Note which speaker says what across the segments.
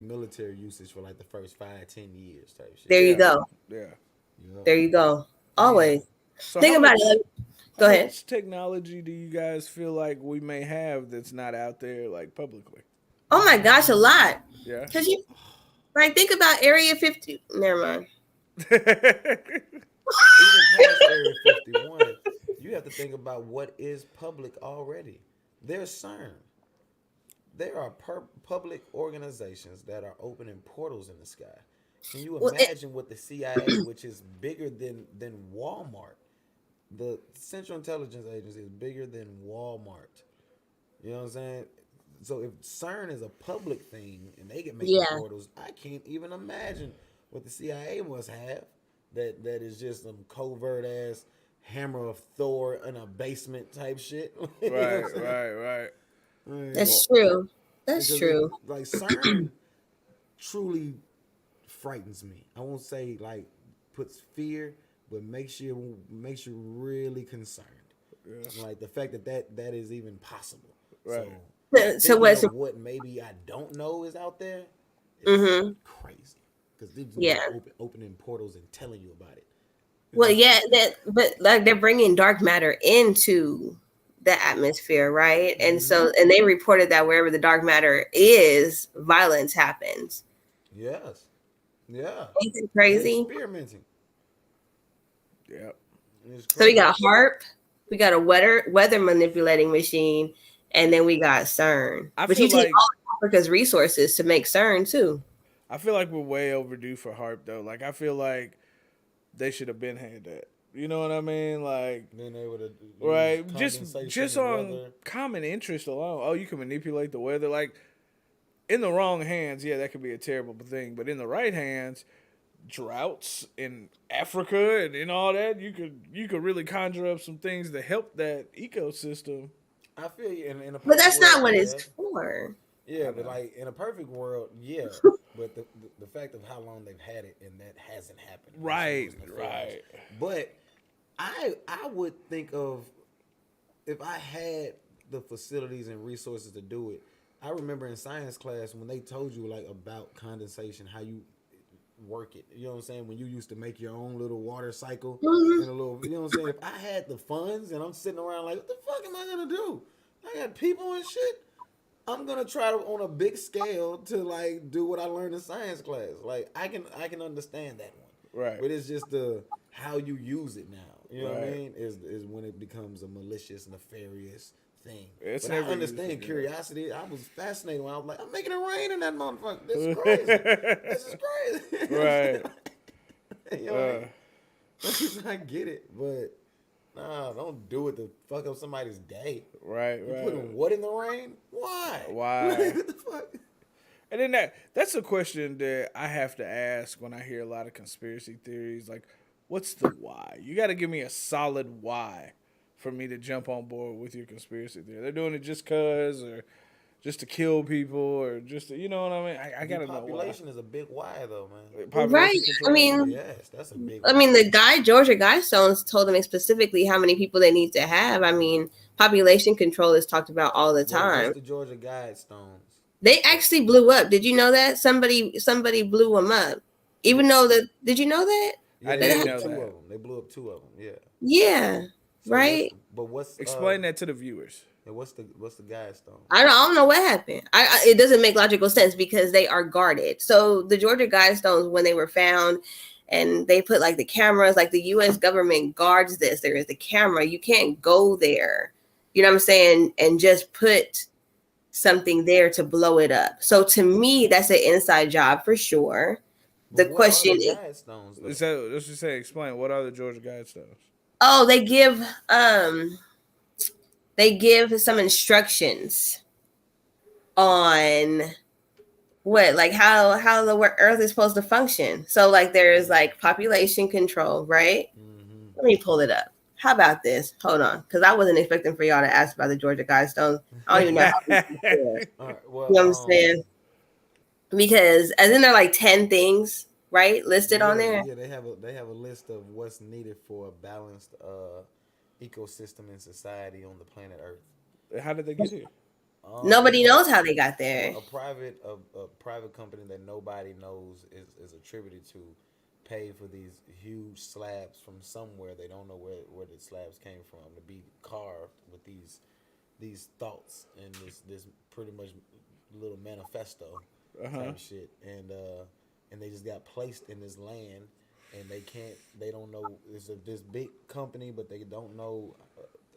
Speaker 1: military usage for like the first 5, 10 years type shit.
Speaker 2: There you
Speaker 3: Yeah,
Speaker 2: go.
Speaker 3: yeah.
Speaker 1: Yup.
Speaker 2: There you go.
Speaker 1: Man,
Speaker 2: Always
Speaker 3: So
Speaker 2: think about it.
Speaker 3: how
Speaker 2: Go ahead.
Speaker 3: much technology do you guys feel like we may have that's not out there like publicly?
Speaker 2: Oh my gosh, a lot.
Speaker 3: Yeah.
Speaker 2: Cause you like think about Area 50. Never mind.
Speaker 1: even past Area 51, you have to think about what is public already. There's CERN. There are public organizations that are opening portals in the sky. Can you
Speaker 2: Well,
Speaker 1: imagine what the CIA, which is bigger than Walmart, the Central Intelligence Agency is bigger than Walmart. You know what I'm saying? So if CERN is a public thing and they get making
Speaker 2: yeah,
Speaker 1: portals, I can't even imagine what the CIA must have. That is just some covert ass hammer of Thor in a basement type shit. You know what I'm
Speaker 3: Right,
Speaker 1: saying?
Speaker 3: right, right.
Speaker 1: Like,
Speaker 2: that's true. That's
Speaker 1: because it
Speaker 2: true.
Speaker 1: like CERN truly frightens me. I won't say like puts fear, but makes you really concerned.
Speaker 3: Yeah,
Speaker 1: Like the fact that is even possible. So
Speaker 3: right.
Speaker 2: So
Speaker 1: thinking
Speaker 2: what's
Speaker 1: of what maybe I don't know is out there is
Speaker 2: mm-hmm.
Speaker 1: crazy. Because these dudes
Speaker 2: Yeah.
Speaker 1: are opening portals and telling you about it. You
Speaker 2: Well,
Speaker 1: know?
Speaker 2: yeah, that but like they're bringing dark matter into the atmosphere, right? And
Speaker 1: Mm-hmm.
Speaker 2: so and they reported that wherever the dark matter is, violence happens.
Speaker 1: Yes. Yeah.
Speaker 2: Ain't it
Speaker 1: They're
Speaker 2: crazy?
Speaker 1: experimenting.
Speaker 3: Yeah.
Speaker 1: It's
Speaker 2: So we
Speaker 1: crazy.
Speaker 2: got HARP, we got a weather manipulating machine, and then we got CERN.
Speaker 3: I
Speaker 2: But
Speaker 3: feel
Speaker 2: you take
Speaker 3: like
Speaker 2: all of Africa's resources to make CERN too.
Speaker 3: I feel like we're way overdue for harp though. Like I feel like they should have been had that. You know what I mean? Like
Speaker 1: Being able to use
Speaker 3: right,
Speaker 1: condensation
Speaker 3: just
Speaker 1: and
Speaker 3: on
Speaker 1: weather.
Speaker 3: common interest alone. Oh, you can manipulate the weather. Like in the wrong hands, yeah, that could be a terrible thing. But in the right hands, droughts in Africa and all that, you could really conjure up some things to help that ecosystem.
Speaker 1: I feel you. In a
Speaker 2: But
Speaker 1: perfect
Speaker 2: that's
Speaker 1: world,
Speaker 2: not what it's
Speaker 1: yeah.
Speaker 2: for.
Speaker 1: Yeah,
Speaker 3: I
Speaker 1: but
Speaker 3: know.
Speaker 1: like in a perfect world, yeah. But the fact of how long they've had it and that hasn't happened makes it
Speaker 3: Right,
Speaker 1: most nefarious.
Speaker 3: right.
Speaker 1: But I would think of if I had the facilities and resources to do it. I remember in science class when they told you like about condensation, how you work it. You know what I'm saying? When you used to make your own little water cycle
Speaker 2: Mhm.
Speaker 1: and a little, you know what I'm saying? If I had the funds and I'm sitting around like, what the fuck am I gonna do? I got people and shit. I'm gonna try to on a big scale to like do what I learned in science class. Like I can understand that one,
Speaker 3: Right,
Speaker 1: but it's just the how you use it now. You know what I
Speaker 3: right.
Speaker 1: mean? Is when it becomes a malicious, nefarious thing.
Speaker 3: It's
Speaker 1: But I
Speaker 3: never used for
Speaker 1: understand
Speaker 3: good.
Speaker 1: curiosity. I was fascinated when I was like, I'm making it rain in that motherfucker. This is crazy. This is crazy.
Speaker 3: Right.
Speaker 1: You know what I
Speaker 3: Uh,
Speaker 1: mean? I get it, but nah, don't do it to fuck up somebody's day.
Speaker 3: right,
Speaker 1: You
Speaker 3: right.
Speaker 1: putting what in the rain? Why? Like,
Speaker 3: Why?
Speaker 1: what the fuck?
Speaker 3: And then that's a question that I have to ask when I hear a lot of conspiracy theories. Like, what's the why? You got to give me a solid why for me to jump on board with your conspiracy theory. They're doing it just cause, or just to kill people, or just to, you know what I mean? I got to know why.
Speaker 1: Depopulation is a big why, though, man.
Speaker 2: Right.
Speaker 3: Population
Speaker 2: I
Speaker 3: control.
Speaker 2: mean,
Speaker 1: Yes, that's a big
Speaker 2: I
Speaker 1: why.
Speaker 2: mean, the guy Georgia Guidestones told them specifically how many people they need to have. I mean, population control is talked about all the
Speaker 1: What's
Speaker 2: time.
Speaker 1: the Georgia Guidestones?
Speaker 2: They
Speaker 1: What?
Speaker 2: actually blew up. Did you know that? Somebody blew them up.
Speaker 1: What?
Speaker 2: Even though that, did you know that?
Speaker 1: Yeah,
Speaker 3: I
Speaker 1: they
Speaker 2: That
Speaker 3: did
Speaker 1: blew
Speaker 2: it
Speaker 1: up
Speaker 3: know
Speaker 1: two
Speaker 3: that.
Speaker 1: of them. They blew up two of them. Yeah.
Speaker 2: yeah,
Speaker 1: So
Speaker 2: right.
Speaker 1: what's
Speaker 3: Explain that to the viewers.
Speaker 1: yeah, what's the Guidestone?
Speaker 2: I don't know what happened. It doesn't make logical sense because they are guarded. So the Georgia Guidestones, when they were found, and they put like the cameras, like the U.S. government guards this. There is the camera. You can't go there. You know what I'm saying? And just put something there to blow it up. So to me, that's an inside job for sure.
Speaker 1: But
Speaker 2: The
Speaker 1: what are
Speaker 2: question
Speaker 1: the
Speaker 2: is,
Speaker 1: Guidestones
Speaker 3: Is
Speaker 1: though?
Speaker 3: that let's just say explain what are the Georgia Guidestones?
Speaker 2: oh, um they give some instructions on what like how the earth is supposed to function. So like there's like population control, right?
Speaker 1: Mm-hmm.
Speaker 2: Let me pull it up. How about this? Hold on, because I wasn't expecting for y'all to ask about the Georgia Guidestones. I don't even know how we get there.
Speaker 1: All right.
Speaker 2: You know what I'm
Speaker 1: Well,
Speaker 2: saying? Because as in there are like 10 things, right, listed on
Speaker 1: yeah,
Speaker 2: there.
Speaker 1: yeah. They have a list of what's needed for a balanced ecosystem and society on the planet Earth.
Speaker 3: How did they get here?
Speaker 2: Nobody
Speaker 1: Well,
Speaker 2: knows how they got there.
Speaker 1: well, a private company that nobody knows is attributed to pay for these huge slabs from somewhere. They don't know where the slabs came from to be carved with these thoughts and this pretty much little manifesto
Speaker 3: Uh-huh.
Speaker 1: type shit, and they just got placed in this land, and they don't know this big company, but they don't know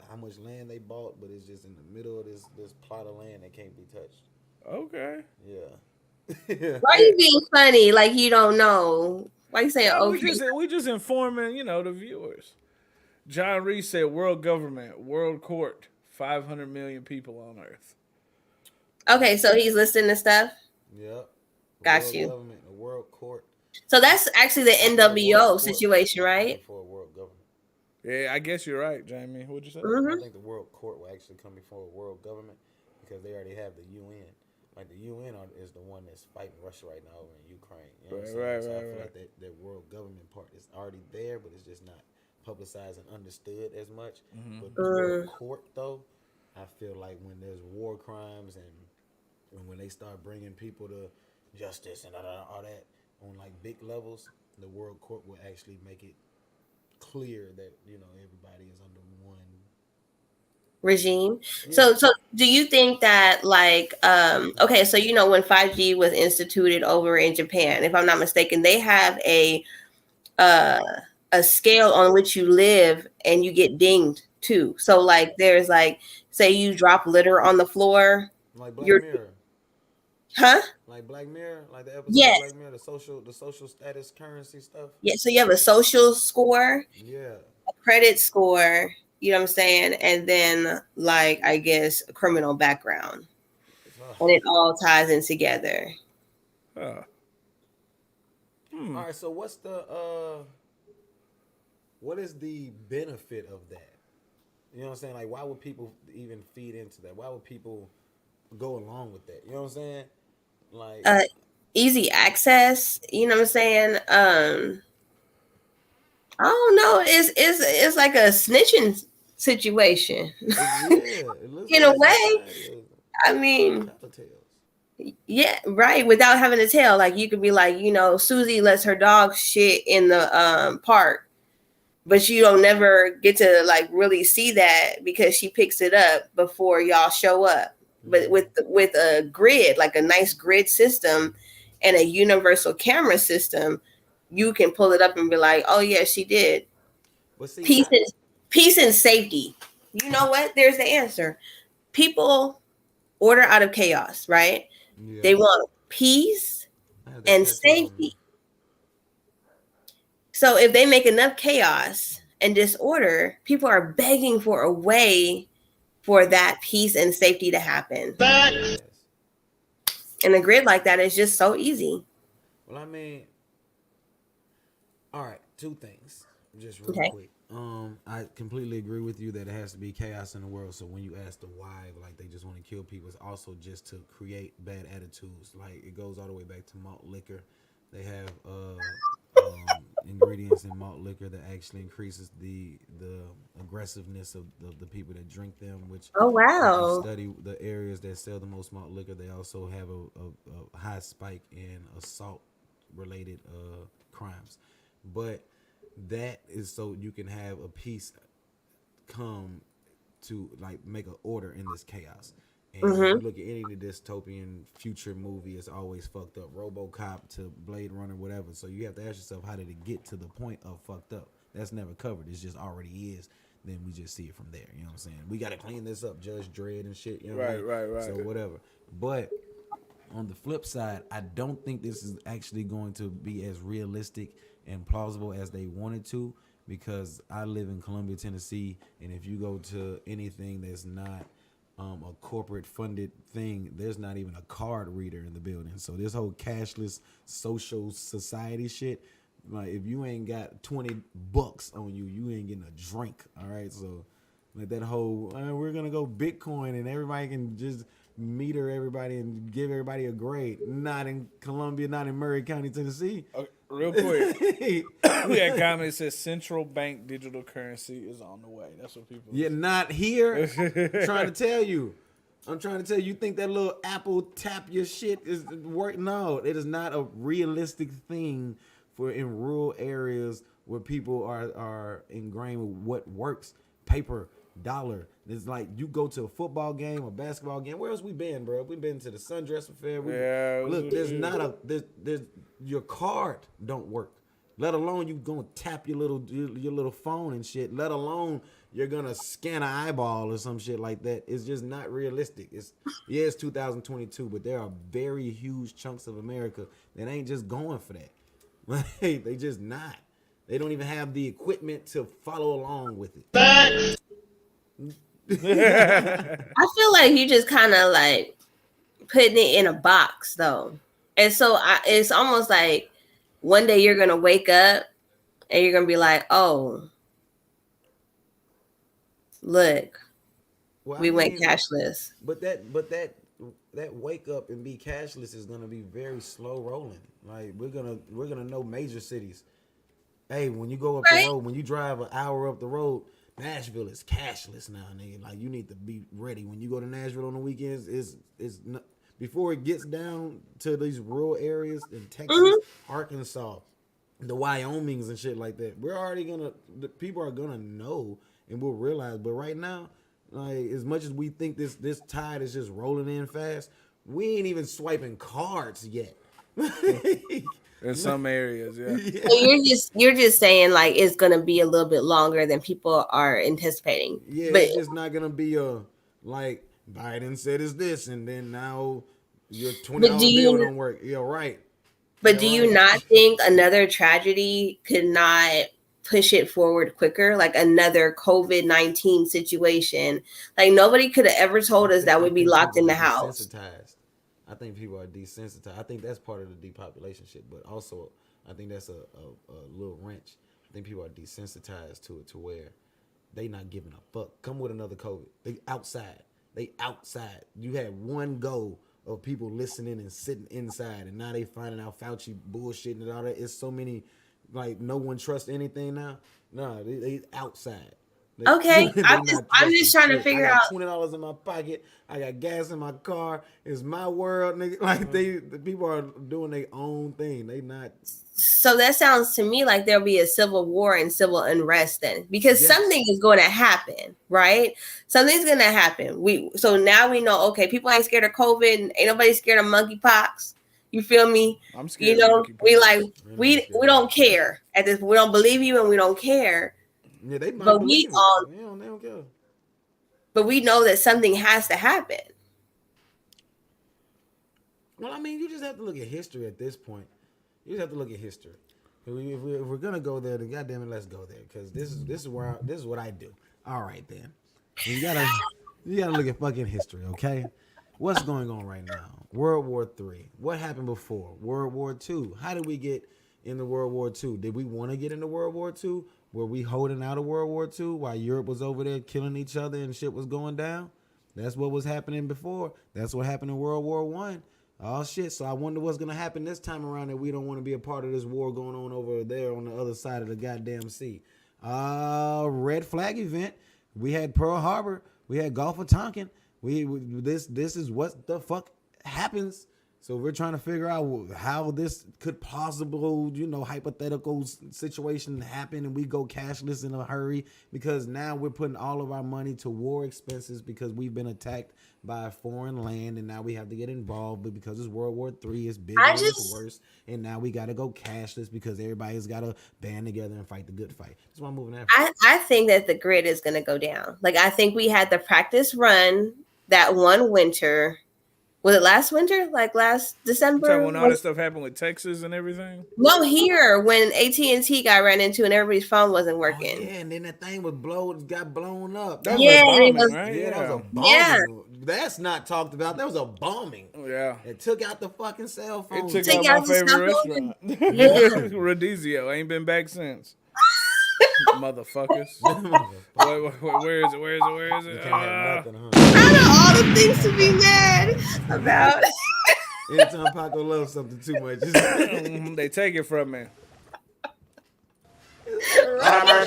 Speaker 1: how much land they bought, but it's just in the middle of this plot of land that can't be touched.
Speaker 3: Okay.
Speaker 1: Yeah.
Speaker 2: Why are you being funny? Like you don't know. Why you saying
Speaker 3: No,
Speaker 2: okay?
Speaker 3: we just informing, the viewers. John Reese said world government, world court, 500 million people on earth.
Speaker 2: Okay, so he's listing the stuff.
Speaker 1: Yep. The
Speaker 2: Got
Speaker 1: world
Speaker 2: you.
Speaker 1: government, the world court.
Speaker 2: So that's actually the
Speaker 1: I think the world
Speaker 2: NWO
Speaker 1: court
Speaker 2: situation,
Speaker 1: is coming
Speaker 2: right?
Speaker 1: for a world government.
Speaker 3: Yeah, I guess you're right, Jamie. What'd you say?
Speaker 1: I
Speaker 2: Mm-hmm.
Speaker 1: think the world court will actually come before a world government because they already have the UN. Like the UN is the one that's fighting Russia right now over in Ukraine. You know what I'm saying?
Speaker 3: Right,
Speaker 1: So I
Speaker 3: right,
Speaker 1: feel
Speaker 3: right.
Speaker 1: like that world government part is already there, but it's just not publicized and understood as much. But the world court, though, I feel like when there's war crimes and when they start bringing people to justice and all that on like big levels, the world court will actually make it clear that everybody is under one.
Speaker 2: Regime.
Speaker 1: Yeah.
Speaker 2: So do you think that like okay, so when 5G was instituted over in Japan, if I'm not mistaken, they have uh a scale on which you live and you get dinged too. So like there's like say you drop litter on the floor,
Speaker 1: Like Black
Speaker 2: you're
Speaker 1: Mirror.
Speaker 2: huh?
Speaker 1: Like Black Mirror, like the episode of
Speaker 2: Yes.
Speaker 1: Black Mirror, the social status currency stuff.
Speaker 2: Yeah, so you have a social score,
Speaker 1: Yeah.
Speaker 2: a credit score, you know what I'm saying? And then like I guess a criminal background.
Speaker 1: Ugh.
Speaker 2: And it all ties in together.
Speaker 3: Huh.
Speaker 1: All right. So what is the benefit of that? You know what I'm saying? Like, why would people even feed into that? Why would people go along with that? You know what I'm saying? Like,
Speaker 2: Uh easy access, you know what I'm saying? I don't know. It's like a snitching situation.
Speaker 1: it looks
Speaker 2: In
Speaker 1: like
Speaker 2: a
Speaker 1: it's a
Speaker 2: way.
Speaker 1: side
Speaker 2: I mean,
Speaker 1: tattletales.
Speaker 2: yeah, right. Without having to tell. Like you could be like, Susie lets her dog shit in the park, but you don't never get to like really see that because she picks it up before y'all show up. But with a grid, like a nice grid system and a universal camera system, you can pull it up and be like, oh yeah, she did.
Speaker 1: But see,
Speaker 2: Peace and peace and safety. You know what? There's the answer. People order out of chaos, right?
Speaker 1: yeah,
Speaker 2: They want peace
Speaker 1: I have that
Speaker 2: and
Speaker 1: tattooed on me.
Speaker 2: safety. So if they make enough chaos and disorder, people are begging for a way for that peace and safety to happen.
Speaker 1: Yes.
Speaker 2: And a grid like that is just so easy.
Speaker 1: Well, I mean, all right, two things, just real
Speaker 2: Okay.
Speaker 1: quick. I completely agree with you that it has to be chaos in the world. So when you ask the why, like they just want to kill people, it's also just to create bad attitudes. Like it goes all the way back to malt liquor. They have ingredients in malt liquor that actually increases the aggressiveness of the people that drink them. Which,
Speaker 2: Oh
Speaker 1: if you
Speaker 2: wow.
Speaker 1: study the areas that sell the most malt liquor, they also have a high spike in assault related crimes. But that is so you can have a peace come to like make an order in this chaos. And if you look at any of the dystopian future movie, it's always fucked up. RoboCop to Blade Runner, whatever. So you have to ask yourself, how did it get to the point of fucked up? That's never covered. It's just already is. Then we just see it from there. You know what I'm saying? We got to clean this up, Judge Dredd and shit. You know what I mean?
Speaker 3: Right.
Speaker 1: So whatever. But on the flip side, I don't think this is actually going to be as realistic and plausible as they wanted to, because I live in Columbia, Tennessee, and if you go to anything that's not a corporate funded thing, there's not even a card reader in the building. So this whole cashless social society shit, like if you ain't got $20 on you, you ain't getting a drink. All right, so like that whole we're gonna go Bitcoin and everybody can just meter everybody and give everybody a grade. Not in Columbia, not in Murray County, Tennessee.
Speaker 3: Okay, real quick, we had comment says central bank digital currency is on the way. That's what people.
Speaker 1: You're not here. I'm trying to tell you. I'm trying to tell you, you think that little Apple tap your shit is work? No, it is not a realistic thing for in rural areas where people are ingrained with what works. Paper, dollar. It's like you go to a football game, a basketball game. Where else we been, bro? We've been to the Sundress Affair. Look, there's not a there's your card don't work. Let alone you gonna tap your little phone and shit. Let alone you're gonna scan an eyeball or some shit like that. It's just not realistic. It's 2022, but there are very huge chunks of America that ain't just going for that. Like, they just not. They don't even have the equipment to follow along with it.
Speaker 2: I feel like you just kind of like putting it in a box though, and so it's almost like one day you're gonna wake up and you're gonna be like, oh, look, we went cashless.
Speaker 1: But that wake up and be cashless is gonna be very slow rolling. Like we're gonna know major cities. Hey, when you go up the road, when you drive an hour up the road, Nashville is cashless now, nigga. Like you need to be ready when you go to Nashville on the weekends. Is not, before it gets down to these rural areas in Texas, Arkansas, the Wyomings and shit like that. The people are gonna know and we'll realize. But right now, like as much as we think this tide is just rolling in fast, we ain't even swiping cards yet.
Speaker 3: In some areas, yeah.
Speaker 2: So you're just saying like it's gonna be a little bit longer than people are anticipating.
Speaker 1: Yeah,
Speaker 2: but
Speaker 1: it's just not gonna be like Biden said is this, and then now your $20 bill don't work. Yeah, right.
Speaker 2: But do you not think another tragedy could not push it forward quicker? Like another COVID-19 situation. Like nobody could have ever told us that we'd be locked in the house.
Speaker 1: I think people are desensitized. I think that's part of the depopulation shit, but also I think that's a little wrench. I think people are desensitized to it to where they not giving a fuck. Come with another COVID. They outside. You had one go of people listening and sitting inside, and now they finding out Fauci bullshit and all that. It's so many, like no one trusts anything now. No, they outside.
Speaker 2: Okay, I'm just trying to figure out.
Speaker 1: $20 in my pocket. I got gas in my car. It's my world, nigga. Like the people are doing their own thing. They not.
Speaker 2: So that sounds to me like there'll be a civil war and civil unrest then, because something is going to happen, right? Something's going to happen. So now we know. Okay, people ain't scared of COVID. Ain't nobody scared of monkeypox. You feel me?
Speaker 3: I'm scared. You know,
Speaker 2: we don't care at this. We don't believe you, and we don't care.
Speaker 1: Yeah, they might believe it. They don't care.
Speaker 2: But we know that something has to happen.
Speaker 1: Well, I mean, you just have to look at history at this point. You just have to look at history. If we're gonna go there, then goddamn it, let's go there, because this is what I do. All right, then. You gotta look at fucking history, okay? What's going on right now? World War III. What happened before? World War II. How did we get into World War II? Did we want to get into World War II? Were we holding out of World War II while Europe was over there killing each other and shit was going down? That's what was happening before. That's what happened in World War I. Oh, shit. So I wonder what's going to happen this time around that we don't want to be a part of this war going on over there on the other side of the goddamn sea. Red flag event. We had Pearl Harbor. We had Gulf of Tonkin. This is what the fuck happens. So we're trying to figure out how this could possible, hypothetical situation happen, and we go cashless in a hurry because now we're putting all of our money to war expenses because we've been attacked by a foreign land, and now we have to get involved. But because it's World War III, it's bigger, it's worse, and now we got to go cashless because everybody's got to band together and fight the good fight. That's why I'm moving after.
Speaker 2: I think that the grid is going to go down. Like I think we had the practice run that one winter. Was it last winter? Like last December?
Speaker 3: So when all that stuff happened with Texas and everything?
Speaker 2: No, here when AT&T got ran into and everybody's phone wasn't working.
Speaker 1: Oh, yeah, and then that thing got blown up.
Speaker 3: That was a bombing, right?
Speaker 1: Yeah, that was a bombing.
Speaker 2: Yeah.
Speaker 1: That's not talked about. That was a bombing.
Speaker 3: Yeah.
Speaker 1: It took out the fucking cell phone.
Speaker 3: It took out my favorite restaurant. Radizio. Ain't been back since. Motherfuckers. Where is it?
Speaker 2: Out of all the things to be mad about.
Speaker 1: Anytime Paco loves something too much,
Speaker 3: they take it from me.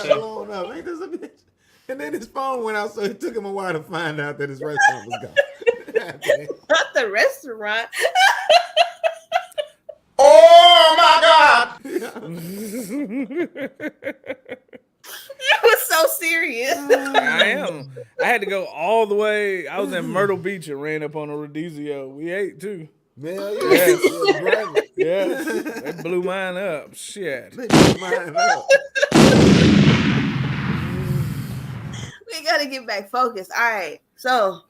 Speaker 1: Blown up. Ain't this a bitch? And then his phone went out, so it took him a while to find out that his restaurant was gone.
Speaker 2: Not the restaurant.
Speaker 4: Oh my God!
Speaker 2: It was so serious.
Speaker 3: I am. I had to go all the way. I was in Myrtle Beach and ran up on a Rodizio. We ate too.
Speaker 1: Man,
Speaker 3: Yes.
Speaker 1: right.
Speaker 3: Yes, that blew mine up. Shit.
Speaker 1: They blew mine up.
Speaker 2: We gotta get back focused. All right. So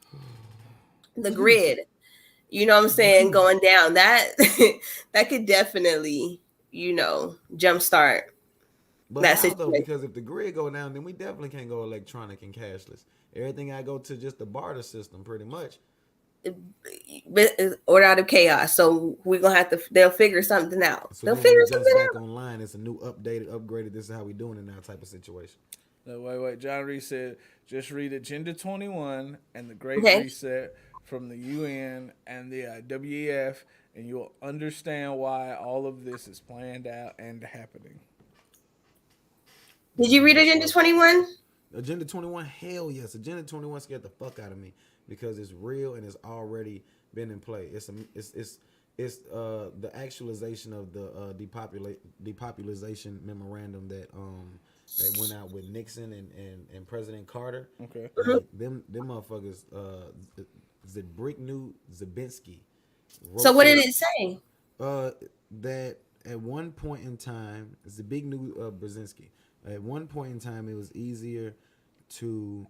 Speaker 2: the grid, you know what I'm saying, going down, that that could definitely, jumpstart
Speaker 1: But
Speaker 2: that
Speaker 1: how though?
Speaker 2: situation.
Speaker 1: Because if the grid go down, then we definitely can't go electronic and cashless. Everything I go to just the barter system, pretty much.
Speaker 2: Order out of chaos. So we're gonna have to. They'll figure something out.
Speaker 1: So
Speaker 2: They'll
Speaker 1: then
Speaker 2: figure
Speaker 1: when it
Speaker 2: something
Speaker 1: goes back
Speaker 2: out.
Speaker 1: online, it's a new updated, upgraded. This is how we doing it now type of situation.
Speaker 3: No, wait. John Reese said, just read Agenda 21 and the Great
Speaker 2: Okay.
Speaker 3: Reset from the UN and the WEF, and you'll understand why all of this is planned out and happening.
Speaker 2: Did you read Agenda 21?
Speaker 1: Agenda 21, hell yes. Agenda 21 scared the fuck out of me because it's real and it's already been in play. It's the actualization of the depopulation memorandum that went out with Nixon and President Carter.
Speaker 3: Okay.
Speaker 1: Like, them motherfuckers, Zabinski.
Speaker 2: So what did it say?
Speaker 1: That at one point in time, Brzezinski. At one point in time, it was easier to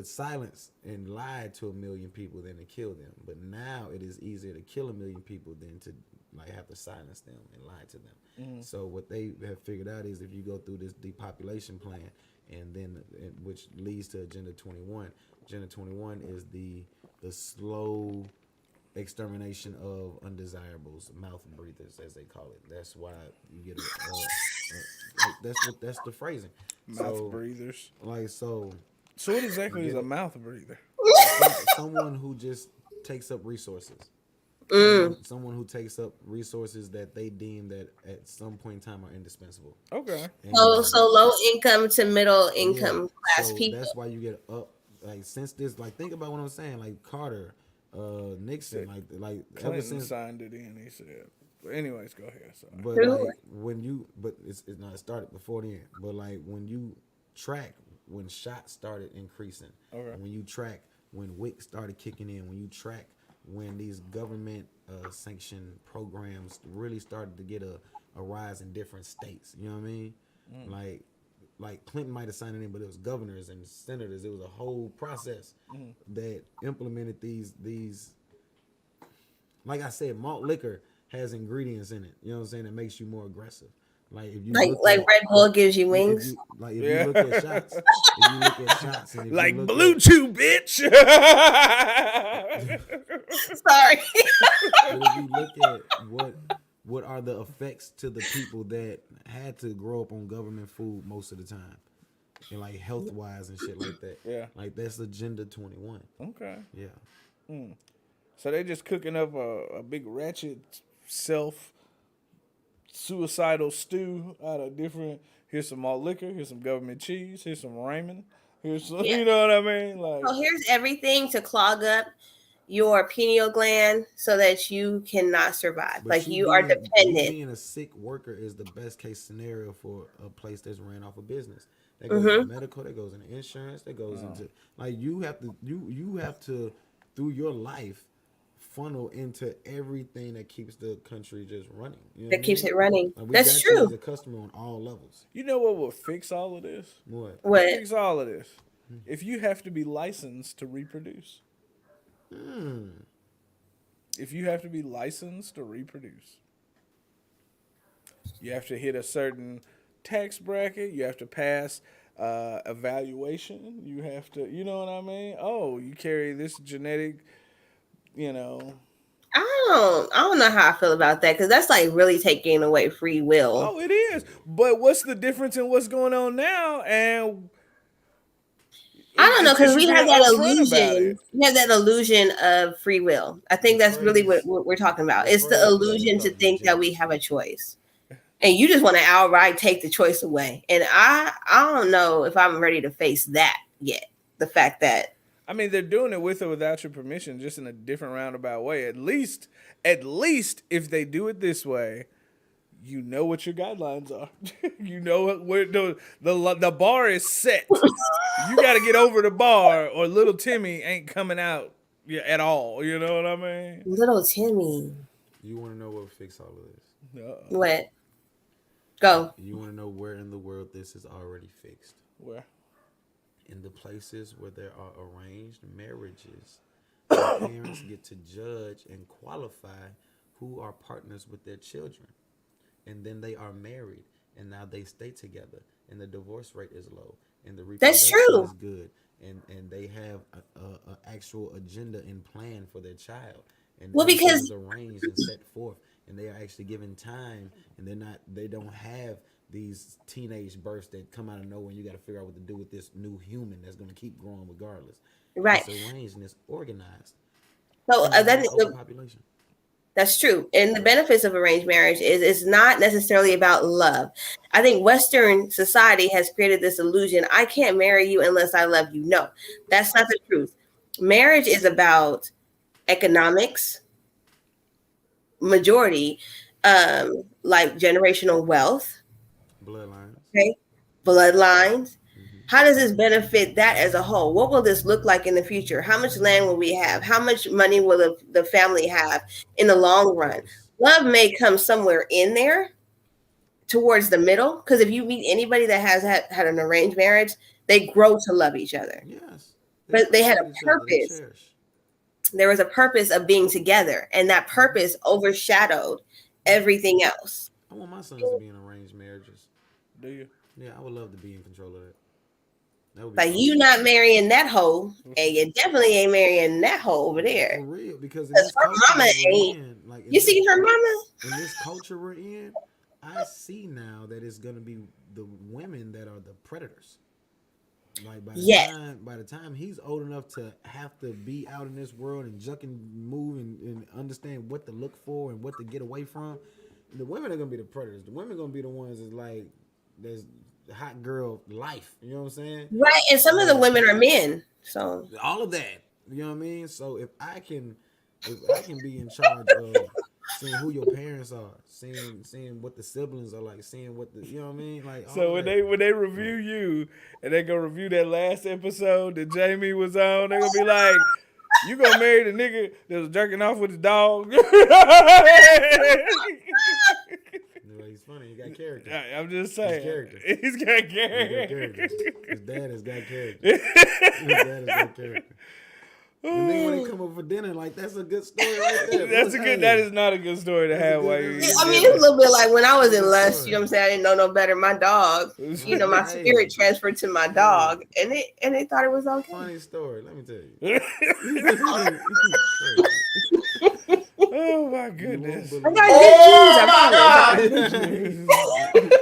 Speaker 1: silence and lie to 1 million people than to kill them. But now it is easier to kill 1 million people than to have to silence them and lie to them.
Speaker 3: Mm-hmm.
Speaker 1: So what they have figured out is if you go through this depopulation plan, and then which leads to Agenda 21. Agenda 21 is the slow extermination of undesirables, mouth breathers, as they call it. That's why you get that's the phrasing.
Speaker 3: Mouth breathers.
Speaker 1: So
Speaker 3: what exactly is a mouth breather?
Speaker 1: someone who just takes up resources. Someone who takes up resources that they deem that at some point in time are indispensable.
Speaker 3: Okay.
Speaker 1: And,
Speaker 2: So low income to middle income class people.
Speaker 1: That's why you get up. Since this, think about what I'm saying. Carter, Nixon, ever
Speaker 3: Clinton
Speaker 1: since.
Speaker 3: signed it in, he said. But anyways, go ahead. Sorry.
Speaker 1: But it started before then. But when you track when shots started increasing,
Speaker 3: Okay.
Speaker 1: when you track when WIC started kicking in, when you track when these government sanctioned programs really started to get a rise in different states. You know what I mean? Like Clinton might have signed it in, but it was governors and senators. It was a whole process that implemented these. Like I said, malt liquor has ingredients in it. You know what I'm saying? That makes you more aggressive. Like if you
Speaker 2: Red Bull gives you wings.
Speaker 1: If you look at shots, and if
Speaker 3: Like
Speaker 1: you look
Speaker 3: Blue Chew, bitch.
Speaker 2: Sorry.
Speaker 1: But if you look at what are the effects to the people that had to grow up on government food most of the time, and health wise and shit like that.
Speaker 3: Yeah.
Speaker 1: That's Agenda 21.
Speaker 3: Okay.
Speaker 1: Yeah.
Speaker 3: So they just cooking up a big ratchet suicidal stew out of different. Here's some malt liquor. Here's some government cheese. Here's some ramen. Here's some, you know what I mean?
Speaker 2: So here's everything to clog up your pineal gland so that you cannot survive.
Speaker 1: But
Speaker 2: you are dependent.
Speaker 1: Being a sick worker is the best case scenario for a place that's ran off a business. That goes into medical. That goes into insurance. That goes into you have to through your life funnel into everything that keeps the country just running. You know
Speaker 2: That keeps it running.
Speaker 1: we
Speaker 2: That's
Speaker 1: got you
Speaker 2: true.
Speaker 1: as a customer on all levels.
Speaker 3: You know what will fix all of this?
Speaker 1: What?
Speaker 3: Fix all of this. If you have to be licensed to reproduce. If you have to be licensed to reproduce. You have to hit a certain tax bracket. You have to pass evaluation. You have to, you know what I mean? Oh, you carry this genetic,
Speaker 2: I don't know how I feel about that because that's really taking away free will.
Speaker 3: Oh, it is. But what's the difference in what's going on now and
Speaker 2: I don't know because we have that
Speaker 3: upfront about
Speaker 2: illusion.
Speaker 3: it.
Speaker 2: We have that illusion of free will. I think that's really what we're talking about. It's the illusion to think that we have a choice, and you just want to outright take the choice away. And I don't know if I'm ready to face that yet. The fact that
Speaker 3: I mean, they're doing it with or without your permission, just in a different roundabout way. At least if they do it this way, you know what your guidelines are. You know where the bar is set. You got to get over the bar, or little Timmy ain't coming out at all. You know what I mean?
Speaker 2: Little Timmy.
Speaker 1: You want to know what will fix all of this?
Speaker 2: What? Go.
Speaker 1: You want to know where in the world this is already fixed?
Speaker 3: Where?
Speaker 1: In the places where there are arranged marriages, the parents get to judge and qualify who are partners with their children. And then they are married, and now they stay together, and the divorce rate is low, and the
Speaker 2: That's
Speaker 1: reproduction
Speaker 2: true.
Speaker 1: is good, and they have a actual agenda and plan for their child. And
Speaker 2: Well,
Speaker 1: everything
Speaker 2: because
Speaker 1: is arranged and set forth, and they are actually given time, and they don't have these teenage births that come out of nowhere, and you got to figure out what to do with this new human that's going to keep growing regardless.
Speaker 2: right.
Speaker 1: It's arranged and it's organized.
Speaker 2: So
Speaker 1: And there's
Speaker 2: that
Speaker 1: no overpopulation.
Speaker 2: that's true. And the benefits of arranged marriage is it's not necessarily about love. I think Western society has created this illusion. I can't marry you unless I love you. No, that's not the truth. Marriage is about economics, majority, like generational wealth,
Speaker 1: Bloodlines.
Speaker 2: okay, bloodlines. How does this benefit that as a whole? What will this look like in the future? How much land will we have? How much money will the family have in the long run? Love may come somewhere in there towards the middle, because if you meet anybody that has had an arranged marriage, they grow to love each other.
Speaker 1: Yes.
Speaker 2: But they had a
Speaker 1: appreciate each other. They
Speaker 2: purpose.
Speaker 1: cherish.
Speaker 2: There was a purpose of being together, and that purpose overshadowed everything else.
Speaker 1: I want my sons to be in arranged marriages.
Speaker 3: Do you?
Speaker 1: Yeah, I would love to be in control of that. That would be
Speaker 2: Like
Speaker 1: fun.
Speaker 2: you not marrying that hoe, and you definitely ain't marrying that hoe over there.
Speaker 1: For real, because in
Speaker 2: Because
Speaker 1: this
Speaker 2: her
Speaker 1: culture
Speaker 2: mama
Speaker 1: that we're
Speaker 2: ain't.
Speaker 1: in, like in
Speaker 2: You
Speaker 1: this-
Speaker 2: see her mama?
Speaker 1: in this culture we're in, I see now that it's gonna be the women that are the predators. Like
Speaker 2: Yes.
Speaker 1: by the time he's old enough to have to be out in this world and juck and move and understand what to look for and what to get away from, the women are gonna be the predators. The women are gonna be the ones that's like there's hot girl life. You know what I'm saying?
Speaker 2: Right, and some of the women are men. So
Speaker 1: All of that. You know what I mean? So if I can be in charge of seeing who your parents are, seeing what the siblings are like, seeing what the you know what I mean? Like
Speaker 3: So
Speaker 1: all
Speaker 3: when
Speaker 1: that.
Speaker 3: they review you and they go review that last episode that Jamie was on, they're gonna be like, "You gonna marry the nigga that was jerking off with his dog?"
Speaker 1: He's funny, he got character.
Speaker 3: I'm just saying,
Speaker 1: character.
Speaker 3: he's got
Speaker 1: He got
Speaker 3: character.
Speaker 1: character. His dad has got character. His dad has got character. And then when he come up for dinner, like that's a good story right there.
Speaker 3: That's a good. That is not a good story to
Speaker 1: That's a
Speaker 3: have
Speaker 1: good-
Speaker 3: while you.
Speaker 1: that's
Speaker 2: I mean, it's a little bit like when I was in Lust, you know what I'm saying? I didn't know no better. My dog, you know, my
Speaker 1: Hey.
Speaker 2: spirit transferred to my dog, and they thought it was okay.
Speaker 1: Funny story, let me tell you.
Speaker 3: Oh my
Speaker 1: You
Speaker 3: goodness!
Speaker 1: won't
Speaker 2: I
Speaker 1: believe
Speaker 2: got good genes, I promise.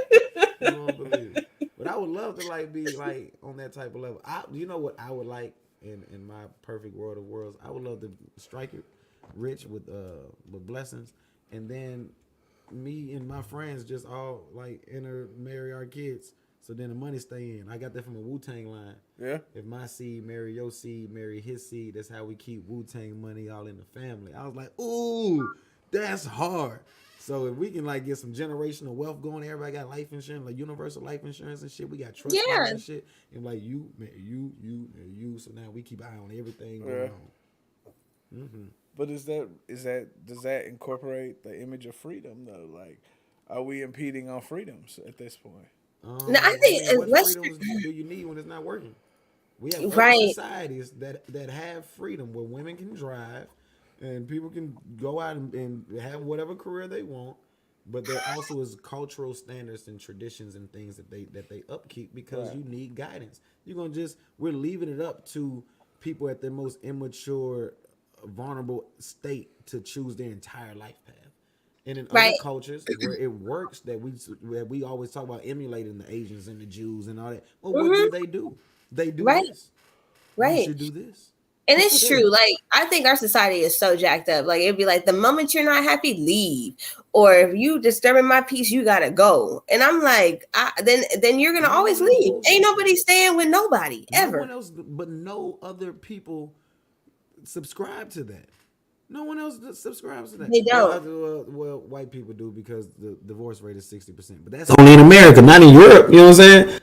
Speaker 1: You won't believe it. But I would love to like be like on that type of level. You know what I would like in my perfect world of worlds? I would love to strike it rich with blessings, and then me and my friends just all like marry our kids. So then the money stay in. I got that from a Wu-Tang line.
Speaker 3: Yeah.
Speaker 1: If my seed marry your seed, marry his seed, that's how we keep Wu-Tang money all in the family. I was like, ooh, that's hard. So if we can like get some generational wealth going, everybody got life insurance, like universal life insurance and shit. We got trust funds and shit. And like you. So now we keep an eye on everything going on. Mm-hmm.
Speaker 3: But does that incorporate the image of freedom though? Like, are we impeding on freedoms at this point?
Speaker 2: No, I think
Speaker 1: what
Speaker 2: unless-
Speaker 1: freedoms do you need when it's not working? We have other
Speaker 2: Right.
Speaker 1: societies that have freedom where women can drive and people can go out and have whatever career they want, but there also is cultural standards and traditions and things that they upkeep because
Speaker 3: Right.
Speaker 1: you need guidance. We're leaving it up to people at their most immature, vulnerable state to choose their entire life path. And in
Speaker 2: Right.
Speaker 1: other cultures where it works, that we always talk about emulating the Asians and the Jews and all that. Well, what do? They do
Speaker 2: Right.
Speaker 1: this.
Speaker 2: Right.
Speaker 1: You should do this.
Speaker 2: And it's true. Like, I think our society is so jacked up. Like, it'd be like, the moment you're not happy, leave. Or if you disturbing my peace, you gotta go. And I'm like, then you're gonna always leave. Ain't nobody staying with nobody
Speaker 1: No
Speaker 2: ever.
Speaker 1: one else, but no other people subscribe to that. No one else subscribes to that.
Speaker 2: They don't.
Speaker 1: Well, white people do because the divorce rate is 60%. But that's only in America, not in Europe. You know what I'm saying?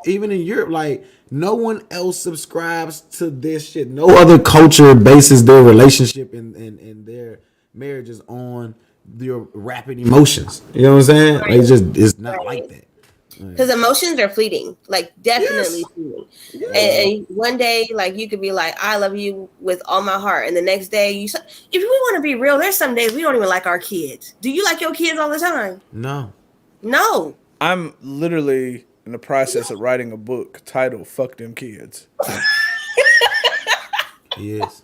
Speaker 1: Even in Europe, like no one else subscribes to this shit. No other culture bases their relationship and their marriages on their rapid emotions. You know what I'm saying? Like it's not like that.
Speaker 2: Because emotions are fleeting, like definitely fleeting. And one day, like you could be like, "I love you with all my heart," and the next day, if we want to be real, there's some days we don't even like our kids. Do you like your kids all the time? No.
Speaker 3: I'm literally in the process of writing a book titled "Fuck Them Kids."
Speaker 1: Yes,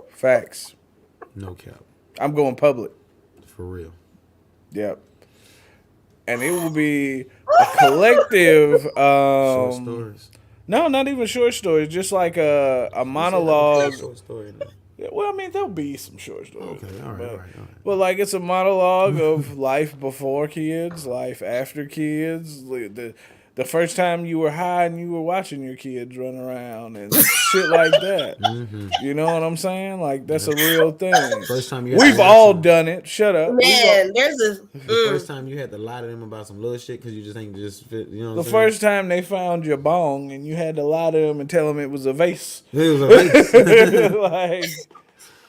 Speaker 3: facts.
Speaker 1: No cap.
Speaker 3: I'm going public
Speaker 1: For real.
Speaker 3: Yep. And it will be a collective.
Speaker 1: Short stories.
Speaker 3: No, not even short stories. Just like a monologue.
Speaker 1: Short story.
Speaker 3: Yeah, well, I mean, there'll be some short stories.
Speaker 1: Okay, all right.
Speaker 3: But like, it's a monologue of life before kids, life after kids. The first time you were high and you were watching your kids run around and shit like that. Mm-hmm. You know what I'm saying? Like, that's a real thing.
Speaker 1: First time
Speaker 3: we've all done it. Shut up.
Speaker 2: Man,
Speaker 1: the first time you had to lie to them about some little shit because you just ain't just fit. You know what I'm saying?
Speaker 3: First time they found your bong and you had to lie to them and tell them it was a vase.
Speaker 1: It was a vase.
Speaker 3: Like,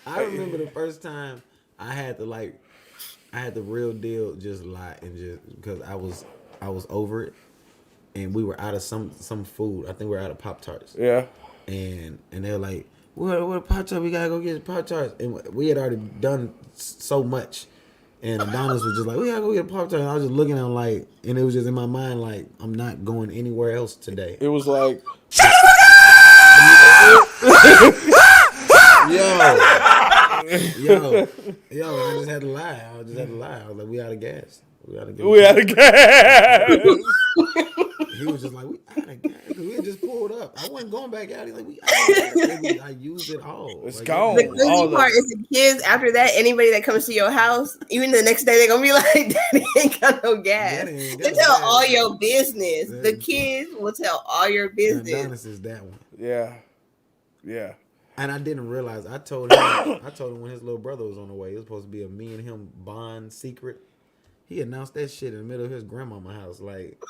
Speaker 1: I remember the first time I had the real deal just lie and just because I was over it. And we were out of some food. I think we were out of Pop-Tarts.
Speaker 3: Yeah.
Speaker 1: And they were like, what Pop-Tart? We gotta go get Pop-Tarts. And we had already done so much. And Adonis was just like, we gotta go get Pop-Tarts. And I was just looking at him like, and it was just in my mind like, I'm not going anywhere else today.
Speaker 3: It was like,
Speaker 1: yo. And I just had to lie. I was like, we out of gas.
Speaker 3: We out of gas.
Speaker 1: He was just like, we out of gas. We had just pulled up. I wasn't going back out. He's like, we out of gas. I used it all.
Speaker 3: It's
Speaker 1: like,
Speaker 3: gone.
Speaker 2: The crazy part is the kids, after that, anybody that comes to your house, even the next day, they're going to be like, Daddy ain't got no gas. They tell all your business. The kids will tell all your business.
Speaker 1: Adonis is that one.
Speaker 3: Yeah.
Speaker 1: And I didn't realize. I told him when his little brother was on the way. It was supposed to be a me and him bond secret. He announced that shit in the middle of his grandmama's house, like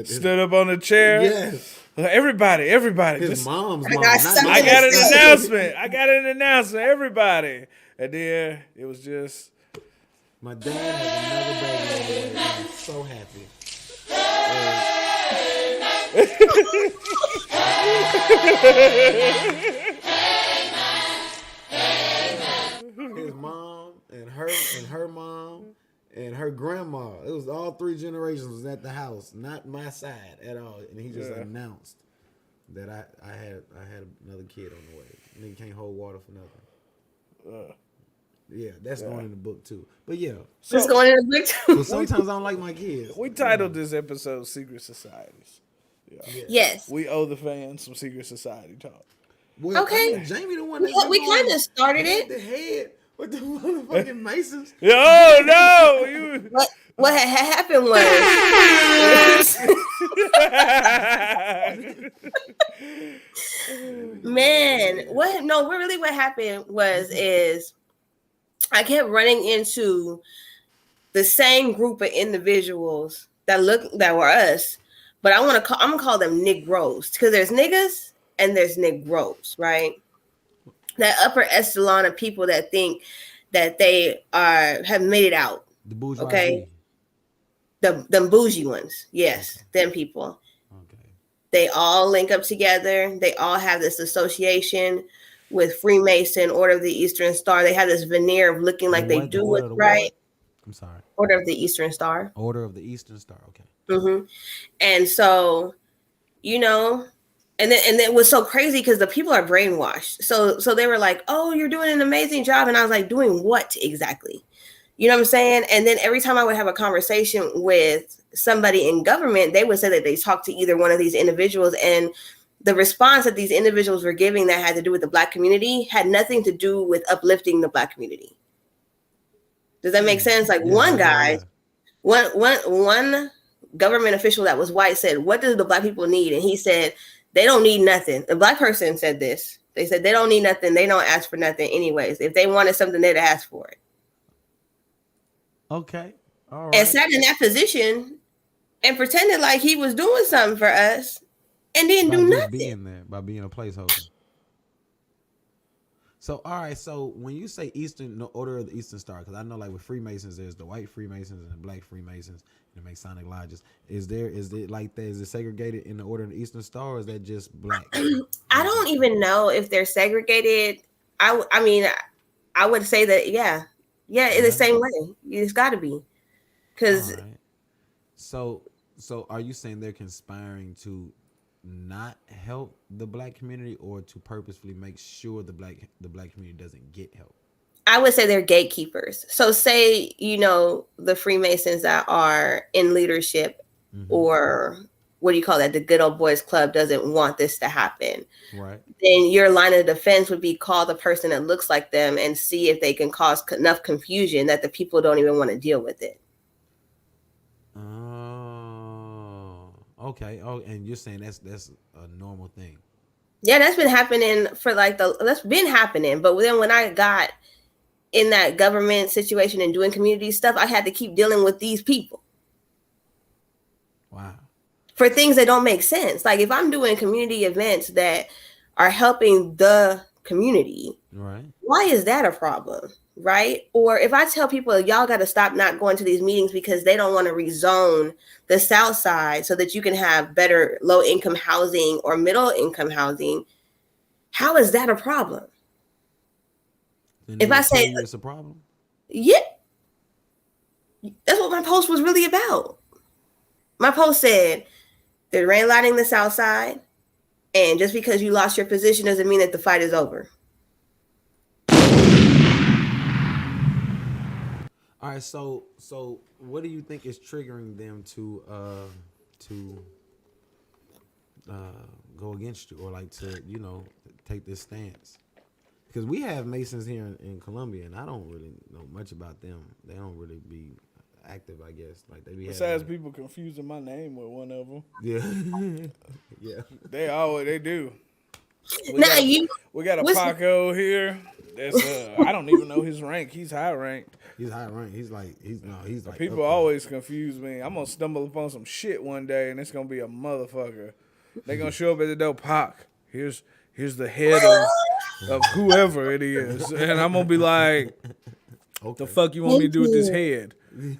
Speaker 3: stood up on the chair.
Speaker 1: Yes,
Speaker 3: everybody.
Speaker 1: His mom's mom.
Speaker 3: I got an announcement. Everybody, and then it was just
Speaker 1: my dad had another baby on the way. I was so happy. His mom and her mom. And her grandma, it was all three generations was at the house, not my side at all. And he just announced that I had another kid on the way. Nigga can't hold water for nothing. Yeah, that's going in the book too. But yeah,
Speaker 2: it's going in the book too.
Speaker 1: So sometimes I don't like my kids.
Speaker 3: We titled this episode "Secret Societies."
Speaker 2: Yeah. Yes,
Speaker 3: we owe the fans some secret society talk.
Speaker 1: Well,
Speaker 2: okay,
Speaker 1: I mean, Jamie the one that
Speaker 2: we kind of started it.
Speaker 1: The head. With the motherfucking Masons.
Speaker 3: Oh no!
Speaker 2: What had happened was man, what happened was I kept running into the same group of individuals that were us, but I'm gonna call them Negroes because there's niggas and there's Negroes, right? That upper echelon of people that think that they have made it out.
Speaker 1: The bourgeoisie.
Speaker 2: Okay. Them bougie ones. Yes. Okay. Them people.
Speaker 1: Okay.
Speaker 2: They all link up together. They all have this association with Freemason, Order of the Eastern Star. They have this veneer of looking like they do it right.
Speaker 1: I'm sorry.
Speaker 2: Order of the Eastern Star.
Speaker 1: Order of the Eastern Star. Okay.
Speaker 2: Mm-hmm. And so, and then it was so crazy because the people are brainwashed. So they were like, "Oh, you're doing an amazing job," and I was like, "Doing what exactly?" You know what I'm saying? And then every time I would have a conversation with somebody in government, they would say that they talked to either one of these individuals, and the response that these individuals were giving that had to do with the Black community had nothing to do with uplifting the Black community. Does that make sense? Like one guy, one government official that was white said, "What do the Black people need?" And he said, "They don't need nothing." The Black person said this. They said they don't need nothing. They don't ask for nothing anyways. If they wanted something, they'd ask for it.
Speaker 5: Okay. All right.
Speaker 2: And sat in that position and pretended like he was doing something for us and didn't do nothing.
Speaker 5: Being there, by being a placeholder. So, all right. So, when you say Order of the Eastern Star, because I know, like with Freemasons, there's the white Freemasons and the black Freemasons and the Masonic lodges. Is it like that? Is it segregated in the Order of the Eastern Star, or is that just black?
Speaker 2: I don't even know if they're segregated. I mean, I would say that yeah, in the same way. It's got to be, because.
Speaker 5: Right. So are you saying they're conspiring to not help the Black community, or to purposefully make sure the black community doesn't get help?
Speaker 2: I would say they're gatekeepers. So say, the Freemasons that are in leadership, or what do you call that? The good old boys club doesn't want this to happen.
Speaker 5: Right.
Speaker 2: Then your line of defense would be call the person that looks like them and see if they can cause enough confusion that the people don't even want to deal with it.
Speaker 5: Okay. Oh, and you're saying that's a normal thing.
Speaker 2: Yeah, that's been happening that's been happening. But then when I got in that government situation and doing community stuff, I had to keep dealing with these people.
Speaker 5: Wow.
Speaker 2: For things that don't make sense. Like if I'm doing community events that are helping the community,
Speaker 5: right?
Speaker 2: Why is that a problem? Right? Or if I tell people, y'all got to stop not going to these meetings because they don't want to rezone the South Side so that you can have better low income housing or middle income housing, how is that a problem?
Speaker 5: If I say it's a problem,
Speaker 2: yeah, that's what my post was really about. My post said they're landlining the South Side, and just because you lost your position doesn't mean that the fight is over.
Speaker 5: All right, so what do you think is triggering them to go against you, or like to take this stance? Because we have Masons here in Columbia, and I don't really know much about them. They don't really be active, I guess. Like they be.
Speaker 3: Besides people confusing my name with one of them.
Speaker 5: Yeah, yeah.
Speaker 3: They do. We got a Paco here. That's I don't even know his rank. He's high ranked.
Speaker 5: He's high ranked. He's like.
Speaker 3: People always confuse me. I'm gonna stumble upon some shit one day, and it's gonna be a motherfucker. They gonna show up at the door. Pac, here's the head of whoever it is, and I'm gonna be like, okay. The fuck you want me to do with this head?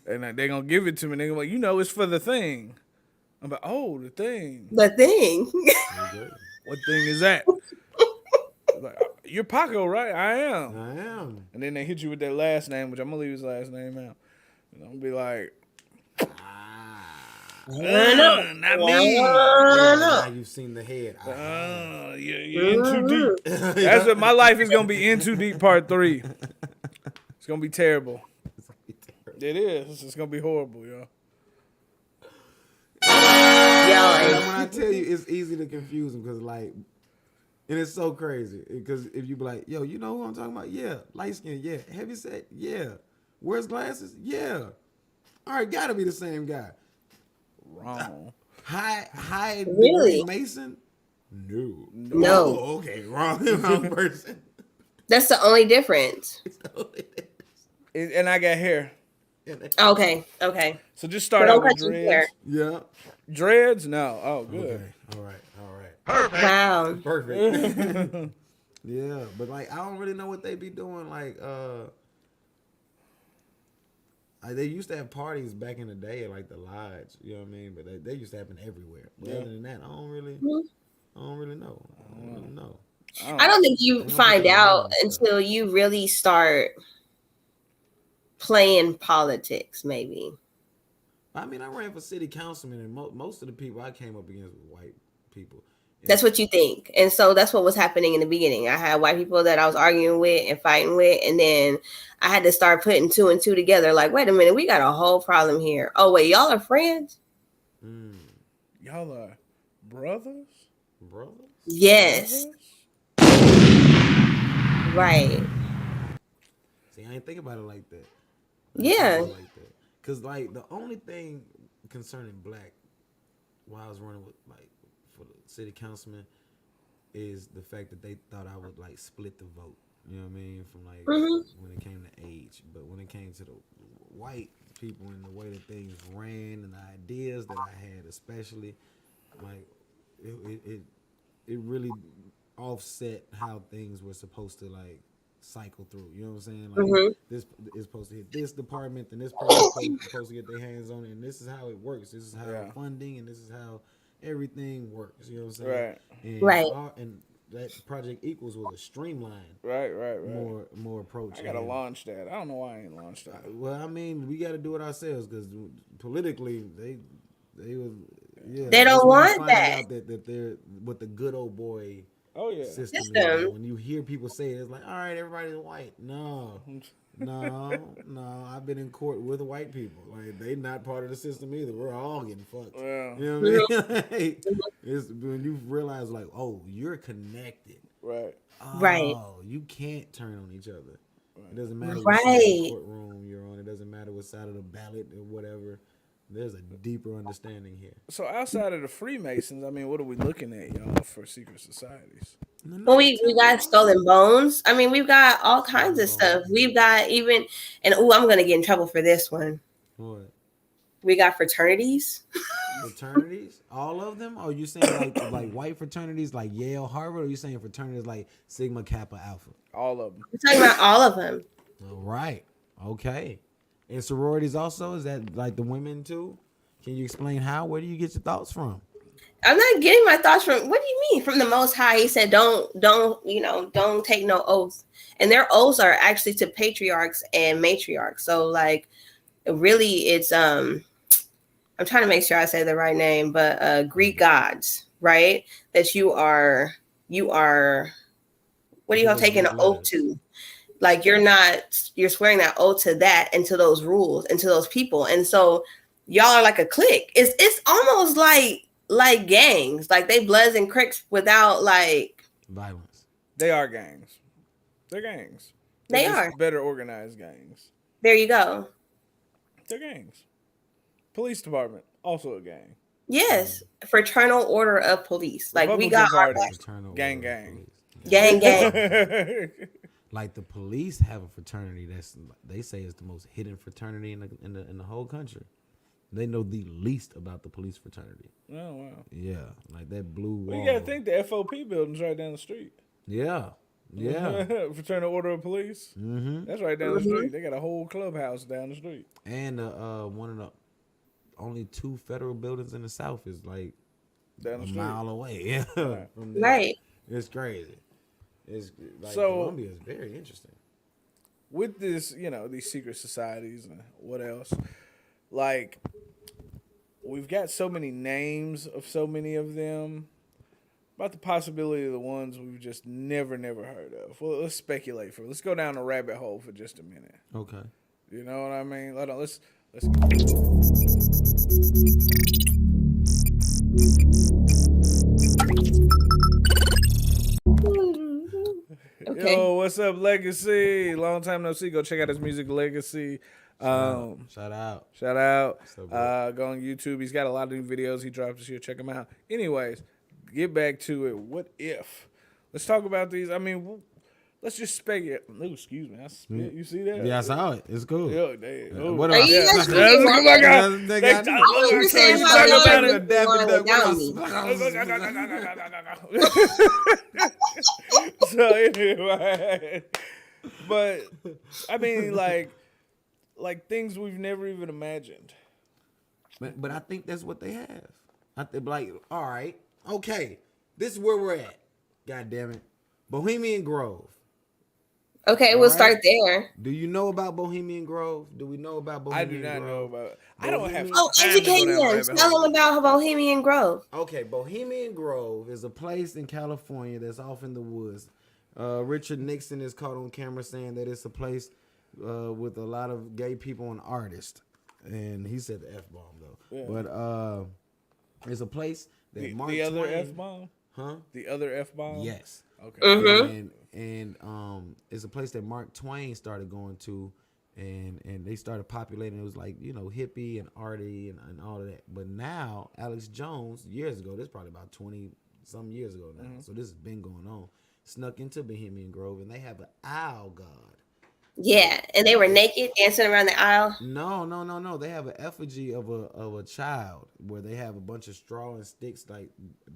Speaker 3: And they gonna give it to me. They gonna be like, it's for the thing. I'm like, oh, the thing.
Speaker 2: The thing.
Speaker 3: What thing is that? Like, you're Paco, right? I am. And then they hit you with that last name, which I'm gonna leave his last name out. And I'm gonna be like, not me.
Speaker 5: Now you've seen the head.
Speaker 3: You're in too deep. That's what my life is gonna be. In too deep, part 3. It's gonna be terrible. It is. It's gonna be horrible, yo.
Speaker 5: When I tell you, it's easy to confuse them because, like, and it's so crazy because if you be like, yo, you know who I'm talking about? Yeah. Light skin, yeah. Heavy set, yeah. Wears glasses, yeah. All right, gotta be the same guy.
Speaker 3: Wrong.
Speaker 5: High
Speaker 2: really?
Speaker 5: Mason? No.
Speaker 2: Oh,
Speaker 5: okay, wrong person.
Speaker 2: That's the only difference.
Speaker 3: And I got hair.
Speaker 2: Okay.
Speaker 3: So just start out with dreads.
Speaker 5: Yeah.
Speaker 3: Dreads? No. Oh, good.
Speaker 5: Okay. All right.
Speaker 2: Perfect. Wow.
Speaker 5: Perfect. Yeah, but like I don't really know what they be doing. Like they used to have parties back in the day, like the lodge. You know what I mean? But they used to happen everywhere. But other than that, I don't really know. I don't really know.
Speaker 2: I don't think you find out until you really start playing politics, maybe.
Speaker 5: I mean, I ran for city councilman, and most of the people I came up against were white people.
Speaker 2: That's what you think. And so that's what was happening in the beginning. I had white people that I was arguing with and fighting with. And then I had to start putting 2 and 2 together. Like, wait a minute, we got a whole problem here. Oh, wait, y'all are friends?
Speaker 3: Y'all are brothers?
Speaker 2: Yes. Right.
Speaker 5: See, I ain't think about it like that.
Speaker 2: Yeah.
Speaker 5: Like that. Cause like the only thing concerning black while I was running with like for the city councilman is the fact that they thought I would like split the vote. You know what I mean? From like when it came to age, but when it came to the white people and the way that things ran and the ideas that I had, especially like it really offset how things were supposed to like cycle through. You know what I'm saying? Like this is supposed to hit this department, then this person supposed to get their hands on it, and this is how it works. This is how funding and this is how everything works. You know what I'm saying?
Speaker 3: Right.
Speaker 5: And
Speaker 2: Right.
Speaker 5: And that Project Equals was a streamlined,
Speaker 3: Right.
Speaker 5: more approach.
Speaker 3: I gotta
Speaker 5: and,
Speaker 3: launch that. I don't know why I ain't launched that.
Speaker 5: Well, I mean, we got to do it ourselves because politically they was
Speaker 2: They
Speaker 5: that's
Speaker 2: don't
Speaker 5: when you
Speaker 2: want
Speaker 5: find
Speaker 2: that.
Speaker 5: out that they're what the good old boy
Speaker 3: Oh yeah.
Speaker 5: system is.
Speaker 2: System.
Speaker 5: Like, when you hear people say it, it's like, all right, everybody's white. No. I've been in court with white people. Like they not part of the system either. We're all getting fucked.
Speaker 3: Yeah.
Speaker 5: You know what I mean? Like, it's when you realize like, oh, you're connected.
Speaker 3: Right.
Speaker 5: Oh,
Speaker 2: Right.
Speaker 5: you can't turn on each other. It doesn't matter what
Speaker 2: Right.
Speaker 5: side of the courtroom you're on. It doesn't matter what side of the ballot or whatever. There's a deeper understanding here.
Speaker 3: So outside of the Freemasons, I mean, what are we looking at, y'all, for secret societies?
Speaker 2: Well, we got Stolen Bones. I mean, we've got all kinds of stuff. We've got even, and I'm gonna get in trouble for this one.
Speaker 5: What?
Speaker 2: We got fraternities.
Speaker 5: Fraternities? All of them? Or are you saying like white fraternities like Yale, Harvard? Or are you saying fraternities like Sigma, Kappa, Alpha?
Speaker 3: All of them.
Speaker 2: We're talking about all of them.
Speaker 5: All right. Okay. And sororities also? Is that like the women too? Can you explain how? Where do you get your thoughts from?
Speaker 2: I'm not getting my thoughts from. What do you mean? From the Most High? He said, "Don't take no oath." And their oaths are actually to patriarchs and matriarchs. So, like, really, it's I'm trying to make sure I say the right name, but Greek gods, right? That you are. What are you all taking an oath to? Like you're swearing that oath to that and to those rules and to those people. And so y'all are like a clique. It's almost like gangs. Like they Bloods and Crips without like
Speaker 5: violence.
Speaker 3: They are gangs. They're gangs.
Speaker 2: They
Speaker 3: just
Speaker 2: are
Speaker 3: better organized gangs.
Speaker 2: There you go.
Speaker 3: They're gangs. Police department, also a gang.
Speaker 2: Yes. Fraternal Order of Police. Like we got our
Speaker 3: gang.
Speaker 2: Gang.
Speaker 5: Like the police have a fraternity that's they say is the most hidden fraternity in the whole country. They know the least about the police fraternity.
Speaker 3: Oh wow.
Speaker 5: Yeah, like that blue wall.
Speaker 3: Well, you gotta think the FOP building's right down the street.
Speaker 5: Yeah.
Speaker 3: Fraternal Order of Police.
Speaker 5: Mm-hmm.
Speaker 3: That's right down the street. They got a whole clubhouse down the street.
Speaker 5: And one of the only 2 federal buildings in the South is like
Speaker 3: down the street.
Speaker 5: mile away. Yeah, from there.
Speaker 2: Right.
Speaker 5: It's crazy. It's like
Speaker 3: So,
Speaker 5: Colombia is very interesting.
Speaker 3: With this, these secret societies and what else, like we've got so many names of so many of them. About the possibility of the ones we've just never heard of. Well, let's speculate let's go down a rabbit hole for just a minute.
Speaker 5: Okay.
Speaker 3: You know what I mean? Hold on, let's
Speaker 2: Okay.
Speaker 3: Yo, what's up, Legacy? Long time no see. Go check out his music, Legacy.
Speaker 5: Shout out.
Speaker 3: Go on YouTube. He's got a lot of new videos he dropped this year. Check him out. Anyways, get back to it. What if? Let's talk about these. I mean, let's just speculate. Oh, excuse me. I spit. You see that?
Speaker 5: Yeah, I saw it. It's cool.
Speaker 3: Yo, damn.
Speaker 5: What
Speaker 2: Are you guys
Speaker 3: That's oh my God. Next time,
Speaker 2: I don't understand how y'all are going without me.
Speaker 3: So anyway, but I mean, like things we've never even imagined.
Speaker 5: But I think that's what they have. I think like, all right, okay, this is where we're at. God damn it, Bohemian Grove.
Speaker 2: Okay, we'll start there.
Speaker 5: Do you know about Bohemian Grove? Do we know about Bohemian Grove?
Speaker 3: I do not know about it. I don't have
Speaker 2: educate them. Tell them about Bohemian Grove.
Speaker 5: Okay, Bohemian Grove is a place in California that's off in the woods. Richard Nixon is caught on camera saying that it's a place with a lot of gay people and artists. And he said the F-bomb, though. Yeah. But it's a place that Mark
Speaker 3: the other
Speaker 5: Twain...
Speaker 3: F-bomb?
Speaker 1: Huh?
Speaker 3: The other F-bomb?
Speaker 1: Yes.
Speaker 3: Okay.
Speaker 2: Mm-hmm.
Speaker 1: And it's a place that Mark Twain started going to, and they started populating. It was like, you know, hippie and arty and all of that. But now Alex Jones, years ago, this probably about 20 some years ago now. So this has been going on. Snuck into Bohemian Grove, and they have an owl god.
Speaker 2: Yeah, and they were naked dancing around the aisle.
Speaker 1: No. They have an effigy of a child where they have a bunch of straw and sticks like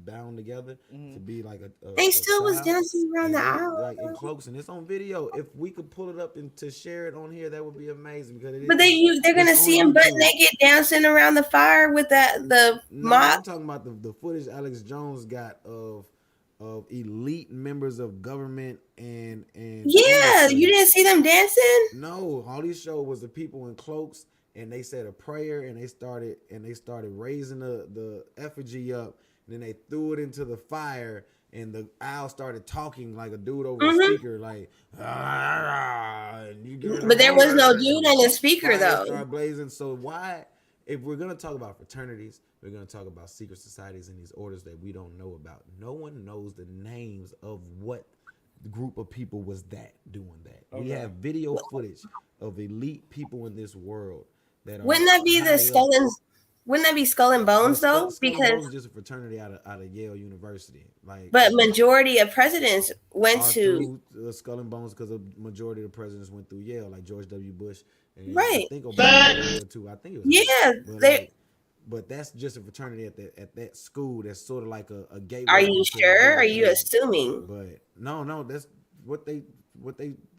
Speaker 1: bound together to be like
Speaker 2: They
Speaker 1: a
Speaker 2: still was
Speaker 1: child.
Speaker 2: dancing around
Speaker 1: And
Speaker 2: the
Speaker 1: they
Speaker 2: aisle.
Speaker 1: like in cloaks, and it's on video. If we could pull it up and to share it on here, that would be amazing because
Speaker 2: But they're
Speaker 1: it's
Speaker 2: gonna
Speaker 1: on
Speaker 2: see him butt
Speaker 1: YouTube.
Speaker 2: naked dancing around the fire with the
Speaker 1: No,
Speaker 2: mop.
Speaker 1: I'm talking about the footage Alex Jones got of elite members of government and
Speaker 2: Yeah,
Speaker 1: industry.
Speaker 2: you didn't see them dancing.
Speaker 1: No, all he showed was the people in cloaks, and they said a prayer, and they started raising the effigy up, and then they threw it into the fire, and the owl started talking like a dude over a speaker, like, and you get
Speaker 2: But there was no
Speaker 1: orders,
Speaker 2: dude
Speaker 1: and
Speaker 2: on the speaker
Speaker 1: fire
Speaker 2: though.
Speaker 1: started blazing. So why, if we're gonna talk about fraternities, we're gonna talk about secret societies and these orders that we don't know about. No one knows the names of what group of people was that doing that. We have video footage of elite people in this world that are
Speaker 2: Wouldn't that be the
Speaker 1: high
Speaker 2: skull
Speaker 1: up.
Speaker 2: and Wouldn't that be Skull and Bones though?
Speaker 1: Skull and Bones
Speaker 2: Because
Speaker 1: is just a fraternity out of Yale University. Like,
Speaker 2: but majority of presidents went
Speaker 1: are
Speaker 2: to
Speaker 1: through Skull and Bones because a majority of the presidents went through Yale, like George W. Bush, and I
Speaker 2: right.
Speaker 1: think Obama went to Yale too. I think it was
Speaker 2: Yeah,
Speaker 1: but
Speaker 2: they.
Speaker 1: like, but that's just a fraternity at that school. That's sort of like a gateway.
Speaker 2: Are you
Speaker 1: into the
Speaker 2: sure? Are
Speaker 1: bigger
Speaker 2: you
Speaker 1: thing.
Speaker 2: assuming?
Speaker 1: But no, that's what they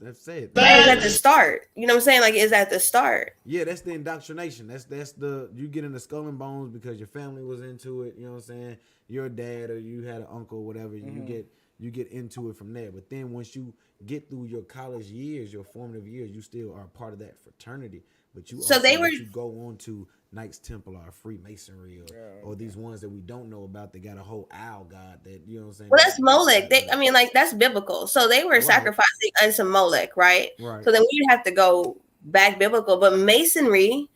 Speaker 1: have said.
Speaker 2: That was at the start. You know what I'm saying? Like, is at the start.
Speaker 1: Yeah, that's the indoctrination. That's the you get into Skull and Bones because your family was into it. You know what I'm saying? Your dad or you had an uncle, or whatever. You get into it from there. But then once you get through your college years, your formative years, you still are part of that fraternity. But you
Speaker 2: So
Speaker 1: also
Speaker 2: they were.
Speaker 1: you go on to Knights Templar or Freemasonry or these ones that we don't know about that got a whole owl god that, you know what I'm saying?
Speaker 2: Well, that's Molech. I mean, like that's biblical. So they were sacrificing unto Molech, right?
Speaker 1: Right.
Speaker 2: So then we have to go back biblical. But Masonry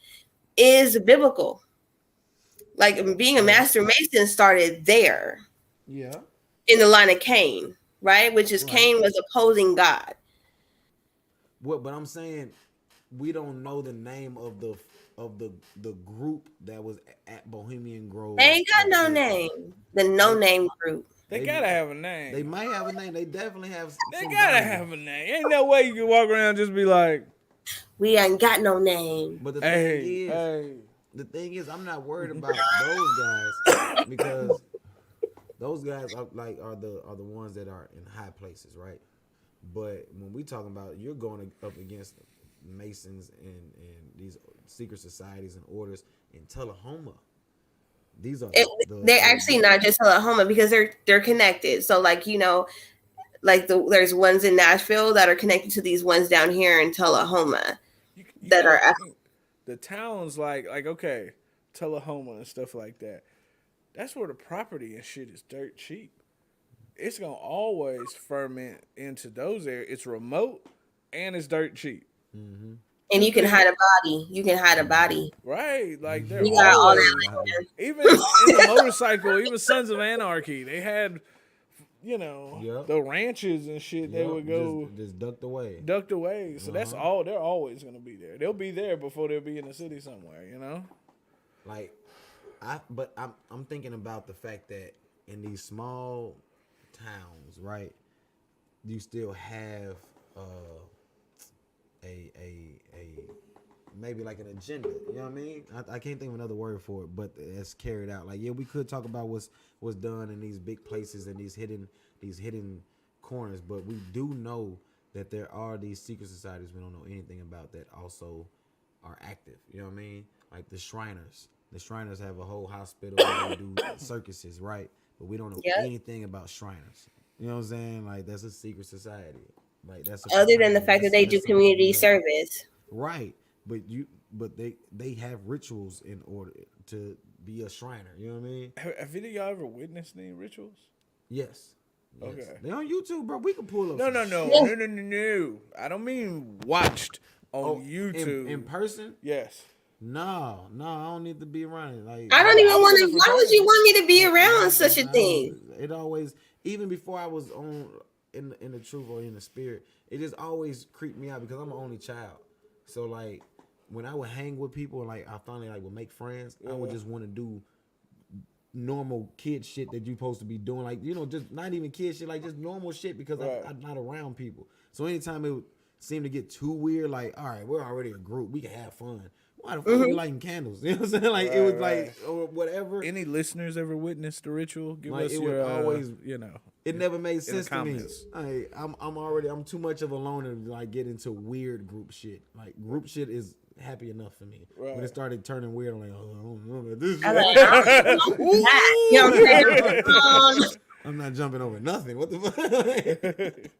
Speaker 2: is biblical. Like being a master mason started there
Speaker 1: Yeah.
Speaker 2: in the line of Cain, right? Which is Cain was opposing God.
Speaker 1: What? But I'm saying we don't know the name of the group that was at Bohemian Grove.
Speaker 2: They ain't got no name. The no name group.
Speaker 3: They gotta have a name.
Speaker 1: They might have a name. They definitely have.
Speaker 3: They
Speaker 1: some
Speaker 3: gotta
Speaker 1: value.
Speaker 3: have a name. Ain't no way you can walk around and just be like,
Speaker 2: We ain't got no name.
Speaker 1: But the thing is, I'm not worried about those guys because those guys are the ones that are in high places, right? But when we talking about, you're going up against Masons and these secret societies and orders in Tullahoma. These are
Speaker 2: They're actually not just Oklahoma because they're connected. So like, you know, like there's ones in Nashville that are connected to these ones down here in Tullahoma that are
Speaker 3: the towns like okay, Tullahoma and stuff like that. That's where the property and shit is dirt cheap. It's gonna always ferment into those areas. It's remote and it's dirt cheap.
Speaker 1: Mm-hmm.
Speaker 2: And you can hide a body. You can hide a body.
Speaker 3: Right. Like they're
Speaker 2: You got all
Speaker 3: always,
Speaker 2: that.
Speaker 3: even in the motorcycle, even Sons of Anarchy, they had, you know, the ranches and shit. They would go
Speaker 1: just ducked away.
Speaker 3: So that's all. They're always gonna be there. They'll be there before they'll be in the city somewhere. You know.
Speaker 1: Like, I'm thinking about the fact that in these small towns, right, you still have a maybe like an agenda. You know what I mean? I can't think of another word for it, but it's carried out. Like, yeah, we could talk about what's done in these big places and these hidden corners, but we do know that there are these secret societies we don't know anything about that also are active. You know what I mean? Like the Shriners. The Shriners have a whole hospital where they do circuses, right? But we don't know anything about Shriners. You know what I'm saying? Like, that's a secret society. Like, that's
Speaker 2: Other than the fact that they do community service.
Speaker 1: Right. But they have rituals in order to be a Shriner. You know what I mean?
Speaker 3: Have any of y'all ever witnessed any rituals?
Speaker 1: Yes.
Speaker 3: Okay.
Speaker 1: They on YouTube, bro. We can pull up.
Speaker 3: No. I don't mean watched on YouTube.
Speaker 1: In person?
Speaker 3: Yes.
Speaker 5: No, I don't need to be around it. Like
Speaker 2: I don't even
Speaker 3: I was
Speaker 2: want
Speaker 3: in a
Speaker 2: to. Why would you want me to be around such a
Speaker 5: I
Speaker 2: thing?
Speaker 5: don't. It always, even before I was on in the truth or in the spirit, it just always creeped me out because I'm an only child. So like when I would hang with people and like I finally like would make friends, I would just want to do normal kid shit that you supposed to be doing, like just not even kid shit, like just normal shit because I'm not around people. So anytime it would seem to get too weird, like all right, we're already a group, we can have fun. Why the fuck are we lighting candles? You know what I'm saying? Like it was like or whatever.
Speaker 3: Any listeners ever witnessed the ritual? Give
Speaker 5: Like
Speaker 3: us
Speaker 5: it
Speaker 3: your,
Speaker 5: would always, it never made sense to me. Like, I'm too much of a loner to like get into weird group shit. Like group shit is happy enough for me. When it started turning weird, I'm like, oh, I don't know about this.
Speaker 2: I'm like, I don't know that. You know what I'm saying?
Speaker 5: I'm not jumping over nothing. What the fuck?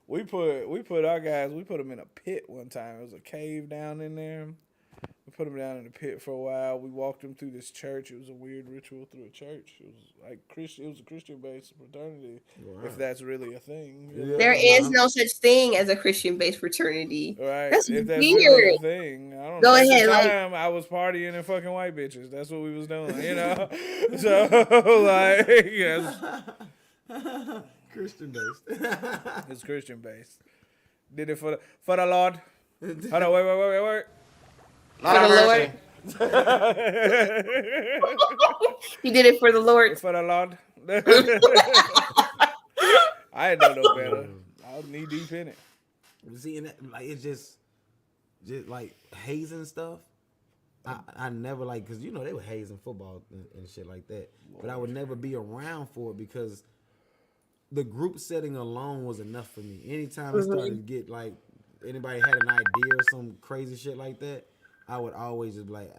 Speaker 3: we put our guys. We put them in a pit one time. It was a cave down in there. We put them down in the pit for a while. We walked them through this church. It was a weird ritual through a church. It was like Christian. It was a Christian-based fraternity, if that's really a thing.
Speaker 2: There is no such thing as a Christian-based fraternity.
Speaker 3: Right?
Speaker 2: That's
Speaker 3: if that's
Speaker 2: weird.
Speaker 3: really a thing, I don't
Speaker 2: Go
Speaker 3: know. At
Speaker 2: ahead,
Speaker 3: the
Speaker 2: like-
Speaker 3: time, I was partying and fucking white bitches. That's what we was doing, So like, yes,
Speaker 5: Christian based.
Speaker 3: it's Christian-based. Did it for the Lord. Hold on, wait.
Speaker 2: For the Lord. You did it for the Lord.
Speaker 3: For the Lord. I didn't know no better. I was knee deep in it.
Speaker 5: See, and that, like it's just like hazing stuff. I never like because they were hazing football and shit like that. But I would never be around for it because the group setting alone was enough for me. Anytime it started to get like anybody had an idea or some crazy shit like that, I would always just be like,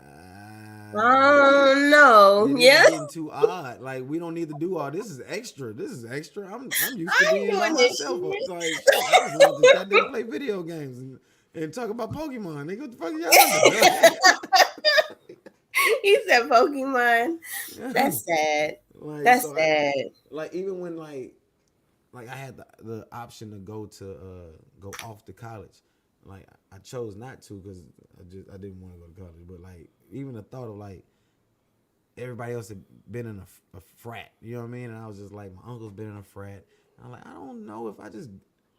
Speaker 2: Oh no,
Speaker 5: It is
Speaker 2: yeah.
Speaker 5: getting too odd. Like we don't need to do all this. Is extra. This is extra. I'm used to being by
Speaker 2: doing this
Speaker 5: myself.
Speaker 2: shit.
Speaker 5: Like shit, I just want to goddamn play video games and talk about Pokemon. Nigga, what the fuck are y'all doing?
Speaker 2: He said Pokemon. That's sad.
Speaker 5: Like,
Speaker 2: That's
Speaker 5: so
Speaker 2: sad.
Speaker 5: like even when like I had the option to go off to college, like I chose not to because I didn't want to go to college. But like even the thought of like everybody else had been in a frat, you know what I mean? And I was just like, my uncle's been in a frat. I'm like, I don't know if I just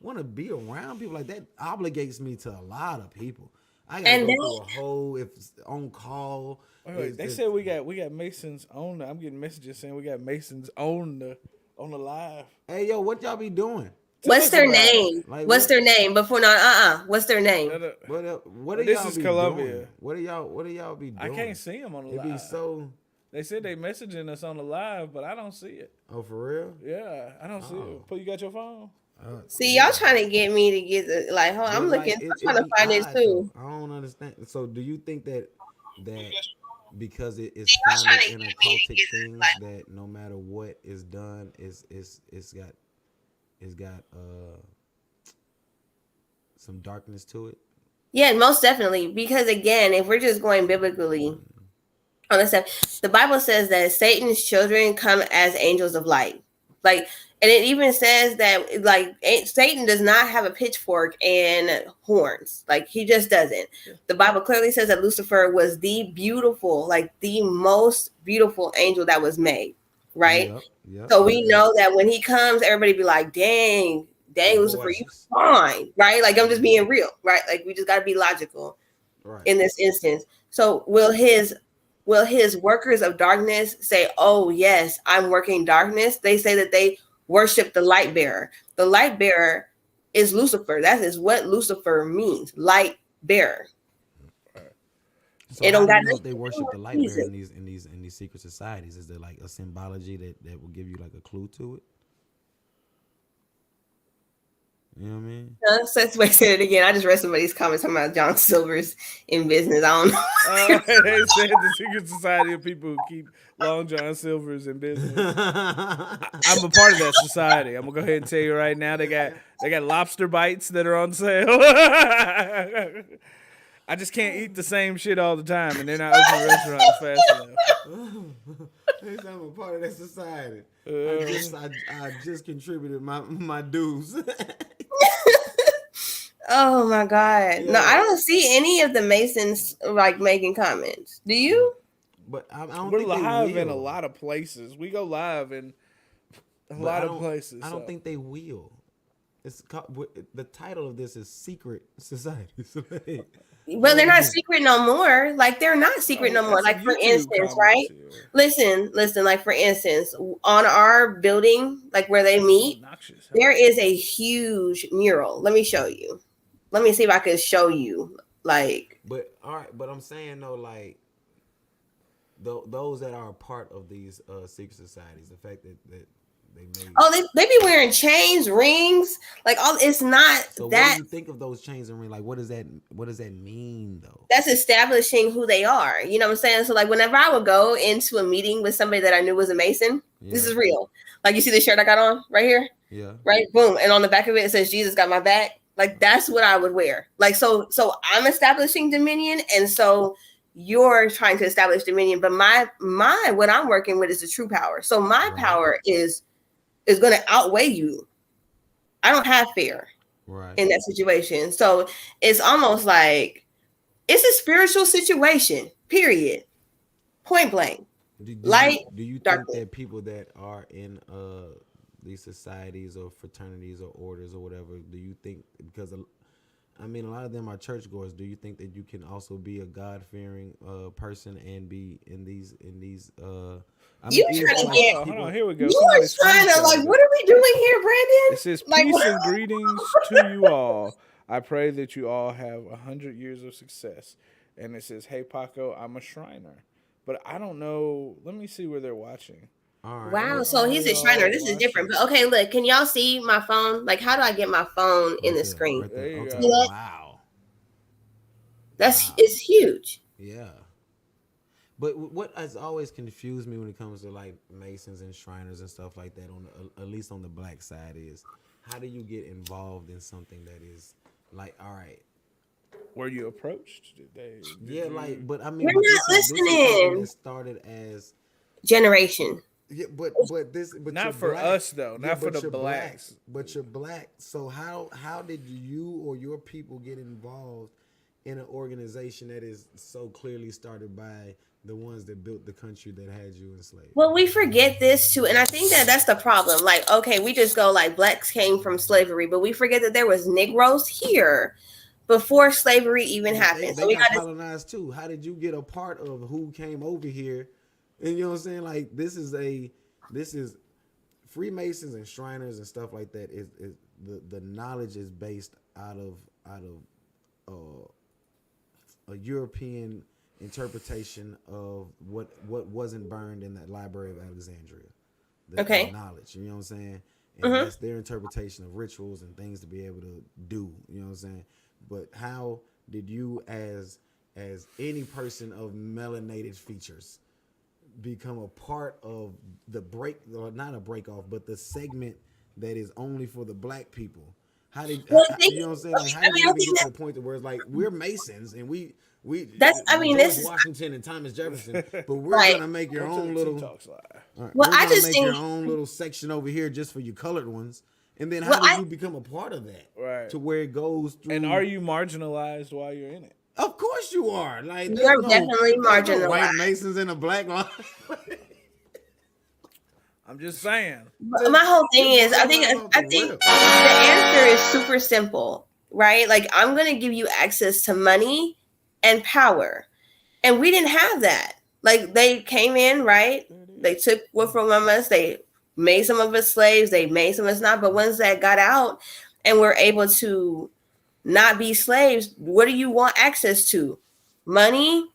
Speaker 5: want to be around people like that. Obligates me to a lot of people. I gotta go through a whole if it's on call.
Speaker 3: Wait, they said we got Masons on I'm getting messages saying we got Masons on the live.
Speaker 5: Hey yo, what y'all be doing?
Speaker 2: What's their name?
Speaker 5: Like,
Speaker 2: What's their name? Before What's their name?
Speaker 5: What are
Speaker 3: This
Speaker 5: y'all
Speaker 3: is
Speaker 5: be
Speaker 3: Columbia.
Speaker 5: doing? What do y'all be doing?
Speaker 3: I can't see them on the
Speaker 5: It
Speaker 3: live.
Speaker 5: be so.
Speaker 3: They said they messaging us on the live, but I don't see it.
Speaker 5: Oh, for real?
Speaker 3: Yeah, I don't see it. But you got your phone?
Speaker 2: See, y'all trying to get me to get like, hold on, I'm
Speaker 5: But,
Speaker 2: looking.
Speaker 5: like,
Speaker 2: I'm trying to find this too.
Speaker 5: Though. I don't understand. So, do you think that because it is
Speaker 2: y'all trying
Speaker 5: founded
Speaker 2: to
Speaker 5: in
Speaker 2: get me to
Speaker 5: occultic
Speaker 2: get this,
Speaker 5: things
Speaker 2: like-
Speaker 5: that no matter what is done, it's got some darkness to it?
Speaker 2: Yeah, most definitely. Because again, if we're just going biblically on this stuff, the Bible says that Satan's children come as angels of light. Like, and it even says that like Satan does not have a pitchfork and horns. Like he just doesn't. The Bible clearly says that Lucifer was the most beautiful angel that was made. Right.
Speaker 5: Yep.
Speaker 2: So we know that when he comes, everybody be like, dang, Lucifer, you fine, right? Like I'm just being real, right? Like we just gotta be logical in this instance. So will his workers of darkness say, oh yes, I'm working darkness? They say that they worship the light bearer. The light bearer is Lucifer. That is what Lucifer means, light bearer.
Speaker 5: So
Speaker 2: it
Speaker 5: how
Speaker 2: don't
Speaker 5: do you
Speaker 2: got
Speaker 5: know if they worship the light bearer
Speaker 2: Jesus.
Speaker 5: in these secret societies? Is there like a symbology that will give you like a clue to it? You know what I mean?
Speaker 2: So let's say it again. I just read somebody's comments talking about John Silver's in business. I don't know.
Speaker 3: They said the secret society of people who keep Long John Silver's in business. I'm a part of that society. I'm gonna go ahead and tell you right now. They got lobster bites that are on sale. I just can't eat the same shit all the time, and they're not opening restaurants fast enough.
Speaker 5: I'm a part of that society. I just contributed my dues.
Speaker 2: Oh my God. No, I
Speaker 1: Yeah.
Speaker 2: don't see any of the Masons like making comments. Do you?
Speaker 5: But I don't
Speaker 3: We're
Speaker 5: think they
Speaker 3: live in a
Speaker 5: will.
Speaker 3: lot of places. We go live in a
Speaker 5: But
Speaker 3: lot of places.
Speaker 5: I don't
Speaker 3: so.
Speaker 5: think they will. It's called, the title of this is Secret Society. So, hey,
Speaker 2: Well, they're not secret no more. Like they're not secret
Speaker 3: Oh,
Speaker 2: no
Speaker 3: we
Speaker 2: more.
Speaker 3: got some
Speaker 2: Like for
Speaker 3: YouTube
Speaker 2: instance,
Speaker 3: comments
Speaker 2: right?
Speaker 3: here.
Speaker 2: Listen. Like for instance, on our building, like where they meet,
Speaker 3: Obnoxious.
Speaker 2: there is a huge mural. Let me show you. Let me see if I can show you. Like,
Speaker 5: but all right, but I'm saying though, like those that are a part of these secret societies, the fact that they made.
Speaker 2: oh, they be wearing chains, rings, like all. It's not
Speaker 5: So what do
Speaker 2: that.
Speaker 5: you think of those chains and ring? Like, what does that mean though?
Speaker 2: That's establishing who they are. You know what I'm saying? So like whenever I would go into a meeting with somebody that I knew was a Mason, this
Speaker 5: Yeah.
Speaker 2: is real. Like you see the shirt I got on right here?
Speaker 5: Yeah.
Speaker 2: Right? Boom. And on the back of it says Jesus got my back. Like that's what I would wear. Like so I'm establishing dominion and so you're trying to establish dominion, but my what I'm working with is the true power. So my
Speaker 5: Right.
Speaker 2: power is going to outweigh you. I don't have fear
Speaker 5: Right.
Speaker 2: in that situation. So it's almost like it's a spiritual situation, period. Point blank. Light,
Speaker 5: Do you think
Speaker 2: darkness.
Speaker 5: that people that are in these societies or fraternities or orders or whatever, do you think because I mean a lot of them are churchgoers, do you think that you can also be a God-fearing person and be in these I
Speaker 2: You
Speaker 5: mean,
Speaker 2: trying to
Speaker 5: like
Speaker 2: get-
Speaker 3: Hold on, here we go.
Speaker 2: You
Speaker 3: Somebody
Speaker 2: are trying to
Speaker 3: screenshotted
Speaker 2: like,
Speaker 3: it.
Speaker 2: what are we doing here, Brandon?
Speaker 3: It says
Speaker 2: Like,
Speaker 3: peace
Speaker 2: what-
Speaker 3: and greetings to you all. I pray that you all have 100 years of success. And it says, hey Paco, I'm a Shriner. But I don't know. Let me see where they're watching.
Speaker 5: all right.
Speaker 2: Wow,
Speaker 3: Where
Speaker 2: so
Speaker 3: are
Speaker 2: he's a
Speaker 3: y'all
Speaker 2: Shriner. This is different. But okay, look, can y'all see my phone? Like, how do I get my phone in
Speaker 5: Right
Speaker 2: the
Speaker 5: there,
Speaker 2: screen?
Speaker 5: right there.
Speaker 3: There you
Speaker 5: Okay.
Speaker 3: go.
Speaker 2: See that?
Speaker 5: Wow.
Speaker 2: That's
Speaker 5: Wow.
Speaker 2: it's huge.
Speaker 5: Yeah. But what has always confused me when it comes to like Masons and Shriners and stuff like that, on at least on the black side, is how do you get involved in something that is like, all right,
Speaker 3: Were you approached? Did
Speaker 5: yeah,
Speaker 3: you-
Speaker 5: like, but I mean,
Speaker 2: You're
Speaker 5: but
Speaker 2: not
Speaker 5: this is
Speaker 2: listening.
Speaker 5: something that started as
Speaker 2: Generation.
Speaker 5: yeah, but
Speaker 3: Not
Speaker 5: you're
Speaker 3: for
Speaker 5: black.
Speaker 3: us, though.
Speaker 5: Yeah,
Speaker 3: Not for
Speaker 5: but
Speaker 3: the
Speaker 5: you're black.
Speaker 3: blacks.
Speaker 5: But you're black. So how did you or your people get involved in an organization that is so clearly started by the ones that built the country that had you enslaved?
Speaker 2: Well, we forget this too, and I think that that's the problem. Like, okay, we just go like blacks came from slavery, but we forget that there was Negroes here before slavery even
Speaker 5: But
Speaker 2: happened.
Speaker 5: They
Speaker 2: So we
Speaker 5: got
Speaker 2: got to
Speaker 5: colonized too. How did you get a part of who came over here? And you know what I'm saying? Like this is Freemasons and Shriners and stuff like that. Is the knowledge is based out of a European interpretation of what wasn't burned in the Library of Alexandria. The knowledge, you know what I'm saying? And that's their interpretation of rituals and things to be able to do, you know what I'm saying? But how did you as any person of melanated features become a part of the break, or not a break off, but the segment that is only for the black people? How did you know what I'm saying? Like, how did you even get to the point where it's like we're Masons and we
Speaker 2: That's- I mean,
Speaker 5: George
Speaker 2: this is-
Speaker 5: Washington and Thomas Jefferson, but we're
Speaker 2: Right.
Speaker 5: gonna make your
Speaker 3: Go to
Speaker 5: own
Speaker 3: the
Speaker 5: little.
Speaker 3: TikTok slide.
Speaker 5: All right,
Speaker 2: Well,
Speaker 5: we're
Speaker 2: I
Speaker 5: gonna
Speaker 2: just
Speaker 5: make your
Speaker 2: think-
Speaker 5: own little section over here just for you colored ones. And then how
Speaker 2: Well,
Speaker 5: do you become a part of that?
Speaker 3: Right.
Speaker 5: To where it goes through.
Speaker 3: And are you marginalized while you're in it?
Speaker 5: Of course you are. Like there's
Speaker 2: You're definitely
Speaker 5: there's no white
Speaker 2: marginalized.
Speaker 5: Masons in a black line.
Speaker 3: I'm just saying.
Speaker 2: But my whole thing is, I think
Speaker 5: Off the rip.
Speaker 2: the answer is super simple, right? Like I'm going to give you access to money and power, and we didn't have that. Like they came in, right? They took what from us. They made some of us slaves. They made some of us not. But once that got out, and we're able to not be slaves, what do you want access to? Money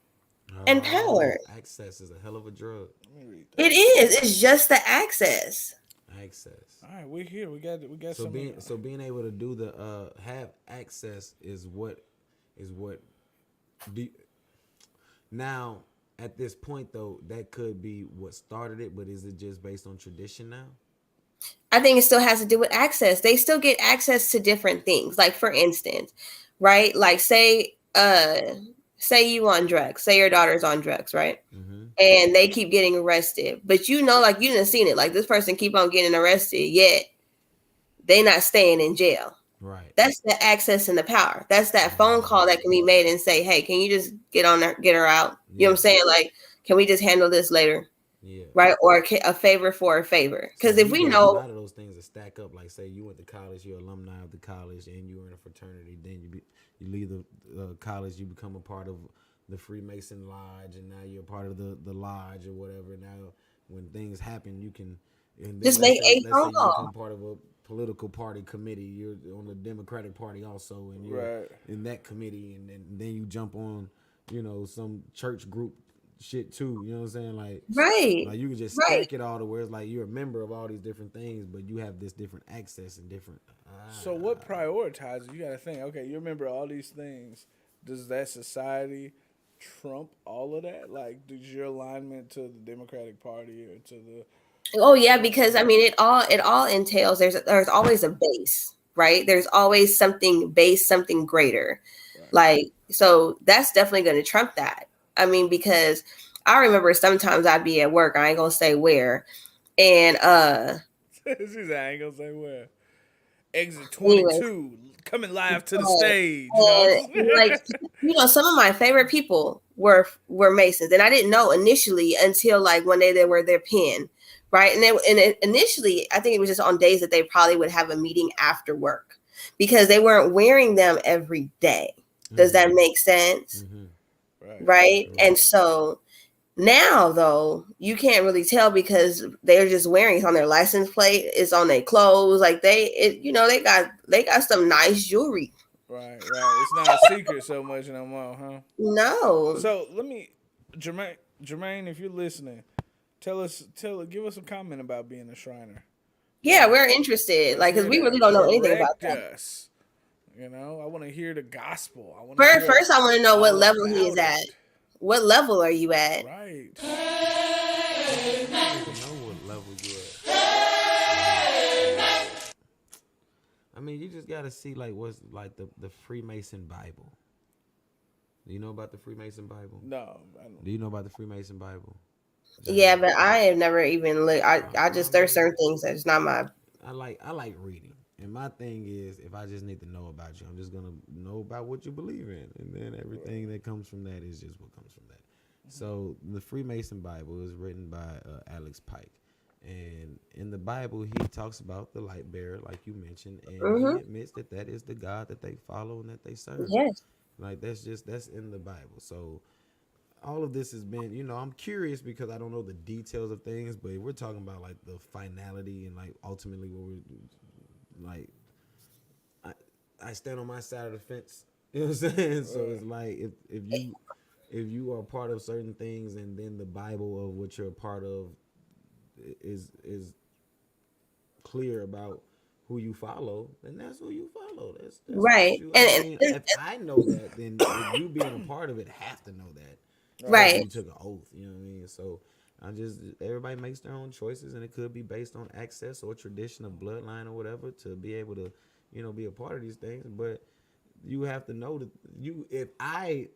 Speaker 2: and power.
Speaker 5: Access is a hell of a drug.
Speaker 3: Let me read that.
Speaker 2: It is. It's just the access.
Speaker 5: Access.
Speaker 3: All right, we're here. We got
Speaker 5: So
Speaker 3: some.
Speaker 5: being able to do the have access is what do now at this point though, that could be what started it, but is it just based on tradition now?
Speaker 2: I think it still has to do with access. They still get access to different things. Like for instance, right? Like say you on drugs, say your daughter's on drugs, right?
Speaker 5: Mm-hmm.
Speaker 2: And they keep getting arrested. But you know, like you didn't seen it. Like this person keep on getting arrested, yet they not staying in jail.
Speaker 1: Right.
Speaker 2: That's the access and the power. That's that phone call that can be made and say, hey, can you just get on there, get her out? You know what I'm saying? Like, can we just handle this later?
Speaker 1: Yeah.
Speaker 2: Right? Or a favor for a favor. Because
Speaker 1: So
Speaker 2: if
Speaker 1: you
Speaker 2: we
Speaker 1: get
Speaker 2: know,
Speaker 1: a lot of those things that stack up. Like, say you went to college, you're alumni of the college, and you were in a fraternity. Then you leave the college, you become a part of the Freemason Lodge, and now you're a part of the lodge or whatever. Now, when things happen, you can, and then
Speaker 2: just make a
Speaker 1: let's say
Speaker 2: phone
Speaker 1: you
Speaker 2: call.
Speaker 1: become part of a political party committee. You're on the Democratic Party also, and you're
Speaker 3: Right.
Speaker 1: in that committee, and then you jump on, some church group shit too. You know what I'm saying?
Speaker 2: Right.
Speaker 1: Like you can just
Speaker 2: Right.
Speaker 1: stack it all to where it's like you're a member of all these different things, but you have this different access and different.
Speaker 3: So what prioritizes? You got to think. Okay, you remember all these things. Does that society trump all of that? Like, does your alignment to the Democratic Party or to the
Speaker 2: Oh yeah, because I mean it all entails there's always a base, right? There's always something base, something greater.
Speaker 3: right?
Speaker 2: Like so that's definitely gonna trump that. I mean, because I remember sometimes I'd be at work, I ain't gonna say where, and
Speaker 3: She's I ain't gonna say where. Exit
Speaker 2: anyway,
Speaker 3: 22 coming live to the
Speaker 2: Right.
Speaker 3: stage. You know what I'm saying?
Speaker 2: Like some of my favorite people were Masons, and I didn't know initially until like one day they were their pin, right? Initially, I think it was just on days that they probably would have a meeting after work because they weren't wearing them every day. Does that make sense?
Speaker 1: Mm-hmm.
Speaker 3: Right.
Speaker 2: Right? And so now, though, you can't really tell because they're just wearing it on their license plate. It's on their clothes. Like they got some nice jewelry.
Speaker 3: Right. It's not a secret so much no more, huh?
Speaker 2: No,
Speaker 3: So let me, Jermaine, if you're listening, give us a comment about being a Shriner.
Speaker 2: yeah, we're interested.
Speaker 3: Let's
Speaker 2: Like, because
Speaker 3: hear
Speaker 2: we
Speaker 3: that.
Speaker 2: really don't know anything about
Speaker 3: Correct
Speaker 2: that.
Speaker 3: us. You know, I want to hear the gospel. I want to hear
Speaker 2: First, I want to know what
Speaker 3: all
Speaker 2: level he is
Speaker 3: about
Speaker 2: at.
Speaker 3: it.
Speaker 2: What level are you at?
Speaker 3: Right.
Speaker 1: You don't even know what level you at. I mean, you just gotta see like what's like the Freemason Bible. Do you know about the Freemason Bible?
Speaker 3: No, I don't.
Speaker 1: Do you know about the Freemason Bible?
Speaker 2: Yeah, but I have never even looked. I just there's certain things that's not my.
Speaker 1: I like reading, and my thing is, if I just need to know about you, I'm just gonna know about what you believe in, and then everything that comes from that is just what comes from that. So the Freemason Bible is written by Alex Pike, and in the Bible he talks about the light bearer, like you mentioned, and he admits that is the God that they follow and that they serve.
Speaker 2: Yes.
Speaker 1: Like that's in the Bible. So all of this has been, I'm curious because I don't know the details of things, but we're talking about like the finality and like ultimately what we're like. I stand on my side of the fence. You know what I'm saying? So it's like if you are part of certain things and then the Bible of what you're a part of is clear about who you follow, then that's who you follow. That's
Speaker 2: Right.
Speaker 1: what you, I
Speaker 2: And
Speaker 1: mean, if I know that, then you being a part of it have to know that.
Speaker 2: right.
Speaker 1: You took an oath, you know what I mean? So everybody makes their own choices, and it could be based on access or tradition of bloodline or whatever to be able to, be a part of these things. But you have to know that if I,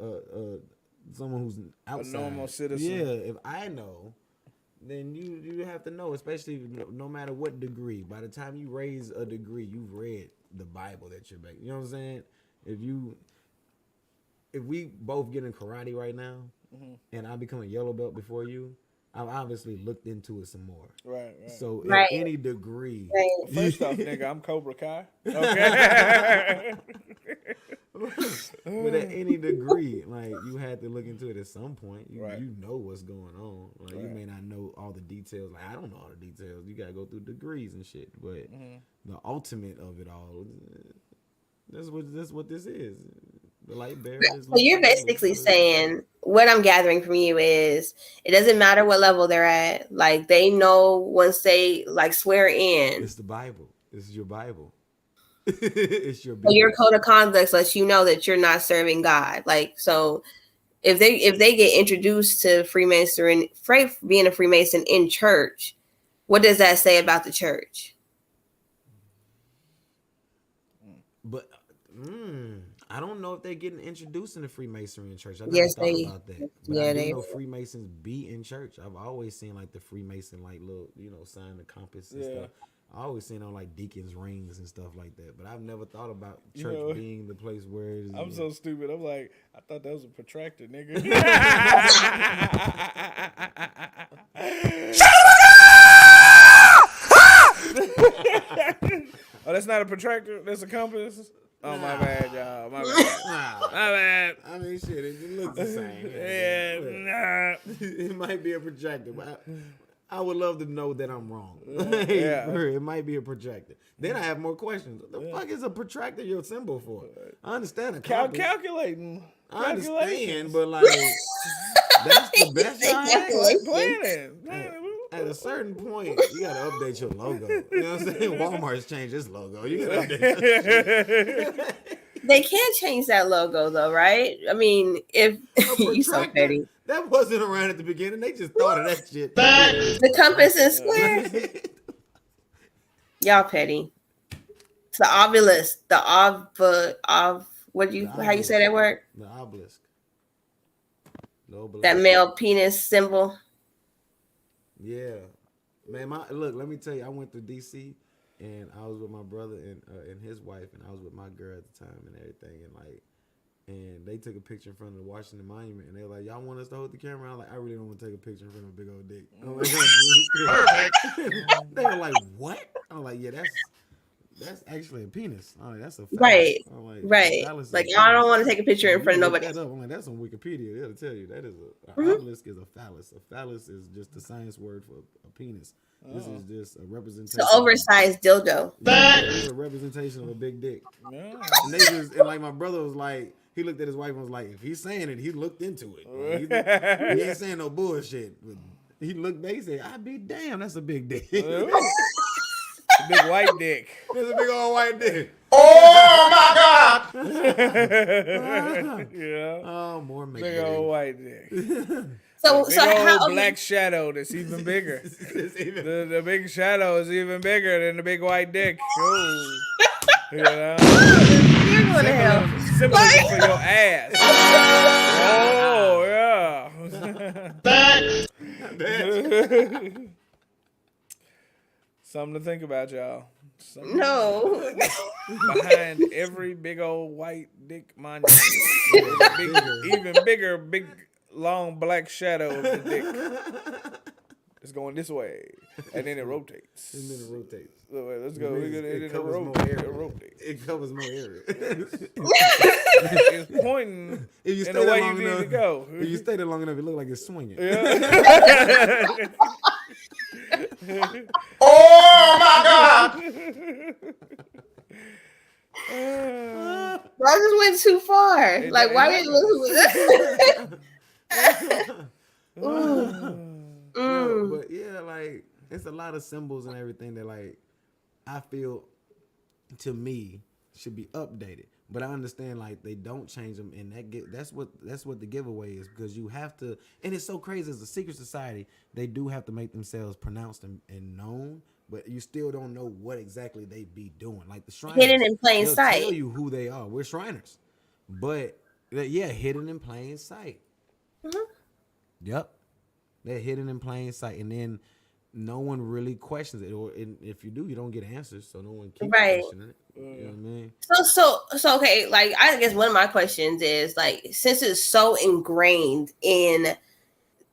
Speaker 1: someone who's outside,
Speaker 3: A normal citizen.
Speaker 1: yeah, if I know, then you have to know, especially no matter what degree. By the time you raise a degree, you've read the Bible that you're back. You know what I'm saying? If we both get in karate right now, and I become a yellow belt before you, I've obviously looked into it some more.
Speaker 3: Right.
Speaker 1: So
Speaker 2: Right.
Speaker 1: at any degree,
Speaker 2: Right.
Speaker 3: First off, nigga, I'm Cobra Kai. Okay.
Speaker 1: but at any degree, like you had to look into it at some point.
Speaker 3: Right.
Speaker 1: You know what's going on. Like you may not know all the details. Like I don't know all the details. You gotta go through degrees and shit. But the ultimate of it all, that's what this is. The light bearer is.
Speaker 2: So you're basically saying what I'm gathering from you is it doesn't matter what level they're at. Like they know once they like swear in.
Speaker 1: It's the Bible. This is your Bible. It's your.
Speaker 2: So your code of conduct lets you know that you're not serving God. Like so, if they get introduced to Freemason, being a Freemason in church, what does that say about the church?
Speaker 1: But I don't know if they're getting introduced into Freemasonry in church. I never
Speaker 2: Yes,
Speaker 1: thought about that. But
Speaker 2: yeah,
Speaker 1: I do
Speaker 2: they-
Speaker 1: know Freemasons be in church. I've always seen like the Freemason like little, sign the compass and stuff.
Speaker 5: I always seen on like deacons' rings and stuff like that, but I've never thought about church
Speaker 3: know,
Speaker 5: being the place where it is.
Speaker 3: I'm so stupid. I'm like, I thought that was a protractor, nigga. Oh, that's not a protractor. That's a compass. Oh, my bad, y'all. My bad. My bad.
Speaker 5: I mean, shit, it looks the same.
Speaker 3: Yeah.
Speaker 5: It might be a projector, but I would love to know that I'm wrong.
Speaker 3: Yeah.
Speaker 5: It might be a projector. Then I have more questions. What the fuck is a protractor your symbol for? I understand a compass.
Speaker 3: Calculating.
Speaker 5: I understand,
Speaker 3: Calculations.
Speaker 5: but like that's the best I have.
Speaker 3: Planning.
Speaker 5: At a certain point, you gotta update your logo. You know what I'm saying? Walmart's changed its logo. You gotta update it.
Speaker 2: They can't change that logo though, right? I mean, if you so petty.
Speaker 5: That wasn't around at the beginning. They just thought of that shit.
Speaker 2: The compass and square. Y'all petty. It's the obelisk. The how you say that word?
Speaker 5: The obelisk. The obelisk.
Speaker 2: That male penis symbol.
Speaker 5: Yeah, man. Let me tell you, I went to DC and I was with my brother and his wife, and I was with my girl at the time and everything, and they took a picture in front of the Washington Monument, and they were like, "Y'all want us to hold the camera?" I'm like, "I really don't want to take a picture in front of a big old dick." I'm like, they were like, "What?" I'm like, "Yeah, that's actually a penis." I'm like, "That's a phallus."
Speaker 2: Right,
Speaker 5: I'm like,
Speaker 2: right.
Speaker 5: "Phallus is
Speaker 2: Like
Speaker 5: a
Speaker 2: I
Speaker 5: penis."
Speaker 2: don't want to take a picture in front of nobody.
Speaker 5: That up. I'm like, that's on Wikipedia. They'll tell you that is an obelisk is a phallus. A phallus is just the science word for a penis. This is just a representation.
Speaker 2: It's an oversized dildo.
Speaker 5: It's a representation of a big dick.
Speaker 3: Yeah.
Speaker 5: And like my brother was like, he looked at his wife and was like, if he's saying it, he looked into it. Like, he ain't saying no bullshit. But he looked back, he said, "I'd be damn, that's a big dick."
Speaker 3: Big white dick.
Speaker 5: There's a big old white dick.
Speaker 4: Oh my God!
Speaker 3: Yeah.
Speaker 5: Oh, more
Speaker 3: Big old white dick.
Speaker 2: So
Speaker 3: Big old
Speaker 2: how
Speaker 3: black shadow that's even bigger. The big shadow is even bigger than the big white dick. Ooh. You know?
Speaker 2: you're going to hell?
Speaker 3: Symbolism for your ass. Oh, yeah. Something to think about, y'all.
Speaker 2: No.
Speaker 3: Behind every big old white dick monument, there's a even bigger, big, long black shadow of the dick. It's going this way, and then it rotates.
Speaker 5: And then it rotates.
Speaker 3: So, let's go.
Speaker 5: It covers more area. It covers more area.
Speaker 3: It's pointing
Speaker 5: If you
Speaker 3: in
Speaker 5: stay
Speaker 3: the
Speaker 5: there
Speaker 3: way
Speaker 5: long
Speaker 3: you need
Speaker 5: enough,
Speaker 3: to go.
Speaker 5: if you stay there long enough, it look like it's swinging.
Speaker 4: Oh my God!
Speaker 2: I just went too far. Like, why did
Speaker 5: No, but yeah, like it's a lot of symbols and everything that like I feel to me should be updated. But I understand like they don't change them, and that's what the giveaway is, because you have to. And it's so crazy, as a secret society, they do have to make themselves pronounced and known, but you still don't know what exactly they be doing. Like the Shriners,
Speaker 2: hidden in plain
Speaker 5: they'll
Speaker 2: sight.
Speaker 5: tell you who they are. We're Shriners, but yeah, hidden in plain sight.
Speaker 2: Mm-hmm.
Speaker 5: Yep, they're hidden in plain sight, and then no one really questions it, or if you do, you don't get answers, so no one keeps questioning it. You know what I mean?
Speaker 2: So okay, like I guess one of my questions is like, since it's so ingrained in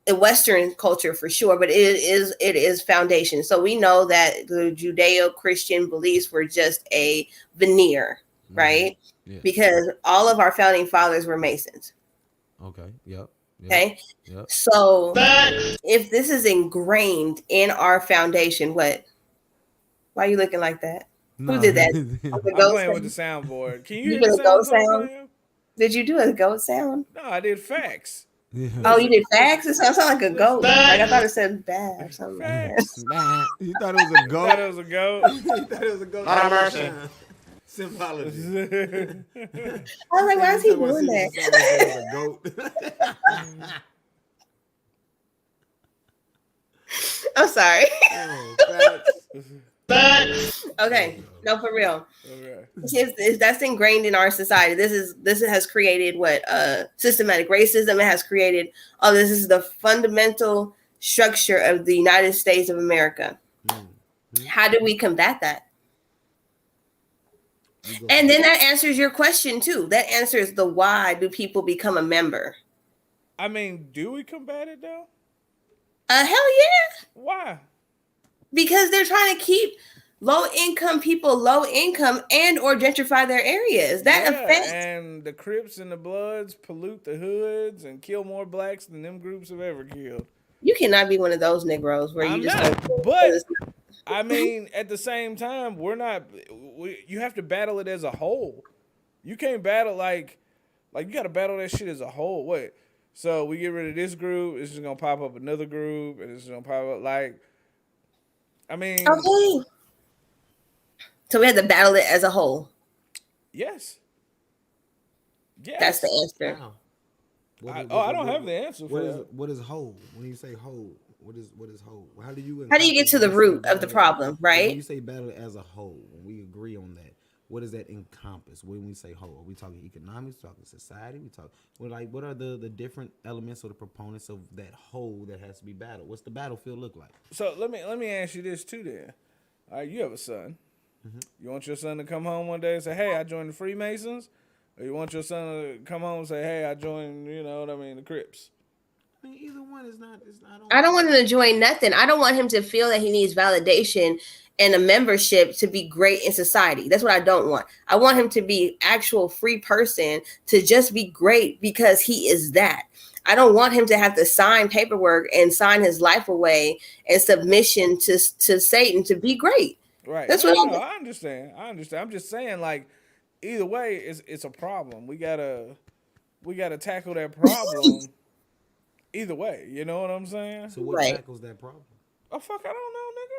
Speaker 2: the Western culture for sure, but it is foundation. So we know that the Judeo-Christian beliefs were just a veneer, right?
Speaker 5: Yeah.
Speaker 2: Because all of our founding fathers were Masons.
Speaker 5: Okay. Yep.
Speaker 2: Okay.
Speaker 5: Yep.
Speaker 2: So if this is ingrained in our foundation, what? Why are you looking like that? Who did that?
Speaker 3: I'm playing with the soundboard. Can you hear
Speaker 2: did
Speaker 3: the
Speaker 2: a ghost
Speaker 3: sound?
Speaker 2: sound? Did you do a goat sound?
Speaker 3: No, I did facts.
Speaker 5: Yeah.
Speaker 2: Oh, you did facts? It sounds like a goat. Like I thought it said bad or something like that.
Speaker 3: Facts.
Speaker 5: You thought it was a
Speaker 3: I
Speaker 5: goat?
Speaker 3: thought it was a goat.
Speaker 5: You thought it was a goat?
Speaker 4: Not a mercy.
Speaker 5: Symbology.
Speaker 2: I was like, why is he doing that?
Speaker 5: A goat.
Speaker 2: I'm sorry.
Speaker 5: Oh, facts.
Speaker 2: Okay, no, for real.
Speaker 3: Okay.
Speaker 2: If that's ingrained in our society, this has created what systematic racism. It has created. Oh, this is the fundamental structure of the United States of America. How do we combat that?
Speaker 5: You go
Speaker 2: And then that answers your question too. That answers the why do people become a member?
Speaker 3: I mean, do we combat it though?
Speaker 2: Hell yeah.
Speaker 3: Why?
Speaker 2: Because they're trying to keep low income people low income and or gentrify their areas. That affects.
Speaker 3: And the Crips and the Bloods pollute the hoods and kill more blacks than them groups have ever killed.
Speaker 2: You cannot be one of those Negroes where
Speaker 3: I'm
Speaker 2: you just
Speaker 3: not,
Speaker 2: don't-
Speaker 3: but I mean, at the same time, you have to battle it as a whole. You can't battle like you got to battle that shit as a whole. Wait, so we get rid of this group, it's just gonna pop up another group, and it's gonna pop up like. I mean,
Speaker 2: okay. So we had to battle it as a whole.
Speaker 3: yes. Yes.
Speaker 2: That's the answer.
Speaker 5: Wow.
Speaker 3: I don't have the answer for that.
Speaker 5: What is whole? When you say whole, what is whole? How do you
Speaker 2: get to the root of the problem, right?
Speaker 5: When you say battle it as a whole, when we agree on that, what does that encompass? When we say whole, are we talking economics? Talking society? What are the different elements or the proponents of that whole that has to be battled? What's the battlefield look like?
Speaker 3: So let me ask you this too. Then, all right, you have a son.
Speaker 5: Mm-hmm.
Speaker 3: You want your son to come home one day and say, "Hey, I joined the Freemasons," or you want your son to come home and say, "Hey, I joined," you know what I mean, the Crips?
Speaker 5: I mean, either one is not.
Speaker 2: I don't want him to join nothing. I don't want him to feel that he needs validation and a membership to be great in society. That's what I don't want. I want him to be actual free person to just be great because he is that. I don't want him to have to sign paperwork and sign his life away and submission to Satan to be great.
Speaker 3: Right.
Speaker 2: That's
Speaker 3: no,
Speaker 2: what
Speaker 3: I understand. I'm just saying, like, either way, it's a problem. We gotta tackle that problem. Either way, you know what I'm saying?
Speaker 5: So what
Speaker 2: Right.
Speaker 5: tackles that problem?
Speaker 3: Oh fuck, I don't know, nigga.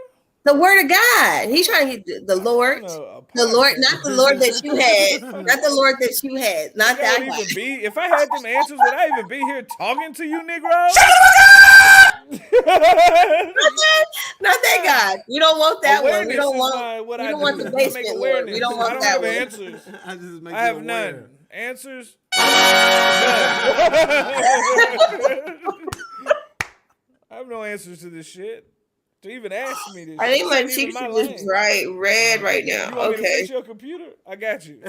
Speaker 2: The word of God. He's trying to get the Lord.
Speaker 3: I don't know,
Speaker 2: The Lord,
Speaker 3: podcast.
Speaker 2: not the Lord that you had. Not the Lord that you had. Not
Speaker 3: I
Speaker 2: that
Speaker 3: don't
Speaker 2: one.
Speaker 3: even be. If I had them answers, would I even be here talking to you, Negro?
Speaker 2: Not that God. We don't want that one. We
Speaker 3: Awareness
Speaker 2: don't
Speaker 3: is
Speaker 2: want.
Speaker 3: what
Speaker 2: we
Speaker 3: I
Speaker 2: don't want
Speaker 3: do.
Speaker 2: the
Speaker 3: I make
Speaker 2: basement Lord. We
Speaker 3: awareness.
Speaker 2: don't want
Speaker 3: I don't
Speaker 2: that
Speaker 3: have
Speaker 2: one.
Speaker 3: answers.
Speaker 5: I just make
Speaker 3: I have
Speaker 5: you
Speaker 3: none.
Speaker 5: aware.
Speaker 3: Answers? I have no answers to this shit. To even ask me this
Speaker 2: I
Speaker 3: shit.
Speaker 2: think my
Speaker 3: This ain't
Speaker 2: cheeks
Speaker 3: even
Speaker 2: are
Speaker 3: my
Speaker 2: just
Speaker 3: lane.
Speaker 2: bright red right now.
Speaker 3: You want me to
Speaker 2: Okay.
Speaker 3: fix your computer? I got you.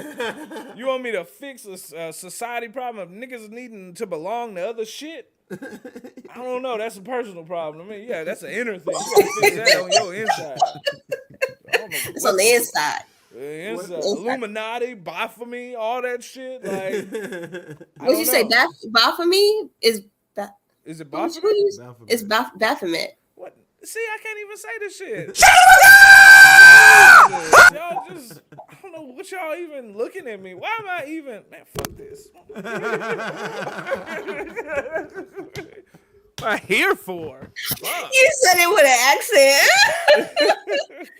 Speaker 3: You want me to fix a society problem of niggas needing to belong to other shit? I don't know. That's a personal problem. I mean, yeah, that's an inner thing. You gotta fix that on your inside. I don't know
Speaker 2: It's
Speaker 3: what
Speaker 2: on the inside.
Speaker 3: inside. Illuminati, Baphomet, all that shit. Like,
Speaker 2: What you say?
Speaker 3: know.
Speaker 2: Baphomet is.
Speaker 3: Is it
Speaker 2: What
Speaker 3: Baphomet?
Speaker 2: you use? It's Baphomet.
Speaker 3: What? See, I can't even say this shit. Y'all just, I don't know what y'all even looking at me. Why am I even, man, fuck this. What am I here for? Fuck.
Speaker 2: You said it with an accent.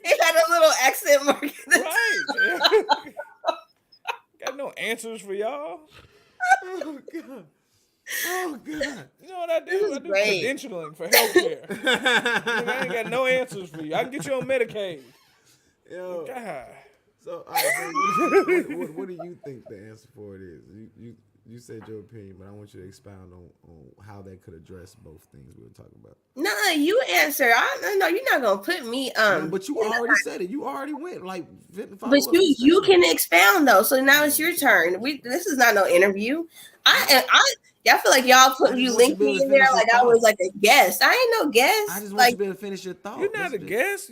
Speaker 2: It had a little accent mark. In the
Speaker 3: Right. Got no answers for y'all.
Speaker 5: Oh God. Oh God.
Speaker 3: You know what I do? I do
Speaker 2: great.
Speaker 3: credentialing for healthcare. Nigga, I ain't got no answers for you. I can get you on Medicaid.
Speaker 5: Yo.
Speaker 3: God.
Speaker 5: So, all right, so what do you think the answer for it is? You said your opinion, but I want you to expound on how that could address both things we were talking about.
Speaker 2: Nah, you answer. I know you're not gonna put me.
Speaker 5: But you already said it. You already went like.
Speaker 2: But you can expound though. So now it's your turn. This is not no interview. I feel like y'all put you linked me in there like I was like a guest. I ain't no guest.
Speaker 5: I just want
Speaker 2: like,
Speaker 5: you to be able to finish your thought.
Speaker 3: You're not
Speaker 5: That's
Speaker 3: a
Speaker 5: it.
Speaker 3: guest.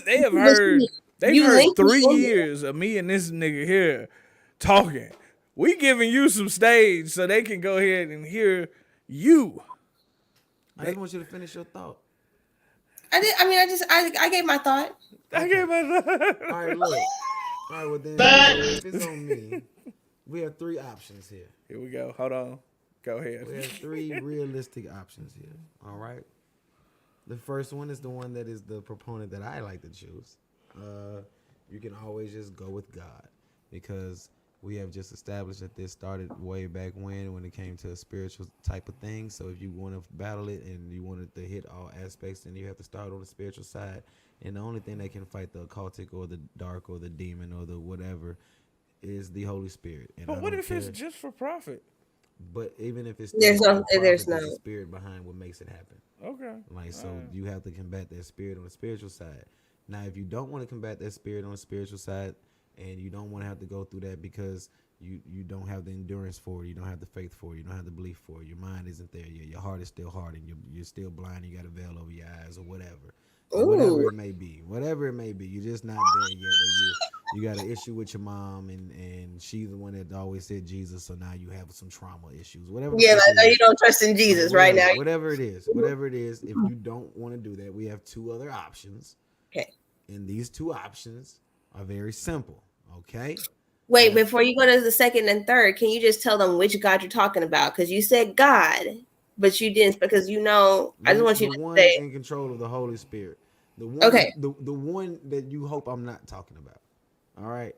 Speaker 3: They have heard. They've
Speaker 2: You
Speaker 3: heard
Speaker 2: linked me
Speaker 3: 3
Speaker 2: in there.
Speaker 3: years of me and this nigga here talking. We giving you some stage so they can go ahead and hear you.
Speaker 5: I just want you to finish your thought.
Speaker 2: I did. I mean, I gave my thought.
Speaker 3: I gave my.
Speaker 5: All right, look. All right, well then, if it's on me, we have 3 options here.
Speaker 3: Here we go. Hold on. Go ahead.
Speaker 5: We have 3 realistic options here. All right. The first one is the one that is the proponent that I like to choose. You can always just go with God because we have just established that this started way back when it came to a spiritual type of thing. So if you want to battle it and you wanted to hit all aspects, then you have to start on the spiritual side. And the only thing that can fight the occultic or the dark or the demon or the whatever is the Holy Spirit. And
Speaker 3: But
Speaker 5: I
Speaker 3: what
Speaker 5: don't
Speaker 3: if it's
Speaker 5: care.
Speaker 3: just for profit?
Speaker 5: But even if it's
Speaker 2: There's
Speaker 5: still
Speaker 2: no-
Speaker 5: for profit,
Speaker 2: there's
Speaker 5: there's
Speaker 2: no-
Speaker 5: a spirit behind what makes it happen.
Speaker 3: Okay.
Speaker 1: Like, so
Speaker 3: Alright.
Speaker 1: you have to combat that spirit on the spiritual side. Now, if you don't want to combat that spirit on the spiritual side, and you don't want to have to go through that because you don't have the endurance for it, you don't have the faith for it, you don't have the belief for it, your mind isn't there, your heart is still hard, and you're still blind, you got a veil over your eyes or whatever. Whatever
Speaker 2: Ooh.
Speaker 1: it may be. Whatever it may be. You're just not there yet. Or you got an issue with your mom, and she's the one that always said Jesus, so now you have some trauma issues. Whatever the
Speaker 2: Yeah,
Speaker 1: fuck
Speaker 2: I
Speaker 1: it
Speaker 2: know
Speaker 1: is.
Speaker 2: you don't trust in Jesus right now.
Speaker 1: Whatever it is, if you don't want to do that, we have two other options.
Speaker 2: Okay.
Speaker 1: And these two options are very simple. Okay.
Speaker 2: Wait, before you go to the second and third, can you just tell them which God you're talking about? Because you said God, but you didn't. Because I just want you
Speaker 1: the
Speaker 2: to
Speaker 1: one
Speaker 2: say.
Speaker 1: in control of the Holy Spirit. The one,
Speaker 2: Okay.
Speaker 1: the one that you hope I'm not talking about. All right.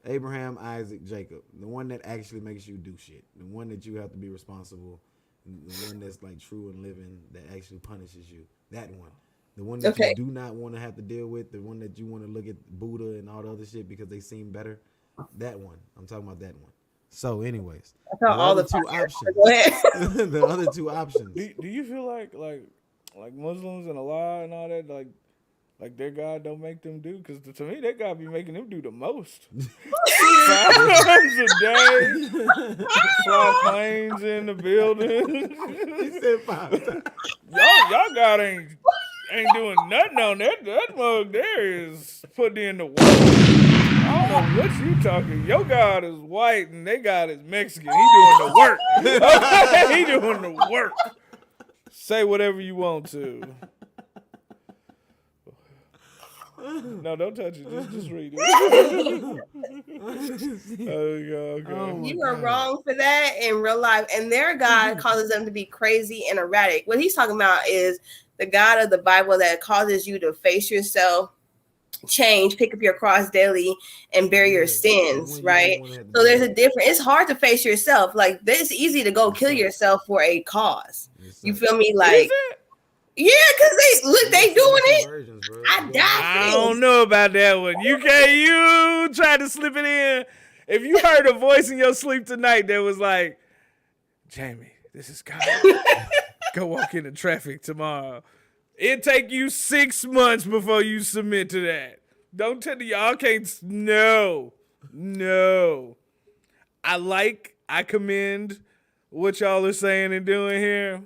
Speaker 1: Abraham, Isaac, Jacob. The one that actually makes you do shit. The one that you have to be responsible. The one that's like true and living that actually punishes you. That one. The one that
Speaker 2: Okay.
Speaker 1: you do not want to have to deal with. The one that you want to look at Buddha and all the other shit because they seem better. That one. I'm talking about that one. So, anyways,
Speaker 2: I thought
Speaker 1: the
Speaker 2: all
Speaker 1: other
Speaker 2: the
Speaker 1: two
Speaker 2: podcasts.
Speaker 1: options.
Speaker 2: Go ahead.
Speaker 1: The other two options.
Speaker 3: Do you feel like Muslims and Allah and all that like their God don't make them do? Because to me, their God be making them do the most. 5 times a day, fly planes in the building.
Speaker 1: He said 5 times.
Speaker 3: y'all God ain't doing nothing on that. That mug there is putting in the work. I don't know what you talking. Your God is white and their God is Mexican. He doing the work. Okay? He doing the work. Say whatever you want to. No, don't touch it. Just read it. Okay.
Speaker 1: Oh my
Speaker 2: You are
Speaker 1: God.
Speaker 2: wrong for that in real life. And their God causes them to be crazy and erratic. What he's talking about is the God of the Bible that causes you to face yourself, change, pick up your cross daily, and bear your
Speaker 1: Yes, the
Speaker 2: sins,
Speaker 1: one you don't
Speaker 2: right?
Speaker 1: wanna have to
Speaker 2: So
Speaker 1: deal
Speaker 2: there's a
Speaker 1: with.
Speaker 2: difference. It's hard to face yourself. Like, it's easy to go
Speaker 1: It
Speaker 2: kill
Speaker 1: sucks.
Speaker 2: yourself for a cause.
Speaker 1: It
Speaker 2: You
Speaker 1: sucks.
Speaker 2: feel me?
Speaker 3: Is
Speaker 2: Like,
Speaker 3: it?
Speaker 2: yeah, because
Speaker 1: You
Speaker 2: they
Speaker 1: got
Speaker 2: doing
Speaker 1: 72
Speaker 2: it.
Speaker 1: versions, bro.
Speaker 2: I
Speaker 1: You
Speaker 2: died
Speaker 1: gotta
Speaker 2: for
Speaker 3: I
Speaker 2: this.
Speaker 3: don't know about that one. You tried to slip it in. If you heard a voice in your sleep tonight that was like, Jamie, this is God. Go walk into traffic tomorrow. It take you 6 months before you submit to that. Don't tell me y'all can't. No. I commend what y'all are saying and doing here.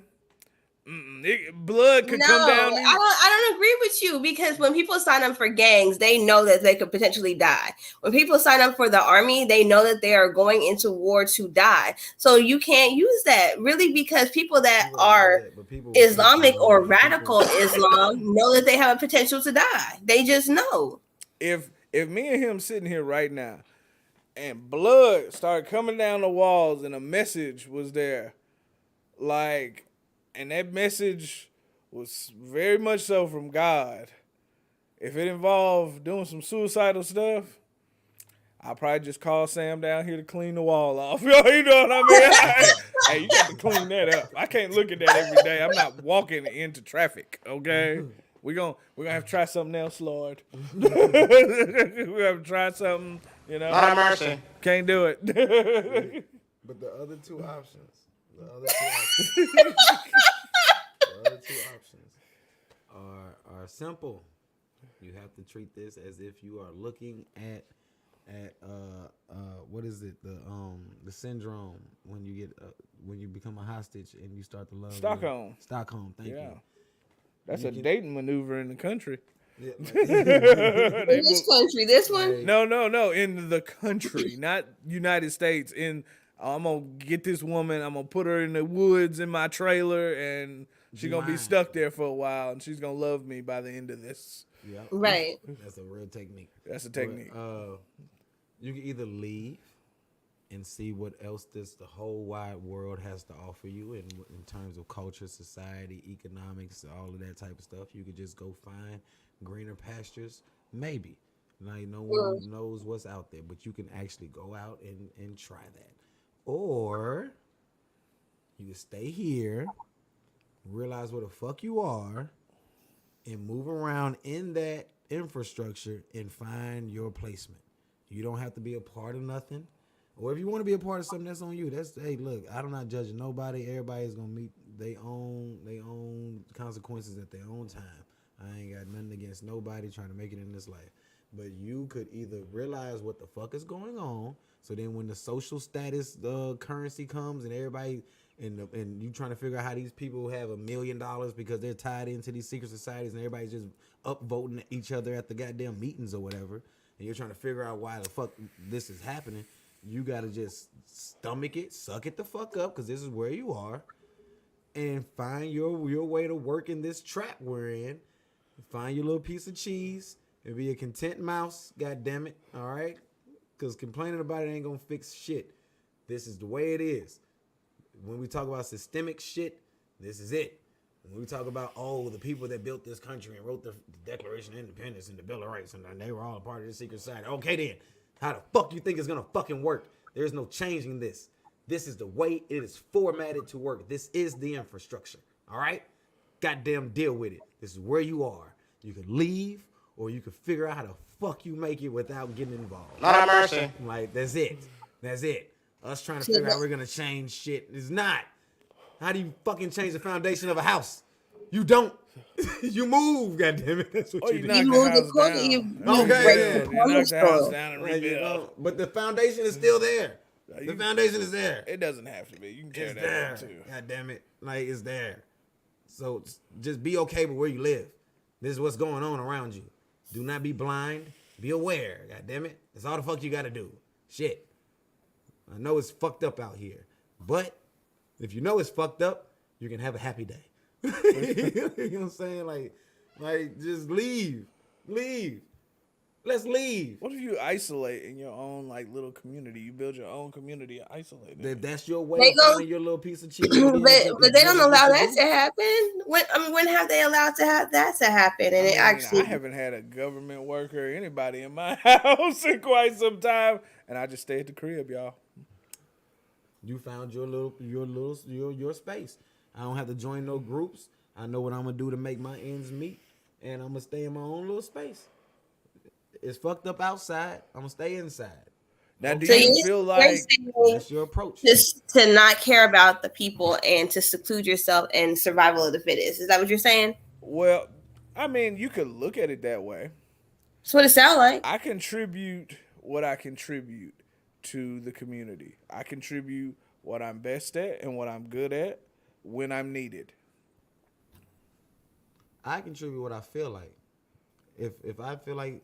Speaker 3: Blood could come down these.
Speaker 2: I don't agree with you because when people sign up for gangs, they know that they could potentially die. When people sign up for the army, they know that they are going into war to die. So you can't use that really because people that
Speaker 1: People don't know
Speaker 2: are
Speaker 1: that, but people
Speaker 2: Islamic
Speaker 1: think
Speaker 2: or
Speaker 1: they know that.
Speaker 2: radical Islam know that they have a potential to die. They just know.
Speaker 3: If me and him sitting here right now and blood started coming down the walls and a message was there, like, and that message was very much so from God. If it involved doing some suicidal stuff, I'll probably just call Sam down here to clean the wall off. You know what I mean? Hey, you got to clean that up. I can't look at that every day. I'm not walking into traffic, okay? We're gonna have to try something else, Lord. We're gonna have to try something, you know.
Speaker 4: Lord have mercy.
Speaker 3: Can't do it.
Speaker 1: But the other two options, the other two options are simple. You have to treat this as if you are looking at what is it, the syndrome when you get when you become a hostage and you start to love
Speaker 3: Stockholm.
Speaker 1: Stockholm, thank
Speaker 3: Yeah.
Speaker 1: you.
Speaker 3: That's
Speaker 1: You
Speaker 3: a
Speaker 1: can-
Speaker 3: dating maneuver in the country.
Speaker 1: Yeah,
Speaker 2: In this country, this one.
Speaker 1: Hey.
Speaker 3: No, in the country, not United States. I'm gonna get this woman. I'm gonna put her in the woods in my trailer, and she's gonna be
Speaker 1: Mine.
Speaker 3: stuck there for a while, and she's gonna love me by the end of this.
Speaker 1: yeah,
Speaker 2: Right.
Speaker 1: that's a real technique.
Speaker 3: That's a technique.
Speaker 1: But, you can either leave and see what else the whole wide world has to offer you in terms of culture, society, economics, all of that type of stuff. You could just go find greener pastures, maybe. Now, no one knows what's out there, but you can actually go out and try that. Or you can stay here, realize where the fuck you are, and move around in that infrastructure and find your placement. You don't have to be a part of nothing. Or if you want to be a part of something, that's on you. Hey, look, I'm not judging nobody. Everybody is going to
Speaker 5: they own consequences at their own time. I ain't got nothing against nobody trying to make it in this life. But you could either realize what the fuck is going on, so then when the social status currency comes and everybody and you trying to figure out how these people have $1 million because they're tied into these secret societies and everybody's just upvoting each other at the goddamn meetings or whatever, and you're trying to figure out why the fuck this is happening, you gotta just stomach it, suck it the fuck up, because this is where you are, and find your way to work in this trap we're in. Find your little piece of cheese and be a content mouse, god damn it, all right? Because complaining about it ain't gonna fix shit. This is the way it is. When we talk about systemic shit, this is it. When we talk about, the people that built this country and wrote the Declaration of Independence and the Bill of Rights, and they were all a part of the secret society. Okay then, how the fuck you think it's gonna fucking work? There's no changing this. This is the way it is formatted to work. This is the infrastructure, all right? Goddamn deal with it. This is where you are. You can leave, or you can figure out how the fuck you make it without getting involved.
Speaker 4: Lord have mercy.
Speaker 5: Like, that's it. That's it. Us trying to figure out how we're going to change shit is not. How do you fucking change the foundation of a house? You don't. You move, goddammit. That's what you do.
Speaker 2: You move the corner, you break the
Speaker 3: You knock the house
Speaker 2: cornerstone.
Speaker 3: down and
Speaker 5: Like,
Speaker 3: rebuild.
Speaker 5: but the foundation is still there. The foundation is there.
Speaker 3: It doesn't have to be. You can tear
Speaker 5: It's
Speaker 3: that
Speaker 5: there.
Speaker 3: down too.
Speaker 5: God damn it. Like, it's there. So just be okay with where you live. This is what's going on around you. Do not be blind. Be aware. God damn it. That's all the fuck you got to do. Shit. I know it's fucked up out here. But if you know it's fucked up, you can have a happy day. You know what I'm saying? Like just leave. Leave. Let's leave.
Speaker 3: What if you isolate in your own like little community? You build your own community, isolate.
Speaker 5: If that's your way
Speaker 2: They
Speaker 5: of
Speaker 2: go-
Speaker 5: finding your little piece of cheese.
Speaker 2: but they don't allow that to happen. When have they allowed to have that to happen? And it actually,
Speaker 3: I haven't had a government worker or anybody in my house in quite some time, and I just stay at the crib, y'all.
Speaker 5: You found your space. I don't have to join no groups. I know what I'm gonna do to make my ends meet, and I'm gonna stay in my own little space. It's fucked up outside. I'm gonna stay inside.
Speaker 3: Now, do
Speaker 2: so
Speaker 3: you feel like
Speaker 5: That's your approach.
Speaker 2: just to not care about the people and to seclude yourself and survival of the fittest? Is that what you're saying?
Speaker 3: well, I mean, you could look at it that way.
Speaker 2: That's what it sounds like.
Speaker 3: I contribute what I contribute to the community. I contribute what I'm best at and what I'm good at when I'm needed.
Speaker 5: I contribute what I feel like. If I feel like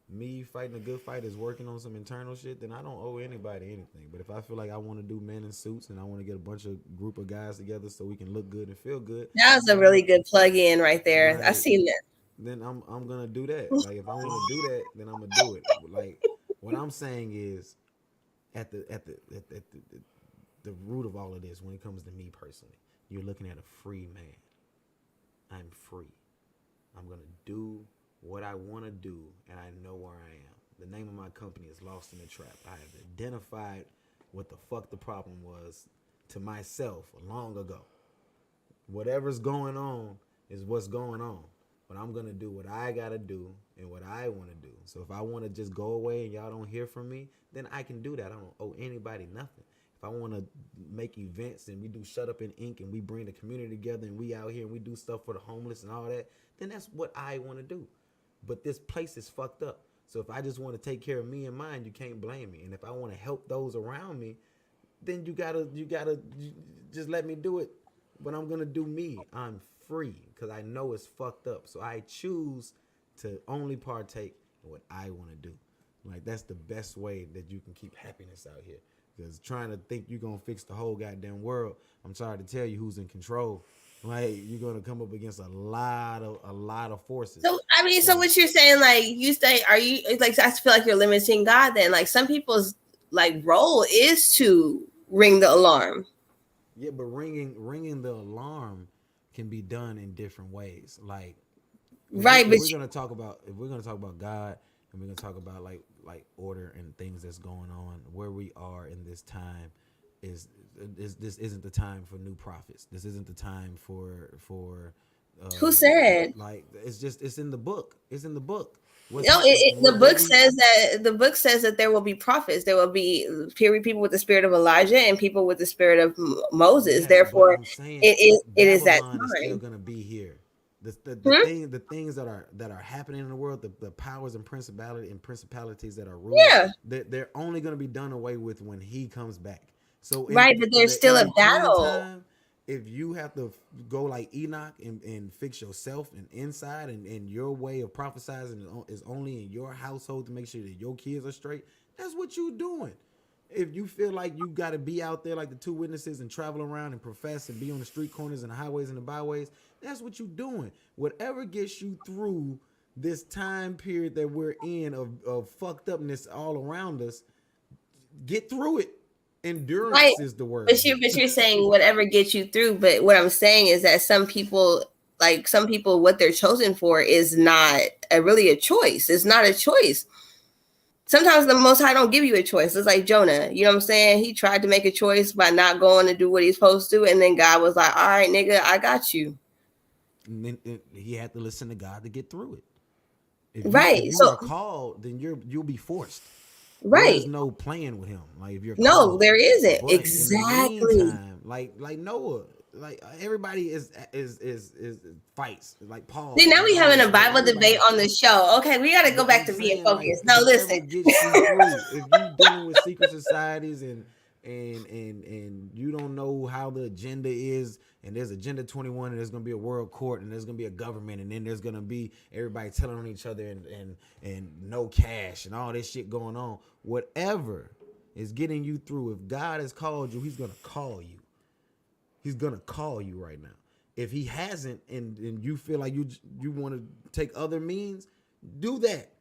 Speaker 5: me fighting a good fight is working on some internal shit, then I don't owe anybody anything. But if I feel like I want to do men in suits and I want to get a bunch of group of guys together so we can look good and feel good,
Speaker 2: That was a really good plug in right there.
Speaker 5: Right.
Speaker 2: I seen that.
Speaker 5: then I'm gonna do that. Like if I want to do that, then I'm gonna do it. Like what I'm saying is, at the root of all of this, when it comes to me personally, you're looking at a free man. I'm free. I'm gonna do what I want to do, and I know where I am. The name of my company is Lost in the Trap. I have identified what the fuck the problem was to myself long ago. Whatever's going on is what's going on. But I'm going to do what I got to do and what I want to do. So if I want to just go away and y'all don't hear from me, then I can do that. I don't owe anybody nothing. If I want to make events and we do Shut Up in Ink and we bring the community together and we out here and we do stuff for the homeless and all that, then that's what I want to do. But this place is fucked up. So if I just want to take care of me and mine, you can't blame me. And if I want to help those around me, then you gotta just let me do it. But I'm gonna do me. I'm free because I know it's fucked up. So I choose to only partake in what I want to do. Like that's the best way that you can keep happiness out here. Because trying to think you're gonna fix the whole goddamn world, I'm sorry to tell you who's in control. Like you're gonna come up against a lot of forces.
Speaker 2: So I mean, so what you're saying, like you say, are you like? I feel like you're limiting God. Then, like some people's like role is to ring the alarm.
Speaker 5: Yeah, but ringing the alarm can be done in different ways. Like
Speaker 2: Right, but
Speaker 5: if we're gonna talk about God and we're gonna talk about like order and things that's going on, where we are in this time is this isn't the time for new prophets. This isn't the time for
Speaker 2: who said?
Speaker 5: like it's in the book. It's in the book.
Speaker 2: The book says that there will be prophets. There will be people with the spirit of Elijah and people with the spirit of Moses.
Speaker 1: Yeah,
Speaker 2: Therefore,
Speaker 1: I'm saying
Speaker 2: it is that
Speaker 1: Babylon is still
Speaker 2: time.
Speaker 1: gonna be here. The
Speaker 2: Hmm?
Speaker 1: thing, the things that are happening in the world, the powers and principalities that are ruling,
Speaker 2: Yeah,
Speaker 1: they're only gonna be done away with when he comes back. So
Speaker 2: right. But there's still
Speaker 1: in
Speaker 2: a
Speaker 1: between
Speaker 2: battle.
Speaker 1: time, if you have to go like Enoch and fix yourself and inside and your way of prophesizing is only in your household to make sure that your kids are straight, that's what you're doing. If you feel like you got to be out there like the two witnesses and travel around and profess and be on the street corners and the highways and the byways, that's what you're doing. Whatever gets you through this time period that we're in of fucked upness all around us, get through it.
Speaker 2: Right.
Speaker 1: Endurance is the word.
Speaker 2: But you're saying whatever gets you through. But what I'm saying is that some people, what they're chosen for is not really a choice. It's not a choice. Sometimes the Most High don't give you a choice. It's like Jonah. You know what I'm saying? He tried to make a choice by not going to do what he's supposed to, and then God was like, "All right, nigga, I got you."
Speaker 1: And then he had to listen to God to get through it.
Speaker 2: Right.
Speaker 1: If you
Speaker 2: So
Speaker 1: are called, then you'll be forced. There
Speaker 2: right.
Speaker 1: is no playing with him. Like if you're
Speaker 2: No,
Speaker 1: called.
Speaker 2: there isn't.
Speaker 1: But
Speaker 2: Exactly.
Speaker 1: in the meantime, like Noah, like everybody is fights. Like Paul.
Speaker 2: See, now we having a Bible
Speaker 1: Everybody-
Speaker 2: debate on the show. Okay, we got to go
Speaker 1: But
Speaker 2: back
Speaker 1: I'm
Speaker 2: to being
Speaker 1: saying, like,
Speaker 2: focused. No,
Speaker 1: whatever
Speaker 2: listen.
Speaker 1: gets you through. If you dealing with secret societies and you don't know how the agenda is, and there's agenda 21, and there's gonna be a world court, and there's gonna be a government, and then there's gonna be everybody telling on each other and no cash and all this shit going on. Whatever is getting you through, if God has called you, he's gonna call you. He's gonna call you right now. If he hasn't, and you feel like you want to take other means, do that.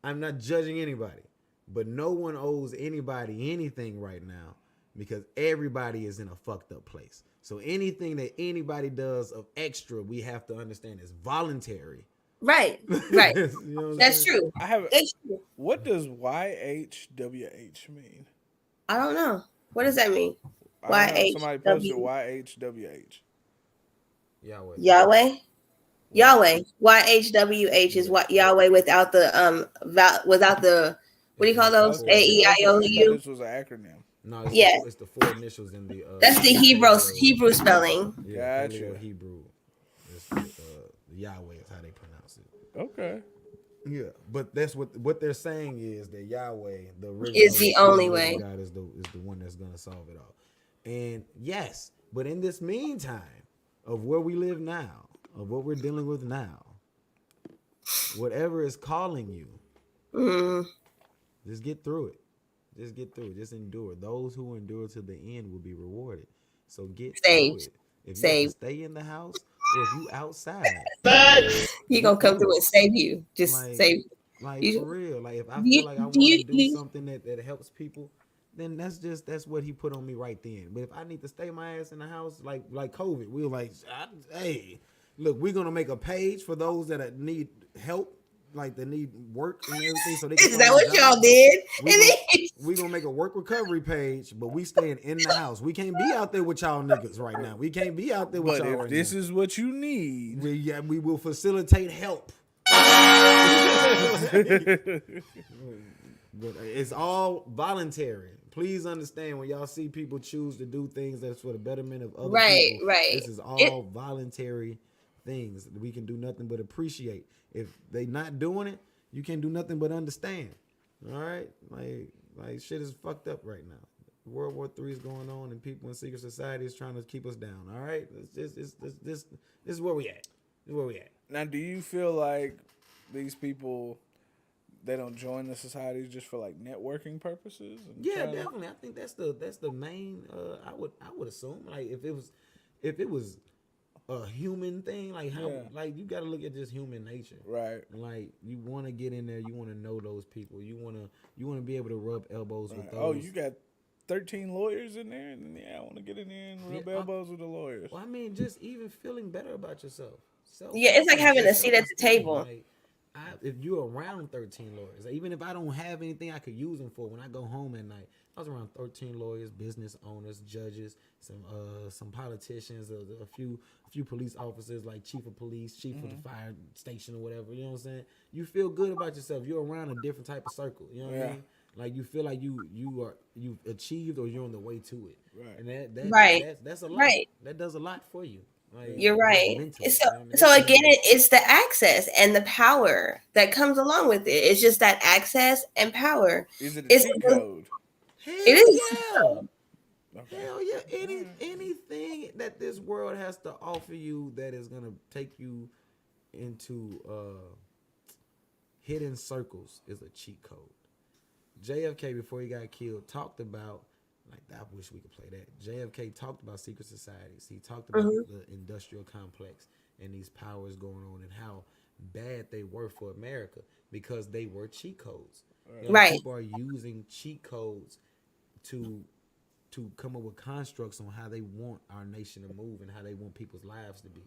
Speaker 1: I'm not judging anybody, but no one owes anybody anything right now because everybody is in a fucked up place. So anything that anybody does of extra, we have to understand is voluntary.
Speaker 2: Right. Right.
Speaker 1: You know what I'm
Speaker 2: That's
Speaker 1: saying?
Speaker 2: true.
Speaker 3: I have.
Speaker 2: That's true.
Speaker 3: What does YHWH mean?
Speaker 2: I don't know. What does that mean?
Speaker 3: I don't know. Somebody posted
Speaker 2: YHW.
Speaker 3: YHWH.
Speaker 1: Yahweh.
Speaker 2: Yahweh. Yahweh. YHWH is what Yahweh without the without the what do you call those?
Speaker 3: Okay.
Speaker 2: AEIOU.
Speaker 3: I thought this was an acronym.
Speaker 1: No, it's
Speaker 2: Yeah.
Speaker 1: it's the four initials in the.
Speaker 2: That's the Hebrew spelling.
Speaker 1: Yeah,
Speaker 3: Gotcha.
Speaker 1: Paleo Hebrew. It's Yahweh is how they pronounce it.
Speaker 3: Okay.
Speaker 1: Yeah, but that's what they're saying is that Yahweh, the original,
Speaker 2: Is the only way.
Speaker 1: God is the one that's gonna solve it all. And yes, but in this meantime of where we live now, of what we're dealing with now, whatever is calling you, just get through it. Just get through it. Just endure. Those who endure to the end will be rewarded. So get through it. If you have to stay in the house or if you outside,
Speaker 2: He gonna come through and save you. Just
Speaker 1: like,
Speaker 2: save.
Speaker 1: Like
Speaker 2: You-
Speaker 1: for real. Like if I
Speaker 2: do you-
Speaker 1: feel like I want
Speaker 2: do
Speaker 1: to
Speaker 2: you-
Speaker 1: do something that helps people, then that's what he put on me right then. But if I need to stay my ass in the house, like COVID, we were like, hey, look, we're gonna make a page for those that need help, like they need work and everything. So they can
Speaker 2: Is that what y'all did?
Speaker 1: We gonna make a work recovery page, but we staying in the house. We can't be out there with y'all niggas right now. We can't be out there with
Speaker 3: But
Speaker 1: y'all
Speaker 3: if
Speaker 1: right
Speaker 3: this
Speaker 1: now.
Speaker 3: is what you need,
Speaker 1: We will facilitate help. But it's all voluntary. Please understand when y'all see people choose to do things that's for the betterment of other people.
Speaker 2: Right.
Speaker 1: This is all voluntary things that we can do nothing but appreciate. If they not doing it, you can do nothing but understand. All right, like shit is fucked up right now. World War III is going on, and people in secret society is trying to keep us down. All right, this is where we at. This is where we at.
Speaker 3: now do you feel like these people, they don't join the societies just for like networking purposes? And
Speaker 1: Yeah,
Speaker 3: trying to-
Speaker 1: definitely. I think that's the main. I would assume like if it was a human thing, like how like you got to look at just human nature,
Speaker 3: Right.
Speaker 1: Like you want to get in there, you want to know those people, you want to be able to rub elbows with those.
Speaker 3: Oh, you got 13 lawyers in there, and I want to get in there and rub elbows with the lawyers.
Speaker 1: Well, I mean, just even feeling better about yourself.
Speaker 2: Yeah, it's like having a seat at the
Speaker 1: self-esteem,
Speaker 2: table.
Speaker 1: if you're around 13 lawyers, even if I don't have anything I could use them for, when I go home at night, I was around 13 lawyers, business owners, judges, some politicians, a few police officers like chief of police, chief of the fire station or whatever. You know what I'm saying? You feel good about yourself. You're around a different type of circle. You know what I mean? Like you feel like you've achieved or you're on the way to it.
Speaker 3: Right.
Speaker 1: And that's a lot.
Speaker 2: Right.
Speaker 1: That does a lot for you. Like,
Speaker 2: You're right.
Speaker 1: mentally,
Speaker 2: So,
Speaker 1: you know what I mean?
Speaker 2: so again, it's the access and the power that comes along with it. It's just that access and power.
Speaker 3: Is it a cheat code?
Speaker 1: Hell
Speaker 2: It is.
Speaker 1: yeah. Hell yeah. Anything that this world has to offer you that is gonna take you into hidden circles is a cheat code. JFK, before he got killed, talked about, like, I wish we could play that. JFK talked about secret societies. He talked about the industrial complex and these powers going on and how bad they were for America because they were cheat codes. You know,
Speaker 2: Right.
Speaker 1: people are using cheat codes to come up with constructs on how they want our nation to move and how they want people's lives to be.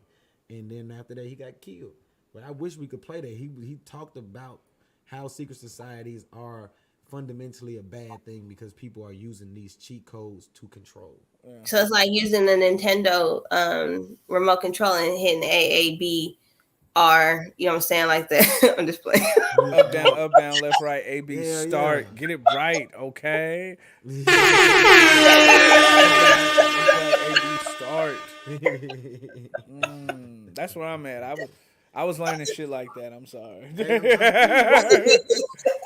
Speaker 1: And then after that, he got killed. But I wish we could play that. He talked about how secret societies are fundamentally a bad thing because people are using these cheat codes to control.
Speaker 2: So it's like using the Nintendo remote control and hitting AABR. You know what I'm saying? Like that. I'm just playing.
Speaker 3: Up, down, left, right, A, B,
Speaker 1: Hell
Speaker 3: start.
Speaker 1: yeah.
Speaker 3: Get it right, okay? A, B, start. That's where I'm at. I was learning shit like that. I'm sorry.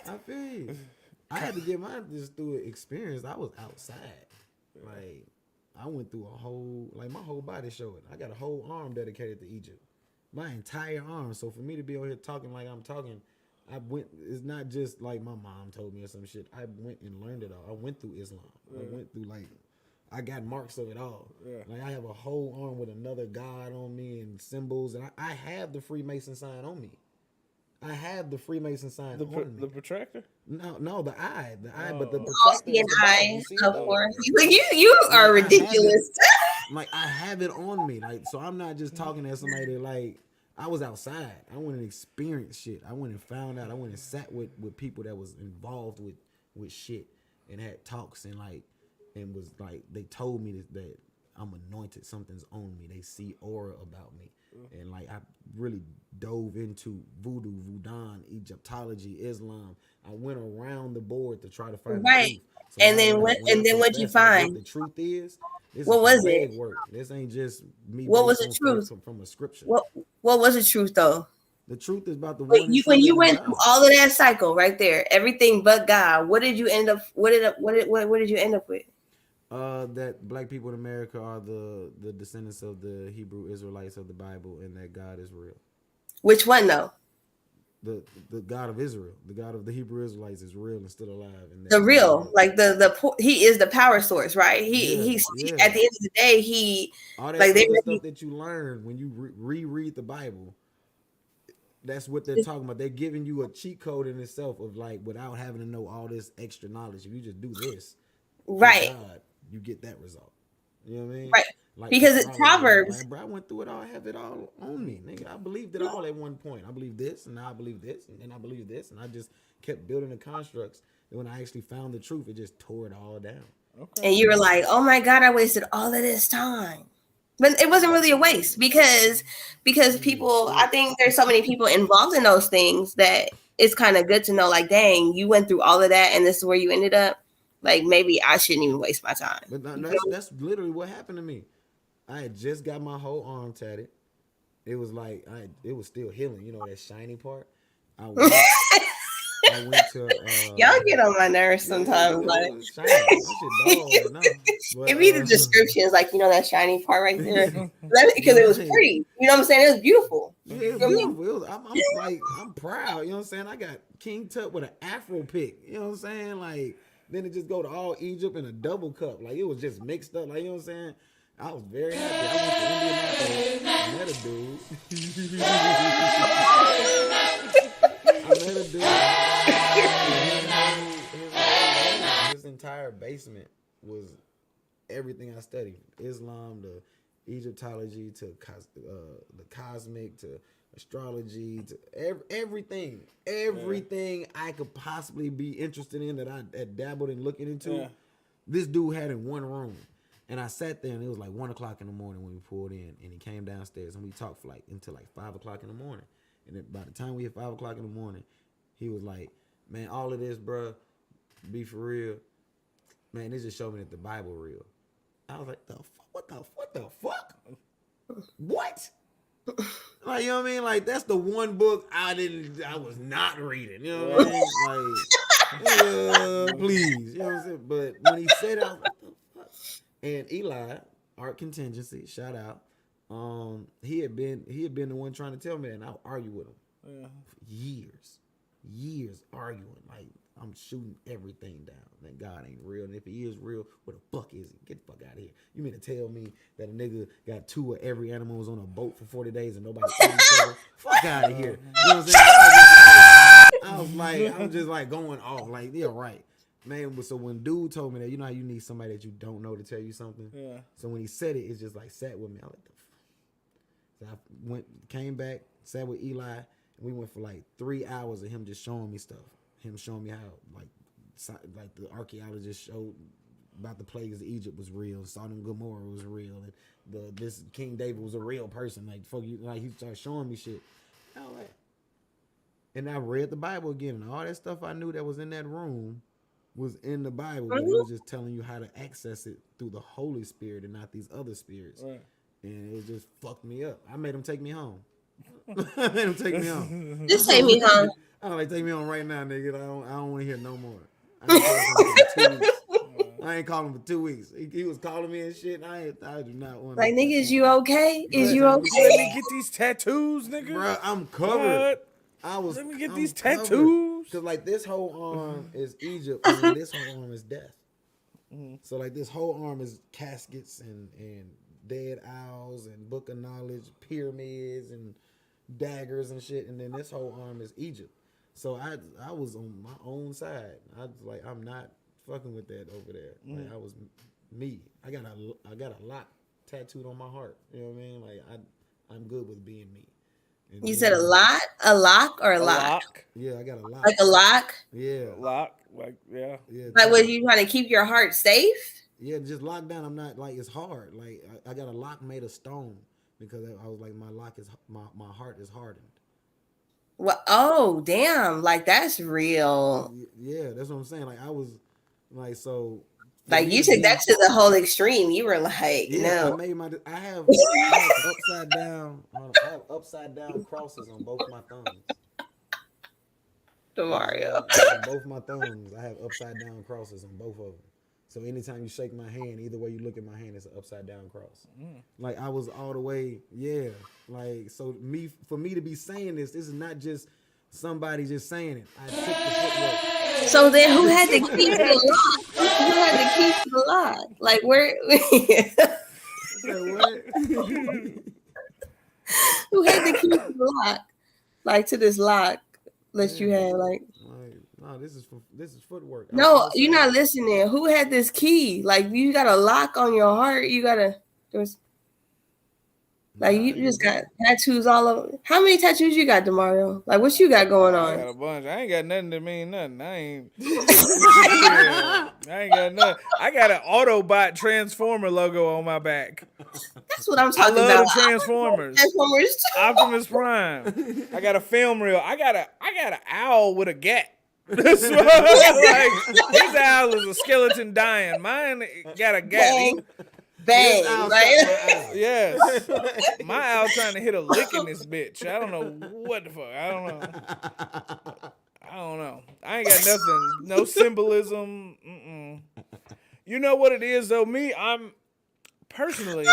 Speaker 1: I feel you. I had to get mine just through an experience. I was outside. Like, I went through my whole body showed. I got a whole arm dedicated to Egypt. My entire arm. So for me to be over here talking like I'm talking, it's not just like my mom told me or some shit. I went and learned it all. I went through Islam. I went through, like, I got marks of it all. Yeah. Like, I have a whole arm with another god on me and symbols. And I have the Freemason sign on me. I have the Freemason sign on me.
Speaker 3: The protractor?
Speaker 1: No, the eye, but the
Speaker 2: Seeing eye, of course. Like you are ridiculous.
Speaker 1: Like, I have it on me, like, so I'm not just talking to somebody that, like, I was outside. I went and experienced shit. I went and found out. I went and sat with people that was involved with shit and had talks and was like, they told me that I'm anointed. Something's on me. They see aura about me. And, like, I really dove into voodoo, Voodoo, Egyptology, Islam. I went around the board to try to find the truth. So
Speaker 2: and then what'd you find?
Speaker 1: The truth is,
Speaker 2: what was it?
Speaker 1: Work. This ain't just me.
Speaker 2: What was the truth
Speaker 1: from a scripture?
Speaker 2: What was the truth though?
Speaker 1: The truth is about the
Speaker 2: one. When you went through all of that cycle right there, everything but God, what did you end up? What did you end up with?
Speaker 1: That black people in America are the descendants of the Hebrew Israelites of the Bible, and that God is real.
Speaker 2: Which one though?
Speaker 1: The God of Israel, the God of the Hebrew Israelites is real and still alive. And
Speaker 2: the real, like he is the power source, right? He's at the end of the day,
Speaker 1: all that stuff that you learn when you reread the Bible. That's what they're talking about. They're giving you a cheat code in itself of, like, without having to know all this extra knowledge. If you just do this,
Speaker 2: right,
Speaker 1: God, you get that result. You know what I mean?
Speaker 2: Right.
Speaker 1: Like,
Speaker 2: because it's Proverbs.
Speaker 1: Like, bro, I went through it all. I have it all on me, nigga. I believed it all at one point. I believe this, and now I believe this, and then I believe this, and I just kept building the constructs. And when I actually found the truth, it just tore it all down.
Speaker 2: Okay. And you were like, "Oh my God, I wasted all of this time." But it wasn't really a waste because people. I think there's so many people involved in those things that it's kind of good to know. Like, dang, you went through all of that, and this is where you ended up. Like, maybe I shouldn't even waste my time.
Speaker 1: But that's literally what happened to me. I had just got my whole arm tatted. It was like it was still healing, you know, that shiny part. I went to
Speaker 2: y'all get on my nerves sometimes. Like, give me the descriptions, like, you know, that shiny part right there, because it was pretty. You know what I'm saying? It was beautiful.
Speaker 1: Yeah, it was beautiful. I'm proud. You know what I'm saying? I got King Tut with an Afro pick. You know what I'm saying? Like, then it just go to all Egypt in a double cup. Like, it was just mixed up. Like, you know what I'm saying? I was very happy. I went to Indianapolis, met a dude. His entire basement was everything I studied. Islam, the Egyptology to the cosmic to astrology to everything I could possibly be interested in that I had dabbled in looking into.
Speaker 3: Yeah.
Speaker 1: This dude had in one room, and I sat there, and it was like 1:00 in the morning when we pulled in, and he came downstairs, and we talked for like until like 5:00 in the morning. And then by the time we hit 5:00 in the morning, he was like, "Man, all of this, bruh, be for real, man. This just showed me that the Bible real." I was like, what the fuck? What? Like, you know what I mean? Like, that's the one book I was not reading. You know what I mean? Like, please. You know what I'm saying? But when he said it, I was like, what the fuck? And Eli, Art Contingency, shout out. He had been the one trying to tell me that, and I would argue with him for years arguing. Like, I'm shooting everything down. That God ain't real. And if he is real, where the fuck is he? Get the fuck out of here. You mean to tell me that a nigga got 2 of every animal was on a boat for 40 days and nobody ate each other? Fuck out of here. You know what I'm saying? I'm just like going off. Like, yeah, right. Man, but so when dude told me that, you know how you need somebody that you don't know to tell you something?
Speaker 3: Yeah.
Speaker 1: So when he said it, it's just like sat with me. I was like, the fuck? So I came back, sat with Eli, and we went for like 3 hours of him just showing me stuff. Him showing me how, like the archaeologists showed about the plagues of Egypt was real, Sodom and Gomorrah was real, and this King David was a real person. Like, fuck you, like he started showing me shit. All that. And I read the Bible again, and all that stuff I knew that was in that room was in the Bible, but it was just telling you how to access it through the Holy Spirit and not these other spirits. Right. And it just fucked me up. I made him take me home. I made him take me home.
Speaker 2: Just take me home.
Speaker 1: I don't like take me home right now, nigga. I don't want to hear no more. I ain't calling him for 2 weeks. He was calling me and shit. And I do not want.
Speaker 2: Like, nigga, is you okay? Is you okay?
Speaker 3: Let me get these tattoos, nigga.
Speaker 1: Bro, I'm covered.
Speaker 3: What? Let me get these tattoos.
Speaker 1: Cause like this whole arm is Egypt, and this whole arm is death. So like this whole arm is caskets and dead owls and book of knowledge, pyramids and daggers and shit, and then this whole arm is Egypt. So I was on my own side. I was like, I'm not fucking with that over there. Like, I was me. I got a lock tattooed on my heart. You know what I mean? Like I'm good with being me. And
Speaker 2: you said a lock or a lock?
Speaker 1: Yeah, I got a lock.
Speaker 2: Like a lock?
Speaker 1: Yeah.
Speaker 3: Lock. Like, yeah.
Speaker 2: Like, was you trying to keep your heart safe?
Speaker 1: Yeah, just locked down. I'm not like, it's hard. Like I got a lock made of stone because I was like, my heart is hardened.
Speaker 2: Well, oh damn! Like, that's real.
Speaker 1: Yeah, that's what I'm saying. Like, I was like, so.
Speaker 2: Like, you took that to the whole extreme. You were like, no.
Speaker 1: I have upside down crosses on both my thumbs.
Speaker 2: Mario.
Speaker 1: On both my thumbs, I have upside down crosses on both of them. So anytime you shake my hand, either way you look at my hand, it's an upside down cross. Like, I was all the way, yeah. Like, so for me to be saying this is not just somebody just saying it. I took the footwork.
Speaker 2: So then who had the key to the lock? Who had the key to the lock? Like, where? Who had the key to the lock? Like, to this lock that you had, like.
Speaker 1: No, this is footwork.
Speaker 2: No, you're not listening. Who had this key? Like, you got a lock on your heart. You just got tattoos all over. How many tattoos you got, DeMario? Like, what you got going on?
Speaker 3: I got a bunch. I ain't got nothing to mean nothing. I ain't got nothing. I got an Autobot Transformer logo on my back.
Speaker 2: That's what I'm talking about.
Speaker 3: I love the Transformers. Optimus Prime. I got a film reel. I got an owl with a gat. Like, his owl is a skeleton dying. Mine got a gat.
Speaker 2: Bang, right?
Speaker 3: Yes. My owl trying to hit a lick in this bitch. I don't know what the fuck. I don't know. I ain't got nothing. No symbolism. You know what it is, though? Me, I'm personally,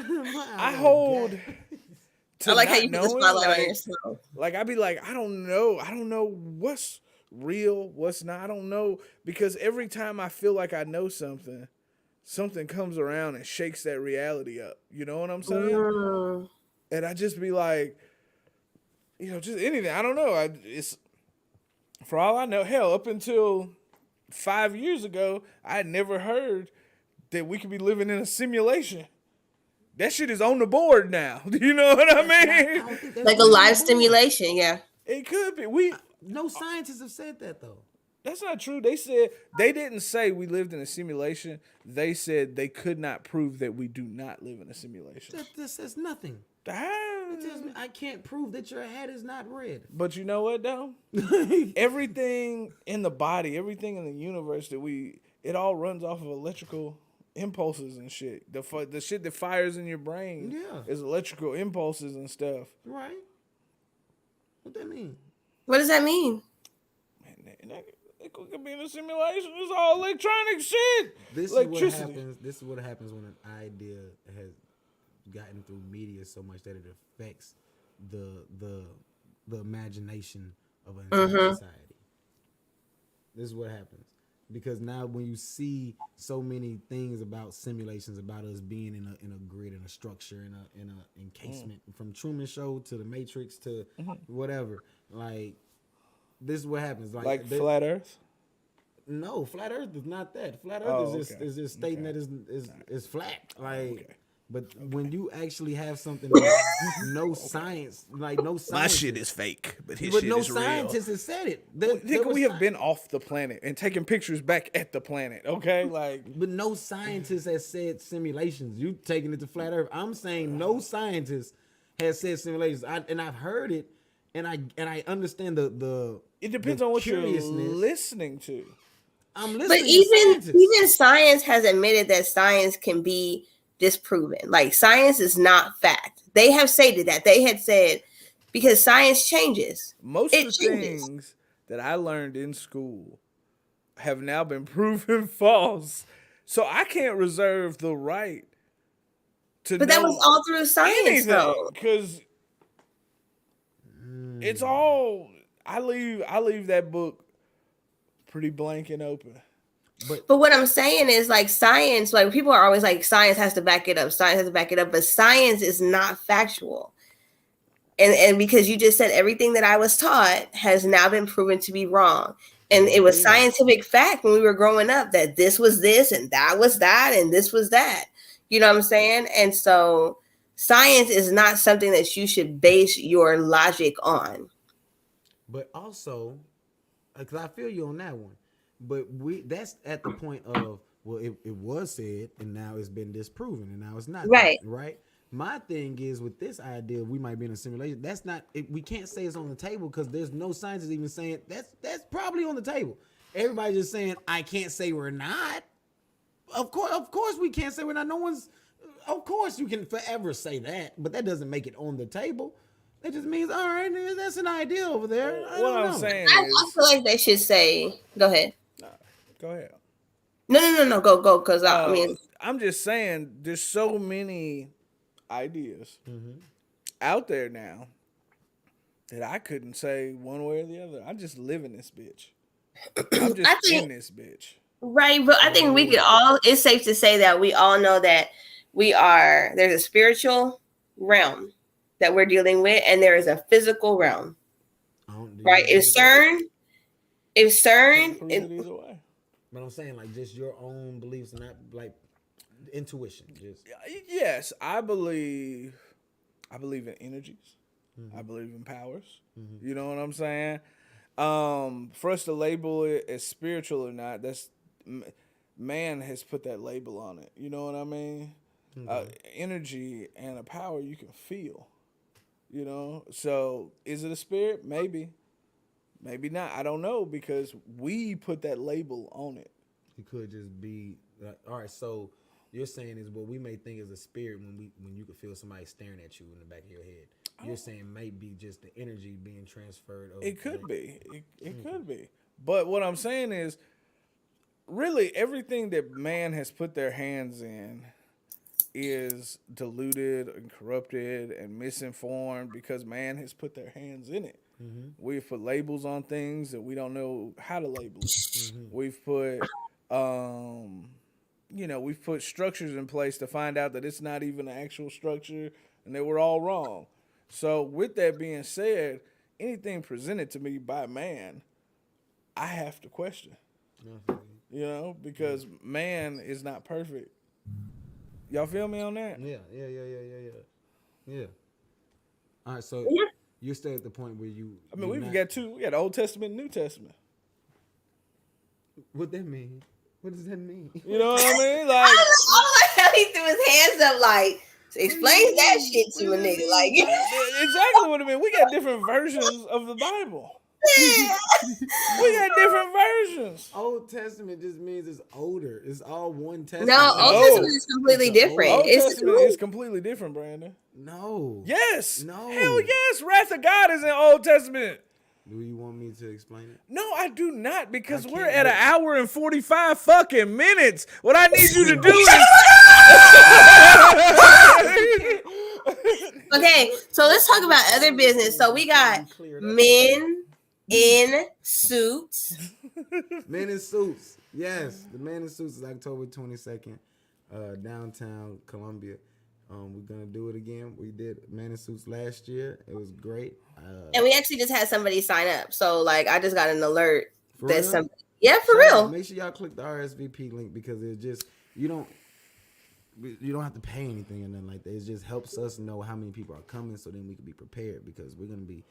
Speaker 3: I hold...
Speaker 2: I like how you put the spotlight on yourself.
Speaker 3: Like, I'd be like, I don't know what's real, what's not. I don't know, because every time I feel like I know something comes around and shakes that reality up. You know what I'm saying? And I just be like, just anything. I don't know. It's for all I know. Hell, up until 5 years ago, I had never heard that we could be living in a simulation. that shit is on the board now. You know what I mean?
Speaker 1: don't think that's
Speaker 2: Like a
Speaker 1: really
Speaker 2: live
Speaker 1: on the board.
Speaker 2: stimulation, yeah.
Speaker 3: It could be.
Speaker 1: No scientists have said that though.
Speaker 3: That's not true. They said they didn't say we lived in a simulation. They said they could not prove that we do not live in a simulation.
Speaker 1: That says nothing.
Speaker 3: Ah.
Speaker 1: It tells me I can't prove that your hat is not red.
Speaker 3: But you know what though? Everything in the body, everything in the universe it all runs off of electrical impulses and shit. The shit that fires in your brain is electrical impulses and stuff.
Speaker 1: Right. What that mean?
Speaker 2: What does that mean?
Speaker 3: Man, it could be in a simulation. It's all electronic shit.
Speaker 1: This
Speaker 3: Electricity.
Speaker 1: is what happens when an idea has gotten through media so much that it affects the imagination of an entire society. This is what happens. Because now when you see so many things about simulations, about us being in a grid, in a structure, in a encasement, from Truman Show to the Matrix to whatever, like this is what happens. Like
Speaker 3: flat Earth?
Speaker 1: No, flat Earth is not that. Flat Earth is just stating that is flat. Like, but when you actually have something that's no science, like no science,
Speaker 3: My shit is fake, but his
Speaker 1: but
Speaker 3: shit
Speaker 1: no
Speaker 3: is real.
Speaker 1: scientist has said it.
Speaker 3: We have been off the planet and taking pictures back at the planet. Okay, like,
Speaker 1: but no scientist has said simulations. You taking it to flat Earth. I'm saying no scientist has said simulations. I've heard it, and I understand the.
Speaker 3: It depends on what you're
Speaker 1: curiousness.
Speaker 3: listening to.
Speaker 1: I'm listening.
Speaker 2: But
Speaker 1: to
Speaker 2: even
Speaker 1: scientists.
Speaker 2: science has admitted that science can be disproven. Like science is not fact. They have stated that. They had said because science changes.
Speaker 3: Most
Speaker 2: It
Speaker 3: of the
Speaker 2: changes.
Speaker 3: things that I learned in school have now been proven false. So I can't reserve the right to
Speaker 2: But that
Speaker 3: know
Speaker 2: was all through science, though.
Speaker 3: because it's all I leave that book pretty blank and open.
Speaker 2: But what I'm saying is like science, like people are always like science has to back it up. Science has to back it up, but science is not factual. And because you just said everything that I was taught has now been proven to be wrong. And it was scientific fact when we were growing up that this was this and that was that and this was that. You know what I'm saying? And so science is not something that you should base your logic on.
Speaker 1: But also, because I feel you on that one. But that's at the point of, well, it was said and now it's been disproven and now it's not.
Speaker 2: Right.
Speaker 1: Right. My thing is with this idea, we might be in a simulation. That's not. We can't say it's on the table because there's no scientists even saying that's probably on the table. Everybody's just saying I can't say we're not. Of course, we can't say we're not. No one's. Of course, you can forever say that, but that doesn't make it on the table. It just means all right. That's an idea over there.
Speaker 3: What I'm saying
Speaker 2: I
Speaker 3: is,
Speaker 2: feel like they should say, go ahead.
Speaker 3: go ahead.
Speaker 2: No, go. Because I mean,
Speaker 3: I'm just saying, there's so many ideas out there now that I couldn't say one way or the other. I just live in this bitch. I'm just in this bitch.
Speaker 2: Right, but I think we could all, it's safe to say that we all know that there's a spiritual realm that we're dealing with, and there is a physical realm. Right? If CERN,
Speaker 3: Either way.
Speaker 1: But I'm saying like just your own beliefs, not like intuition. Just
Speaker 3: Yes, I believe in energies. I believe in powers. You know what I'm saying? For us to label it as spiritual or not, that's man has put that label on it. You know what I mean? Energy and a power you can feel. You know, so is it a spirit? Maybe not. I don't know because we put that label on it.
Speaker 1: it could just be like, all right. So you're saying is what we may think is a spirit when you could feel somebody staring at you in the back of your head. You're saying maybe just the energy being transferred.
Speaker 3: It could be. It could be. But what I'm saying is, really, everything that man has put their hands in is diluted and corrupted and misinformed because man has put their hands in it. We've put labels on things that we don't know how to label it. We've put, we've put structures in place to find out that it's not even an actual structure and that we're all wrong. So with that being said, anything presented to me by man, I have to question. You know, because man is not perfect. Y'all feel me on that?
Speaker 5: Yeah. All right, so
Speaker 2: Yeah.
Speaker 5: you're still at the point where you.
Speaker 3: I mean,
Speaker 5: you're
Speaker 3: we
Speaker 5: not-
Speaker 3: got two. We got the Old Testament and New Testament.
Speaker 5: What that mean? What does that mean?
Speaker 3: You know what I mean?
Speaker 2: I
Speaker 3: Like,
Speaker 2: like how he threw his hands up like, explain that
Speaker 5: mean?
Speaker 2: shit to a
Speaker 5: What does
Speaker 2: nigga.
Speaker 5: that
Speaker 2: Like,
Speaker 5: mean,
Speaker 3: exactly what I mean. We got different versions of the Bible. We got different versions.
Speaker 5: Old Testament just means it's older. It's all one testament.
Speaker 2: no, Old
Speaker 3: No.
Speaker 2: Testament is completely
Speaker 5: It's the
Speaker 2: different.
Speaker 3: Old
Speaker 2: It's
Speaker 3: Testament is completely different, Brandon.
Speaker 5: No.
Speaker 3: Yes.
Speaker 5: No.
Speaker 3: Hell yes. Wrath of God is in Old Testament.
Speaker 5: Do you want me to explain it?
Speaker 3: No, I do not, because
Speaker 5: I
Speaker 3: we're
Speaker 5: can't
Speaker 3: at an
Speaker 5: do it.
Speaker 3: hour and 45 fucking minutes. What I need you to do is
Speaker 2: okay. So let's talk about other business. So we got men in suits.
Speaker 5: Men in Suits. Yes, the Men in Suits is October 22nd, downtown Columbia. We're gonna do it again. We did Men in Suits last year. It was great.
Speaker 2: And we actually just had somebody sign up. So like I just got an alert
Speaker 5: For
Speaker 2: that
Speaker 5: real?
Speaker 2: somebody. Yeah, for
Speaker 5: Shout out.
Speaker 2: real.
Speaker 5: Make sure y'all click the RSVP link because it just you don't have to pay anything or nothing like that. It just helps us know how many people are coming, so then we can be prepared because we're gonna be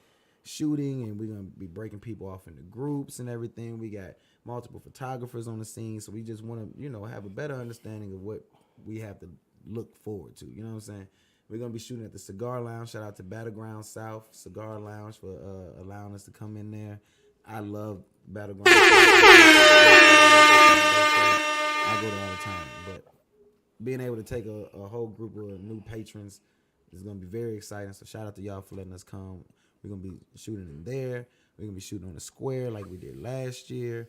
Speaker 5: shooting and we're gonna be breaking people off into groups and everything. We got multiple photographers on the scene, so we just want to have a better understanding of what we have to look forward to. You know what I'm saying? We're gonna be shooting at the Cigar Lounge. Shout out to Battleground South Cigar Lounge for allowing us to come in there. I love Battleground. I go there all the time, but being able to take a whole group of new patrons is gonna be very exciting. So shout out to y'all for letting us come. We're gonna be shooting in there. We're gonna be shooting on the square like we did last year.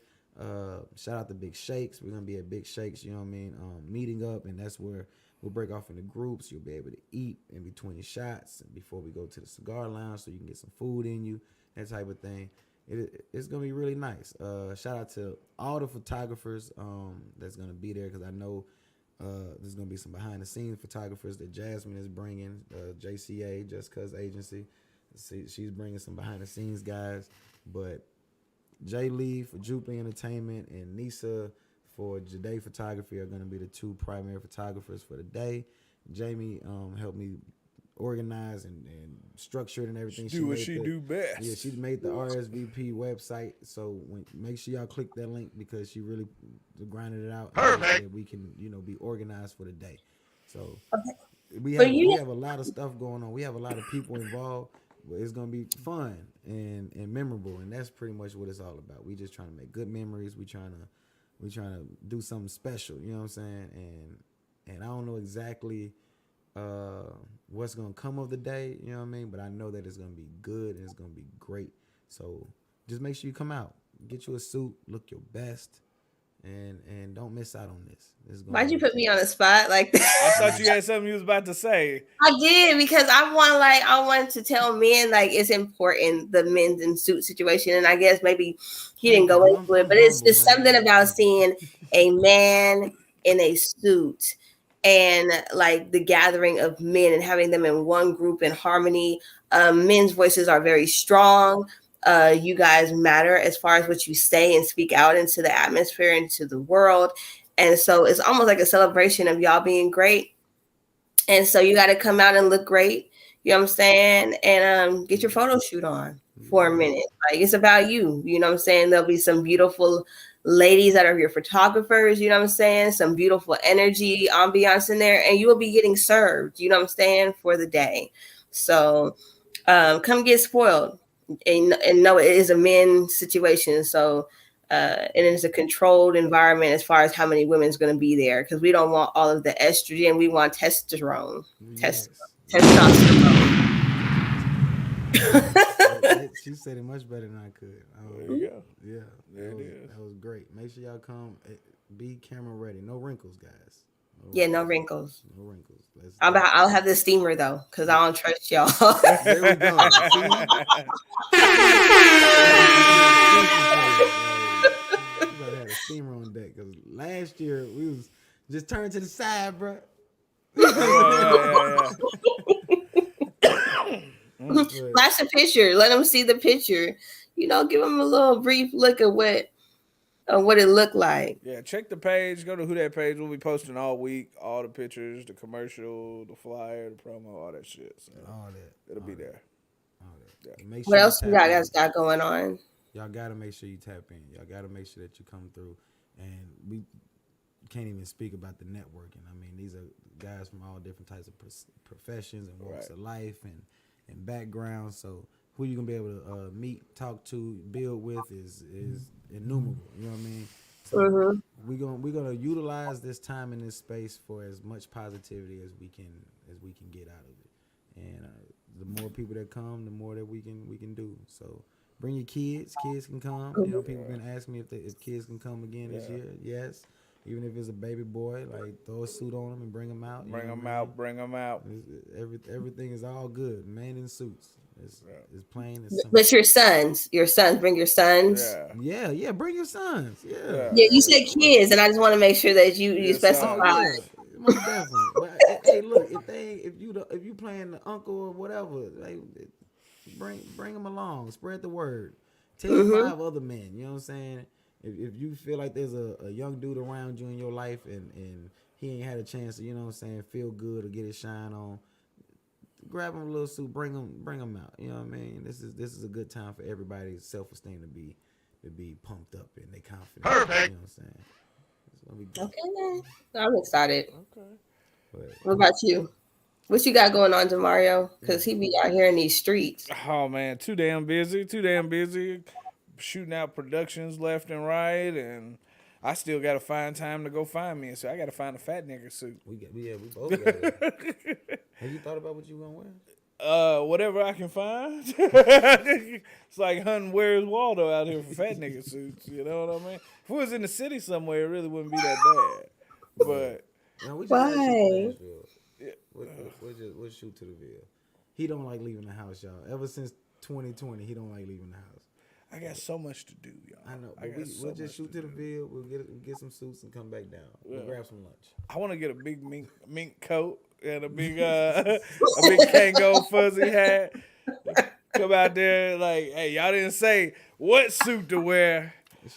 Speaker 5: Shout out to Big Shakes. We're gonna be at Big Shakes, you know what I mean? Meeting up, and that's where we'll break off into groups. You'll be able to eat in between shots before we go to the Cigar Lounge, so you can get some food in you, that type of thing. It's gonna be really nice. Shout out to all the photographers that's gonna be there, because I know there's gonna be some behind the scenes photographers that Jasmine is bringing. JCA, Just Cuz Agency. She's bringing some behind the scenes guys, but Jay Lee for Jupe Entertainment and Nisa for Jade Photography are going to be the two primary photographers for the day. Jamie helped me organize and structure it and everything.
Speaker 3: do what she do best.
Speaker 5: Yeah, she made the RSVP website, so make sure y'all click that link because she really grinded it out. Perfect. So that we can be organized for the day. So we have a lot of stuff going on. We have a lot of people involved. But it's gonna be fun and memorable, and that's pretty much what it's all about. We just trying to make good memories. We trying to do something special. You know what I'm saying? And I don't know exactly what's gonna come of the day. You know what I mean? But I know that it's gonna be good and it's gonna be great. So just make sure you come out, get you a suit, look your best, and don't miss out on this.
Speaker 2: Why'd you put me on the spot like that?
Speaker 3: I thought you had something you was about to say.
Speaker 2: I did, because I wanted to tell men like it's important, the men's in suit situation, and I guess maybe he didn't go into it, but it's just something about seeing a man in a suit and like the gathering of men and having them in one group in harmony. Men's voices are very strong. You guys matter as far as what you say and speak out into the atmosphere, into the world. And so it's almost like a celebration of y'all being great. And so you got to come out and look great. You know what I'm saying? And get your photo shoot on for a minute. Like, it's about you. You know what I'm saying? There'll be some beautiful ladies that are your photographers. You know what I'm saying? Some beautiful energy, ambiance in there. And you will be getting served, you know what I'm saying, for the day. So come get spoiled. And know it is a men's situation. So and it's a controlled environment as far as how many women's going to be there, because we don't want all of the estrogen. We want testosterone.
Speaker 5: Yes.
Speaker 2: Testosterone.
Speaker 5: She said it much better than I could.
Speaker 3: There you go.
Speaker 5: Yeah,
Speaker 3: There it is.
Speaker 5: that was great. Make sure y'all come. Be camera ready. No wrinkles, guys.
Speaker 2: No wrinkles.
Speaker 5: No wrinkles.
Speaker 2: I'll have the steamer though, because I don't trust y'all.
Speaker 5: There we go. See? You better have a steamer on deck, because last year we was just turned to the side, bro.
Speaker 3: Yeah.
Speaker 2: Flash a picture. Let them see the picture. Give them a little brief look at what what it looked like.
Speaker 3: Yeah, check the page. Go to WhoDat page. We'll be posting all week, all the pictures, the commercial, the flyer, the promo, all that shit. So
Speaker 5: All that.
Speaker 3: it'll be there.
Speaker 5: All that.
Speaker 3: Yeah.
Speaker 5: Make
Speaker 2: What
Speaker 5: you
Speaker 2: else you
Speaker 5: tap
Speaker 2: guys
Speaker 5: in.
Speaker 2: got going on?
Speaker 5: Y'all gotta make sure you tap in. Y'all gotta make sure that you come through. And we can't even speak about the networking. I mean, these are guys from all different types of professions and walks of life and backgrounds. So who you gonna be able to meet, talk to, build with is innumerable. You know what I mean? So we're gonna utilize this time in this space for as much positivity as we can get out of it. And the more people that come, the more that we can do. So bring your kids. Kids can come. You know, people been asking me if kids can come again this year. Yes. Even if it's a baby boy, like throw a suit on them and bring them out.
Speaker 3: Bring them out. Bring them out.
Speaker 5: Everything is all good. Man in suits. It's plain. It's simple.
Speaker 2: But your sons, bring your sons.
Speaker 5: Yeah. Bring your sons. Yeah.
Speaker 2: Yeah, you said kids, and I just want to make sure that you specify.
Speaker 5: Most definitely. But hey, look, if you playing the uncle or whatever, like, bring them along. Spread the word. Tell 5 other men. You know what I'm saying? If you feel like there's a young dude around you in your life and he ain't had a chance to, you know what I'm saying, feel good or get his shine on, grab him a little suit, bring him out. You know what I mean? This is a good time for everybody's self-esteem to be pumped up and they confident.
Speaker 4: Perfect.
Speaker 5: You know what I'm saying? It's gonna be good.
Speaker 2: Okay, I'm excited.
Speaker 3: Okay.
Speaker 5: But,
Speaker 2: What about you? What you got going on, Demario? Because he be out here in these streets.
Speaker 3: Oh man, too damn busy. Shooting out productions left and right, and I still gotta find time to go find me. So I gotta find a fat nigga suit.
Speaker 5: we both got it. Have you thought about what you gonna wear?
Speaker 3: Whatever I can find. It's like hunting Where's Waldo out here for fat nigga suits. You know what I mean? If we was in the city somewhere, it really wouldn't be that bad. But
Speaker 5: No, we just
Speaker 2: Why?
Speaker 5: gotta shoot to Nashville. We'll shoot to the Ville. He don't like leaving the house, y'all. Ever since 2020, he don't like leaving the house.
Speaker 3: I got so much to do, y'all.
Speaker 5: I know, but we'll just shoot to the Ville. We'll get some suits and come back down. We'll grab some lunch.
Speaker 3: I want to get a big mink coat and a big Kango fuzzy hat. Come out there like, hey, y'all didn't say what suit to wear.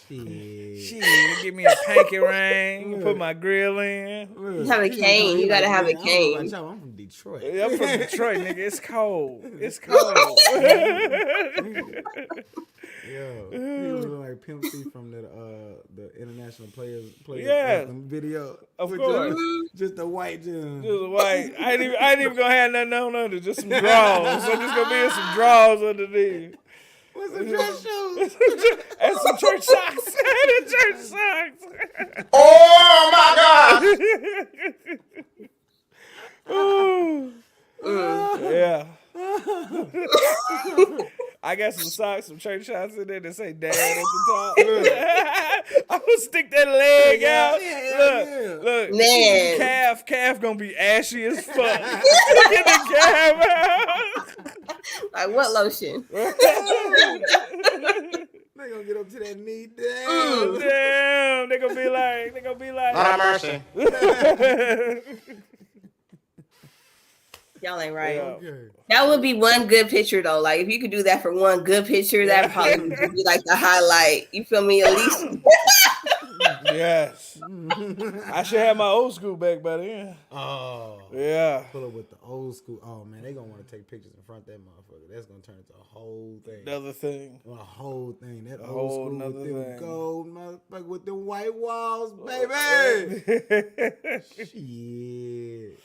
Speaker 3: Shit, give me a pinky ring, put my grill in.
Speaker 2: You have a cane. You gotta have a cane.
Speaker 5: I'm from Detroit.
Speaker 3: Yeah, I'm from Detroit, nigga. It's cold.
Speaker 5: Yo, he look like Pimp C from the international players video.
Speaker 3: Of course.
Speaker 5: Just a white gym.
Speaker 3: Just a white. I ain't even gonna have nothing on under. Just some drawers. So just gonna be in some drawers underneath.
Speaker 5: What's the dress shoes?
Speaker 3: And some church socks. And church socks.
Speaker 4: Oh my God!
Speaker 3: Yeah. I got some socks, some church socks in there that say "Dad" at the top. I'm gonna stick that leg out. Look,
Speaker 2: Man.
Speaker 3: calf gonna be ashy as fuck. Get the calf out.
Speaker 2: Like what lotion?
Speaker 5: They gonna get up to that knee.
Speaker 3: Damn, they gonna be like.
Speaker 4: Not a mercy.
Speaker 2: Y'all ain't right.
Speaker 3: Yeah.
Speaker 5: Okay.
Speaker 2: That would be one good picture though. Like if you could do that for one good picture, that probably would be like the highlight. You feel me? At least.
Speaker 3: Yes. I should have my old school back by then.
Speaker 5: Oh.
Speaker 3: Yeah.
Speaker 5: Pull up with the old school. Oh man, they gonna want to take pictures in front of that motherfucker. That's gonna turn into a whole thing.
Speaker 3: Another thing.
Speaker 5: A whole thing. That
Speaker 3: A
Speaker 5: old
Speaker 3: whole
Speaker 5: school
Speaker 3: nother
Speaker 5: with them
Speaker 3: thing.
Speaker 5: gold motherfucker with them white walls, baby. Shit.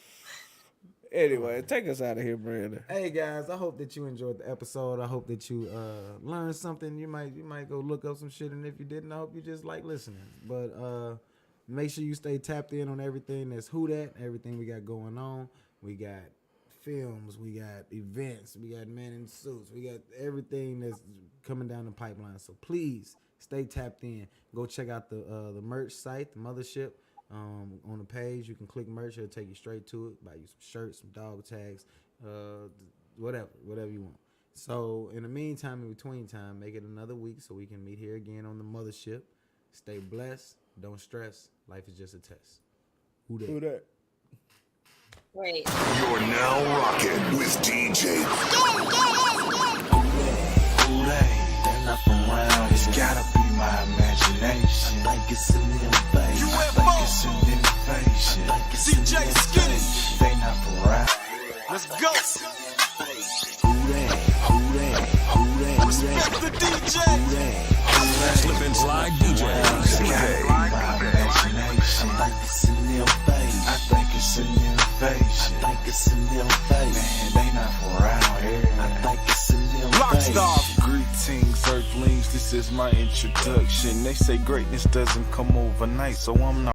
Speaker 3: Anyway, take us out of here, Brandon.
Speaker 5: Hey guys, I hope that you enjoyed the episode. I hope that you learned something. You might go look up some shit, and if you didn't, I hope you just like listening. But make sure you stay tapped in on everything that's WhoDat, everything we got going on. We got films, we got events, we got men in suits, we got everything that's coming down the pipeline. So please stay tapped in. Go check out the merch site, the mothership. On the page, you can click merch. It'll take you straight to it. Buy you some shirts, some dog tags, whatever you want. So in the meantime, in between time, make it another week so we can meet here again on the mothership. Stay blessed. Don't stress. Life is just a test. WhoDat?
Speaker 3: WhoDat?
Speaker 2: Wait.
Speaker 6: You're now rocking with DJ.
Speaker 7: WhoDat, that left around, it's gotta be my imagination. think it's an invasion. I think it's an invasion. I think it's
Speaker 8: DJ
Speaker 7: an
Speaker 8: Skinny.
Speaker 7: invasion. They not for rap.
Speaker 8: Let's go.
Speaker 7: Who that? Who that? Who that?
Speaker 8: Respect the DJ.
Speaker 7: Who that?
Speaker 9: Slip and slide DJ.
Speaker 7: Imagination. I think it's an invasion. I think it's an invasion. I think it's an invasion. Man, they not for out here. I think it's an invasion.
Speaker 8: Rockstar.
Speaker 10: Greetings, Earthlings, this is my introduction. They say greatness doesn't come overnight, so I'm not